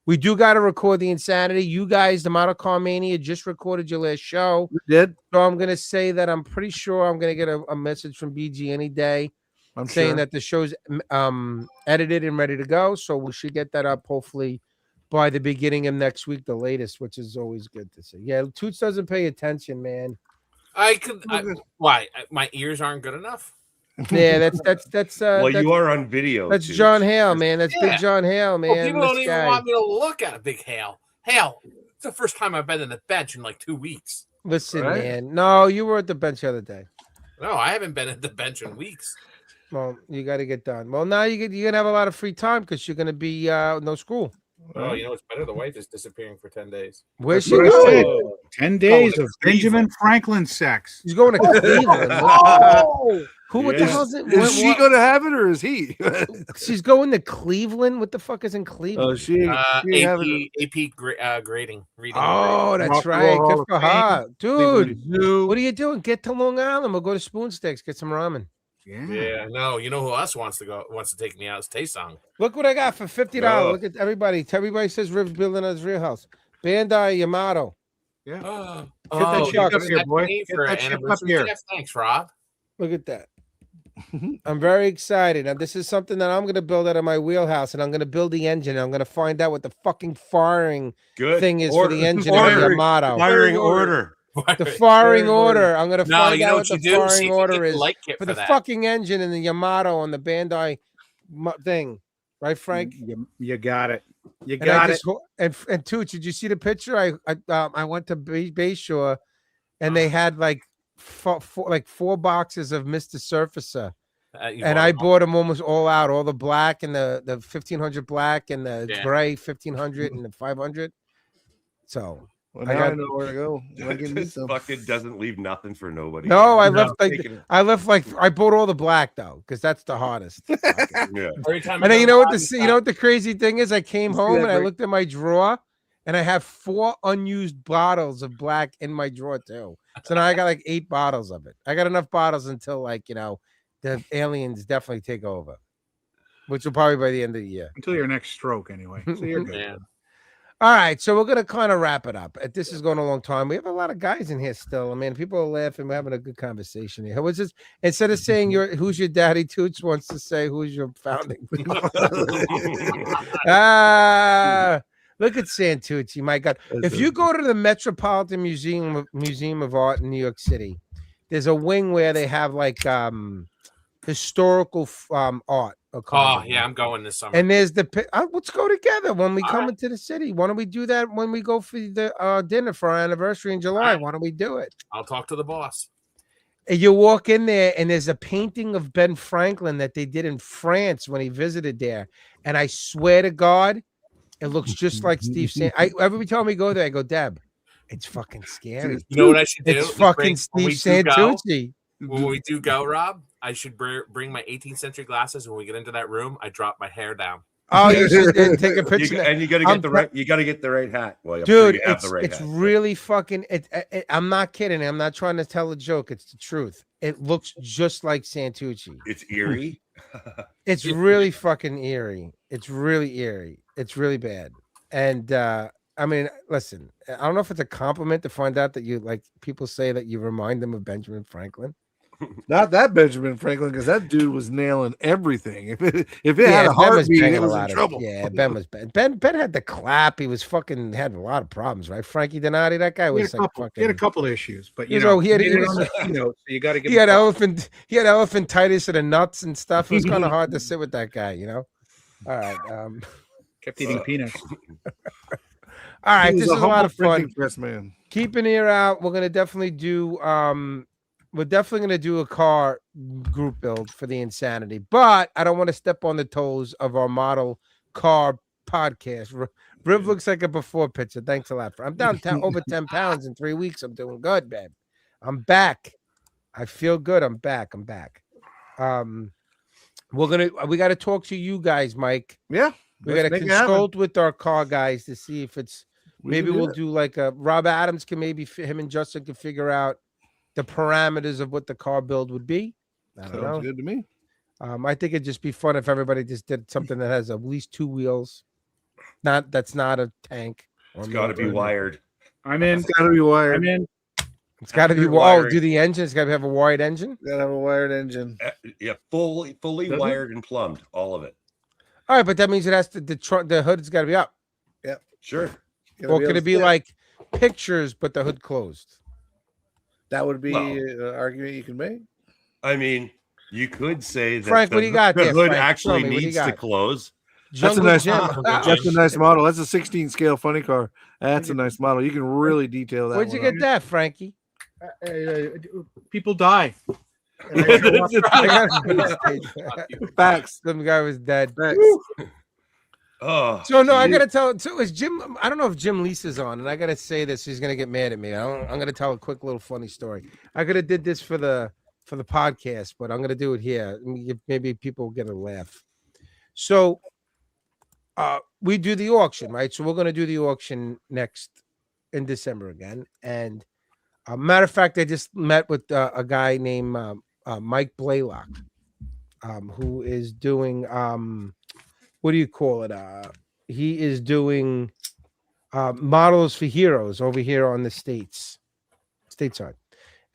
we do got to record the Insanity. You guys, the Model Car Mania, just recorded your last show. We did. So I'm going to say that I'm pretty sure I'm going to get a message from BG any day. I'm saying that the show's edited and ready to go. So we should get that up hopefully by the beginning of next week, the latest, which is always good to see. Yeah, Toots doesn't pay attention, man. Why? My ears aren't good enough? Yeah, that's well, you are on video. That's too. John Hale, man. That's Big John Hale, man. Well, people don't even want me to look at a Big Hale. Hale, it's the first time I've been in the bench in like 2 weeks. Listen, man. No, you were at the bench the other day. No, I haven't been at the bench in weeks. Well, you got to get done. Well, now you're gonna have a lot of free time because you're gonna be no school. Oh, you know what's better? The wife is disappearing for 10 days. Where's she going? 10 days of Benjamin Franklin sex. He's going to Cleveland. What the hell is it? Is she going to have it or is he? She's going to Cleveland. What the fuck is in Cleveland? Oh, she AP grading. Reading. Oh, that's right. Good for her. Dude, what are you doing? Get to Long Island. We'll go to Spoon Steaks. Get some ramen. Yeah. No, you know who else wants to take me out? It's Taesong. Look what I got for $50. Look at everybody. Everybody says Riv's building his real house. Bandai Yamato. Yeah. Get that shit up here, boy. Get that shit up here. Thanks, Rob. Look at that. I'm very excited. Now, this is something that I'm going to build out of my wheelhouse, and I'm going to build the engine. I'm going to find out what the fucking firing thing is for the engine of the Yamato. Firing order. The firing order. I'm going to find out what the firing order is for the fucking engine in the Yamato on the Bandai thing. Right, Frank? You got it. You got it. And Toots, did you see the picture? I went to Bayshore, and they had like four boxes of Mr. Surfacer. And I bought them almost all out, all the black and the 1500 black and the gray 1500 and the 500. So I know where to go. Fucking doesn't leave nothing for nobody. No, I bought all the black though, because that's the hardest. Every time and then you know what the crazy thing is? I came home and I looked at my drawer, and I have 4 unused bottles of black in my drawer too. So now I got like 8 bottles of it. I got enough bottles until the aliens definitely take over, which will probably by the end of the year. Until your next stroke, anyway. So you're good. Yeah. All right, so we're gonna kind of wrap it up. This is going a long time. We have a lot of guys in here still. I mean, people are laughing. We're having a good conversation here. What's this? Instead of saying who's your daddy, Toots wants to say who's your founding. Look at Santucci, my God. If you go to the Metropolitan Museum of Art in New York City, there's a wing where they have like historical art. Oh, yeah, I'm going this summer. And there's let's go together when we come into the city. Why don't we do that when we go for the dinner for our anniversary in July? Why don't we do it? I'll talk to the boss. And you walk in there, and there's a painting of Ben Franklin that they did in France when he visited there. And I swear to God, it looks just like Steve Santucci. Every time we go there, I go, Deb, it's fucking scary. You know what I should do? It's fucking Steve Santucci. When we do go, Rob, I should bring my 18th century glasses. When we get into that room, I drop my hair down. Oh, you should take a picture. And you got to get the right. You got to get the right hat. Well, dude, it's really fucking. I'm not kidding. I'm not trying to tell a joke. It's the truth. It looks just like Santucci. It's eerie. It's really fucking eerie. It's really eerie. It's really bad. And I mean, listen. I don't know if it's a compliment to find out that you people say that you remind them of Benjamin Franklin. Not that Benjamin Franklin, because that dude was nailing everything. If it had a heartbeat, it was in trouble. Ben was bad. Ben had the clap. He was fucking had a lot of problems, right? Frankie Donati, that guy was like fucking. He had a couple of issues, but he had so you got to give. He had elephantitis of the nuts and stuff. It was kind of hard to sit with that guy, All right. Kept eating peanuts. All right, this is a lot of fun. Man. Keep an ear out. We're gonna definitely do. We're definitely going to do a car group build for the Insanity, but I don't want to step on the toes of our model car podcast. Riv looks like a before picture. Thanks a lot. I'm down over 10 pounds in 3 weeks. I'm doing good, man. I'm back. I feel good. I'm back. We got to talk to you guys, Mike. Yeah. We got to consult with our car guys to see if it's, maybe we'll do like a Rob Adams can maybe him and Justin can figure out the parameters of what the car build would be. I don't know. Sounds good to me. I think it'd just be fun if everybody just did something that has at least 2 wheels. That's not a tank. It's got to be wired. I'm in. It's got to be wired. I'm in. It's got to be wired. Do the engine? It's got to have a wired engine. Got to have a wired engine. Yeah, fully wired and plumbed, all of it. All right, but that means it has to the hood's got to be up. Yeah, sure. Or could it be like pictures but the hood closed? That would be an argument you can make. I mean, you could say that Frank, what do you got the there, hood Frank? actually needs to close. That's a nice model. That's a 16 scale funny car. That's a nice model. You can really detail that. Where'd you get that, Frankie? People die. Facts. Some guy was dead. Facts. Oh, so no, I gotta tell. So is Jim? I don't know if Jim Lisa's on, and I gotta say this. He's gonna get mad at me. I'm gonna tell a quick little funny story. I could have did this for the podcast, but I'm gonna do it here. Maybe people will get a laugh. So, we do the auction, right? So we're gonna do the auction next in December again. And matter of fact, I just met with a guy named Mike Blaylock, who is doing what do you call it? He is doing models for heroes over here on the stateside.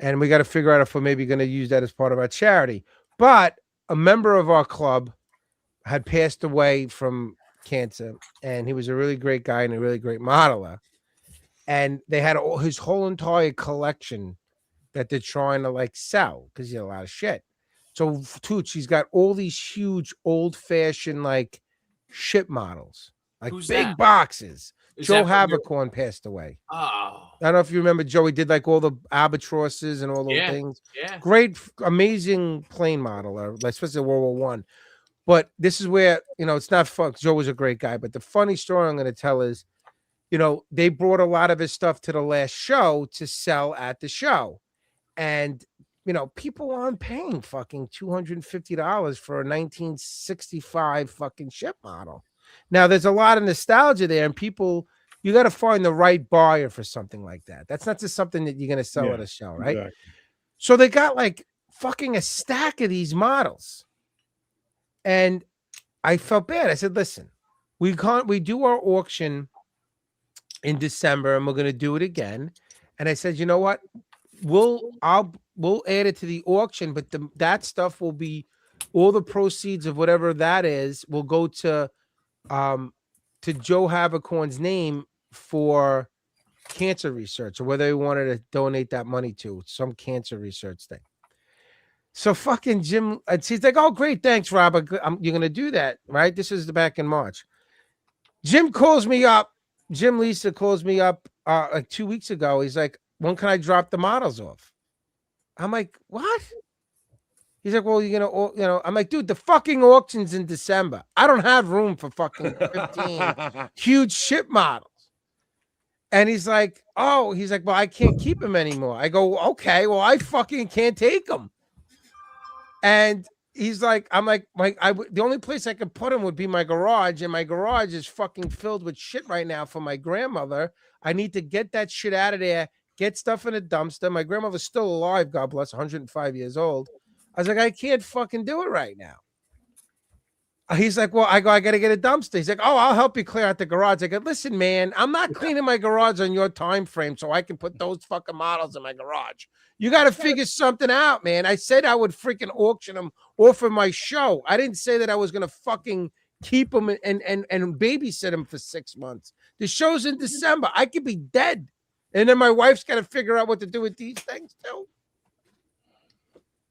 And we got to figure out if we're maybe going to use that as part of our charity. But a member of our club had passed away from cancer, and he was a really great guy and a really great modeler. And they had his whole entire collection that they're trying to like sell because he had a lot of shit. So Tooch, he's got all these huge old-fashioned like ship models, like Who's big that? boxes. Is Joe that from your- Havercorn passed away. Oh, I don't know if you remember Joe. He did like all the albatrosses and all those things. yeah. Great, amazing plane modeler, like especially World War I. But this is where it's not fun. Joe was a great guy, but the funny story I'm going to tell is, they brought a lot of his stuff to the last show to sell at the show, and people aren't paying fucking $250 for a 1965 fucking ship model. Now, there's a lot of nostalgia there, and you got to find the right buyer for something like that. That's not just something that you're going to sell at a show, right? Exactly. So they got like fucking a stack of these models. And I felt bad. I said, listen, we do our auction in December, and we're going to do it again. And I said, you know what? We'll add it to the auction, but that stuff will be all the proceeds of whatever that is will go to Joe Havercorn's name for cancer research, or whether he wanted to donate that money to some cancer research thing. So fucking Jim, he's like, oh great, thanks, Rob. You're gonna do that, right? This is back in March. Jim Lisa calls me up like 2 weeks ago. He's like, when can I drop the models off? I'm like, what? He's like, well, you're gonna, I'm like, dude, the fucking auction's in December. I don't have room for fucking 15 huge ship models. And he's like, well, I can't keep them anymore. I go, okay, well, I fucking can't take them. And he's like, I'm like, the only place I could put him would be my garage, and my garage is fucking filled with shit right now for my grandmother. I need to get that shit out of there, get stuff in a dumpster. My grandmother's still alive, God bless, 105 years old. I was like, I can't fucking do it right now. He's like, well, I got to get a dumpster. He's like, oh, I'll help you clear out the garage. I go, listen, man, I'm not cleaning my garage on your time frame so I can put those fucking models in my garage. You got to figure something out, man. I said I would freaking auction them off of my show. I didn't say that I was going to fucking keep them and babysit them for 6 months. The show's in December. I could be dead. And then my wife's got to figure out what to do with these things too.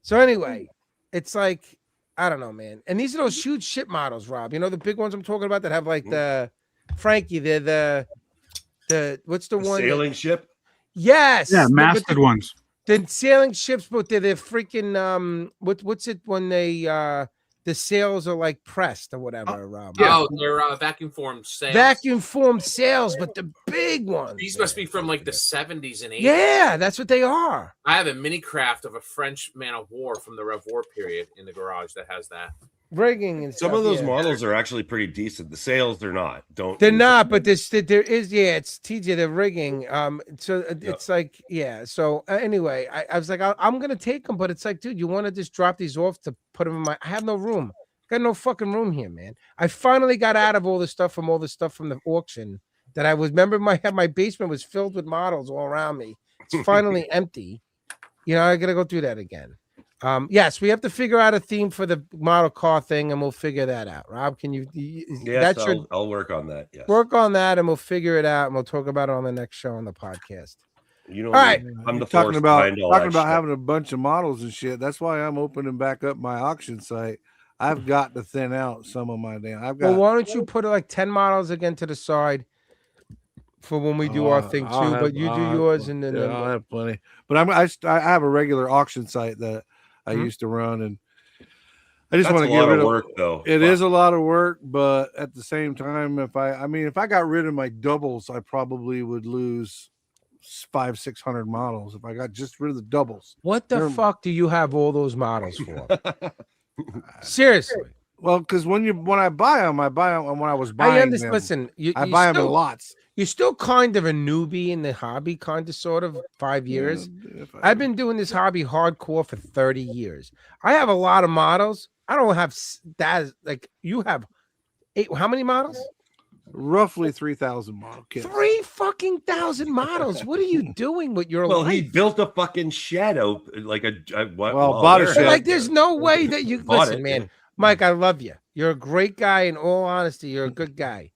So anyway, it's like, I don't know, man. And these are those huge ship models, Rob. You know, the big ones I'm talking about that have like the Frankie, they're the what's the one? Sailing ship? Yes. Yeah, masted ones. The sailing ships, but they're freaking what's it when they the sails are like pressed or whatever. Oh, they're vacuum formed sails. Vacuum formed sails, but the big ones. These must be from like the 70s and 80s. Yeah, that's what they are. I have a mini craft of a French man of war from the Rev War period in the garage that has that. Rigging and some stuff, of those models are actually pretty decent. The sails, they're not. They're not, but there is, it's TJ, the rigging. So it's like, yeah. So anyway, I was like, I'm gonna take them, but it's like, dude, you want to just drop these off to put them in my? I have no room. Got no fucking room here, man. I finally got out of all the stuff from the auction that I was. Remember, my basement was filled with models all around me. It's finally empty. You know, I gotta go through that again. Yes, we have to figure out a theme for the model car thing, and we'll figure that out. Rob, can you? Yes, I'll work on that. Yes, work on that, and we'll figure it out, and we'll talk about it on the next show on the podcast. You know, all right. I'm talking about having a bunch of models and shit. That's why I'm opening back up my auction site. I've got to thin out some of my damn. Well, why don't you put like 10 models again to the side for when we do our thing too? But you do yours, and then I'll have plenty. But I have a regular auction site that I used to run, and I just want to get rid of work, though. It is a lot of work, but at the same time, if I got rid of my doubles, I probably would lose 500-600 models if I got just rid of the doubles. What the fuck do you have all those models for? Seriously. Well, because when I buy them, when I was buying them. Listen, I buy them in lots. You're still kind of a newbie in the hobby, kind of, sort of, 5 years. I've been doing this hobby hardcore for 30 years. I have a lot of models. I don't have that. Like, you have how many models? Roughly 3,000 model kits. 3,000 models. What are you doing with your life? He built a fucking shed out, like bought a shed. Like, there's no way that you listen, man. Mike, I love you. You're a great guy. In all honesty, you're a good guy.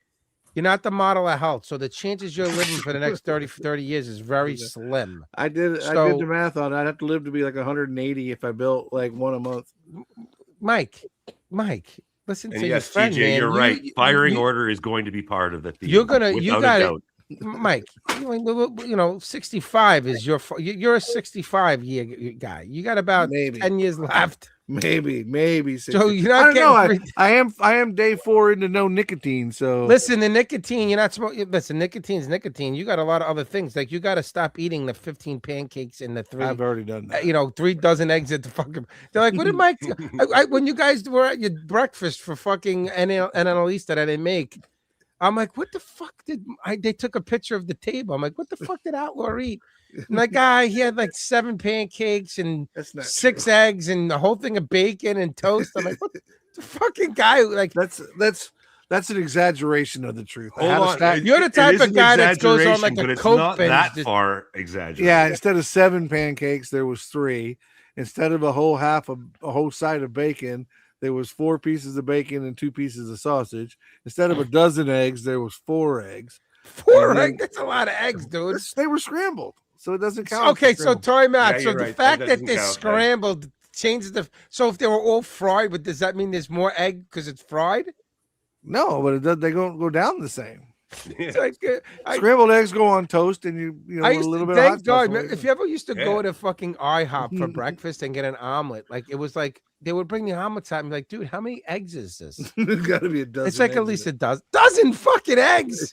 You're not the model of health, so the chances you're living for the next 30 years is very slim. I did the math on it. I'd have to live to be like 180 if I built like one a month. Mike, listen to yes, your friend, TJ, man. You're right. Firing order is going to be part of the theme. You got it. Mike, 65 is you're a 65 year guy. You got about 10 years left. Maybe. So you're not getting. I am day 4 into no nicotine. So listen, the nicotine, you're not smoking. Listen, nicotine's nicotine. You got a lot of other things. Like, you got to stop eating the 15 pancakes and the 3. I've already done that. 3 dozen eggs at the fucking. They're like, what did Mike? When you guys were at your breakfast for fucking NLEs that I didn't make. I'm like, what the fuck they took a picture of the table. I'm like, what the fuck did Outlaw eat? And that guy, he had like 7 pancakes and 6 eggs and the whole thing of bacon and toast. I'm like, what the fucking guy? Like, that's an exaggeration of the truth. You're the type of guy that goes on like a Coke binge. That far exaggerated. Yeah, instead of 7 pancakes, there was 3. Instead of a whole side of bacon, there was 4 pieces of bacon and 2 pieces of sausage. Instead of a dozen eggs, there was 4 eggs. 4 eggs? That's a lot of eggs, dude. They were scrambled, so it doesn't count. Okay, so time out. Yeah, so the fact that they're scrambled changes the. So if they were all fried, but does that mean there's more egg because it's fried? No, but they don't go down the same. It's like, scrambled eggs go on toast, and a little bit. Thank God, if you ever used to go to fucking IHOP for breakfast and get an omelet, like, it was like they would bring the omelets out and be like, dude, how many eggs is this? There's got to be a dozen. It's like at least a dozen fucking eggs.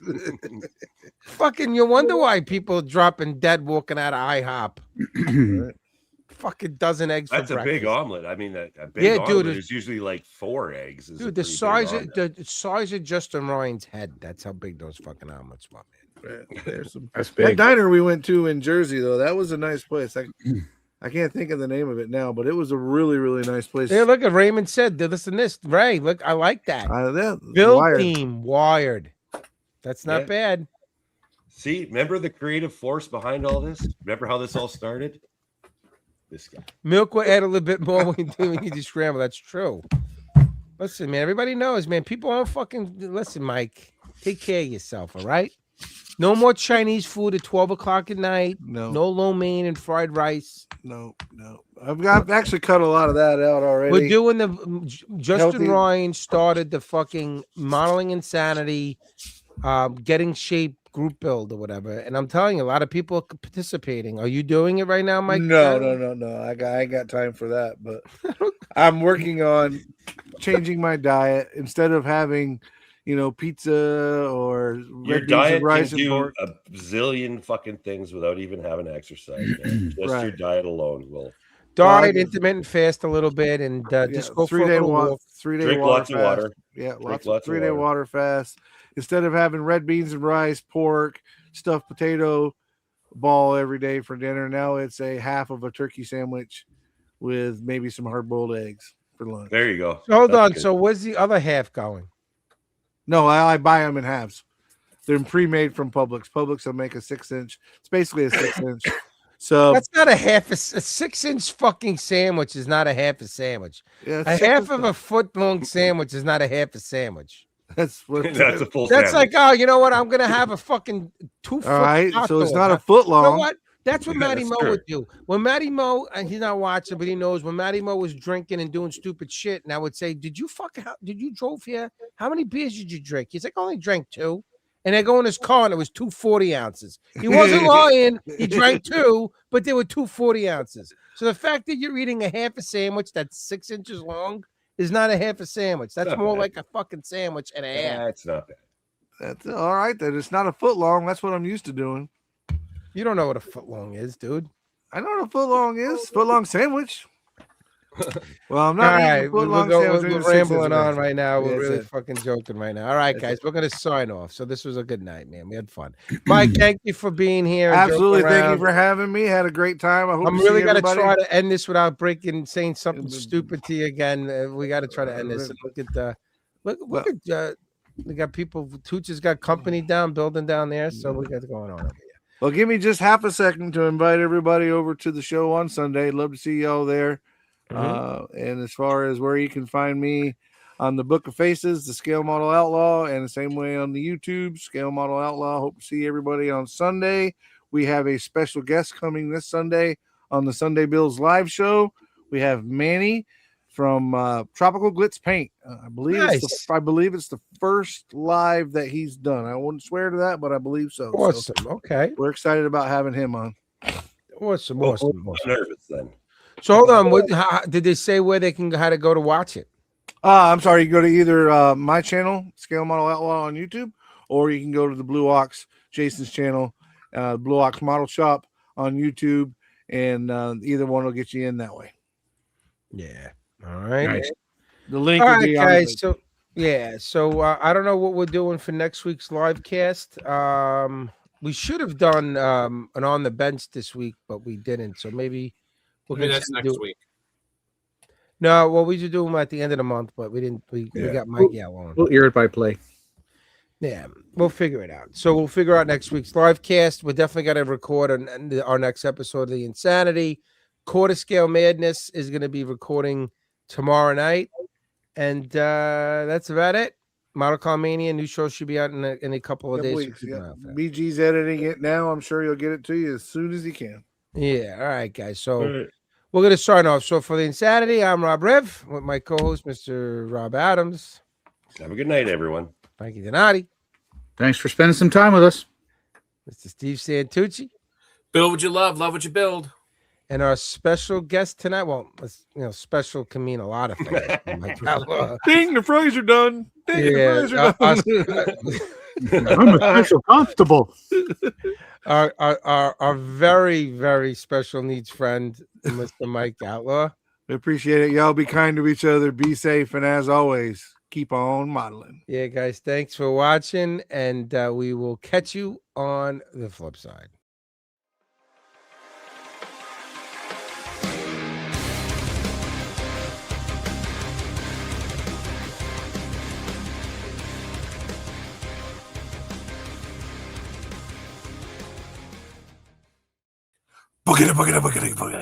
Fucking, you wonder why people dropping dead walking out of IHOP. Fucking dozen eggs. That's for breakfast. A big omelet. I mean, a big omelet is usually like 4 eggs. Dude, the size of Justin Ryan's head. That's how big those fucking omelets were, man. That's big. That diner we went to in Jersey, though, that was a nice place. I can't think of the name of it now, but it was a really, really nice place. Yeah, look at Raymond said, listen to this. Ray, look, I like that. Build team, Wired. That's not bad. See, remember the creative force behind all this? Remember how this all started? This guy. Milk will add a little bit more when you need to scramble. That's true. Listen, man, everybody knows, man. People aren't fucking... Listen, Mike, take care of yourself, all right? No more Chinese food at 12 o'clock at night. No lo mein and fried rice. No. I've actually cut a lot of that out already. We're doing the... Justin Ryan started the fucking Modeling Insanity, Getting Shape group build or whatever. And I'm telling you, a lot of people are participating. Are you doing it right now, Mike? No. I ain't got time for that. But I'm working on changing my diet. Instead of having... pizza or your diet rice can do a zillion fucking things without even having exercise. Man. Just your diet alone will. Diet, intermittent fast a little bit, and just go 3 day walk. 3 day drink lots of water. Yeah, lots of 3 day water fast. Instead of having red beans and rice, pork, stuffed potato ball every day for dinner, now it's a half of a turkey sandwich with maybe some hard boiled eggs for lunch. There you go. So hold on. Good. So where's the other half going? No, I buy them in halves. They're pre-made from Publix. Publix will make a 6-inch. It's basically a 6-inch. So that's not a half. A 6-inch fucking sandwich is not a half a sandwich. Yeah, a half of a foot long sandwich is not a half a sandwich. That's what. That's a full. That's sandwich. like, oh, you know what? I'm gonna have a fucking 2 foot. All right, so it's not a foot long. You know what? That's what Matty Mo would do. When Matty Mo, and he's not watching, but he knows when Matty Mo was drinking and doing stupid shit, and I would say, did you drove here? How many beers did you drink? He's like, I only drank 2. And I go in his car and it was 2 40 ounces. He wasn't lying. He drank 2, but there were 2 40 ounces. So the fact that you're eating a half a sandwich that's 6 inches long is not a half a sandwich. That's more like a fucking sandwich and a half. That's not bad. That's all right. Then it's not a foot long. That's what I'm used to doing. You don't know what a foot long is, dude. I know what a foot long is. Foot long sandwich. Well, I'm not. All right, we're rambling on right now. We're really fucking joking right now. All right, guys, we're gonna sign off. So this was a good night, man. We had fun. Mike, thank you for being here. Absolutely, thank you for having me. Had a great time. I'm really gonna try to end this without saying something stupid to you again. We got to try to end this. Look at we got people. Tooch has got company building down there, so we got going on over here. Well, give me just half a second to invite everybody over to the show on Sunday. Love to see y'all there. And as far as where you can find me on the Book of Faces, the Scale Model Outlaw, and the same way on the YouTube, Scale Model Outlaw. Hope to see everybody on Sunday. We have a special guest coming this Sunday on the Sunday Bills live show. We have Manny from Tropical Glitz Paint. I believe it's the first live that he's done. I wouldn't swear to that, but I believe so. Awesome. Okay. We're excited about having him on. Awesome. Nervous then. So hold on. Did they say where they can how to go to watch it? I'm sorry. You go to either my channel, Scale Model Outlaw on YouTube, or you can go to the Blue Ox, Jason's channel, Blue Ox Model Shop on YouTube, and either one will get you in that way. Yeah. All right. Nice. The link all will be guys. So I don't know what we're doing for next week's live cast. We should have done an on the bench this week, but we didn't. So maybe that's next week. No, well, we should do them at the end of the month, but we didn't. We got Mike Outlaw on. We'll hear it by play. Yeah, we'll figure it out. So we'll figure out next week's live cast. We're definitely going to record our next episode of the Insanity. Quarter Scale Madness is going to be recording tomorrow night, and that's about it. Model Car Mania new show should be out in a couple of days. Weeks, yeah. BG's editing it now. I'm sure he'll get it to you as soon as he can. Yeah. All right, guys. So we're going to start off. So for the Insanity, I'm Rob Rev with my co-host, Mr. Rob Adams. Have a good night, everyone. Frankie Donati. Thanks for spending some time with us. Mr. Steve Santucci. Build what you love what you build. And our special guest tonight, special can mean a lot of things. Ding, the fries are done. Ding, the fries are done. I'm a special constable. Our very, very special needs friend, Mr. Mike Outlaw. We appreciate it. Y'all be kind to each other. Be safe. And as always, keep on modeling. Yeah, guys, thanks for watching. And we will catch you on the flip side. Boogity, boogity, boogity, boogity.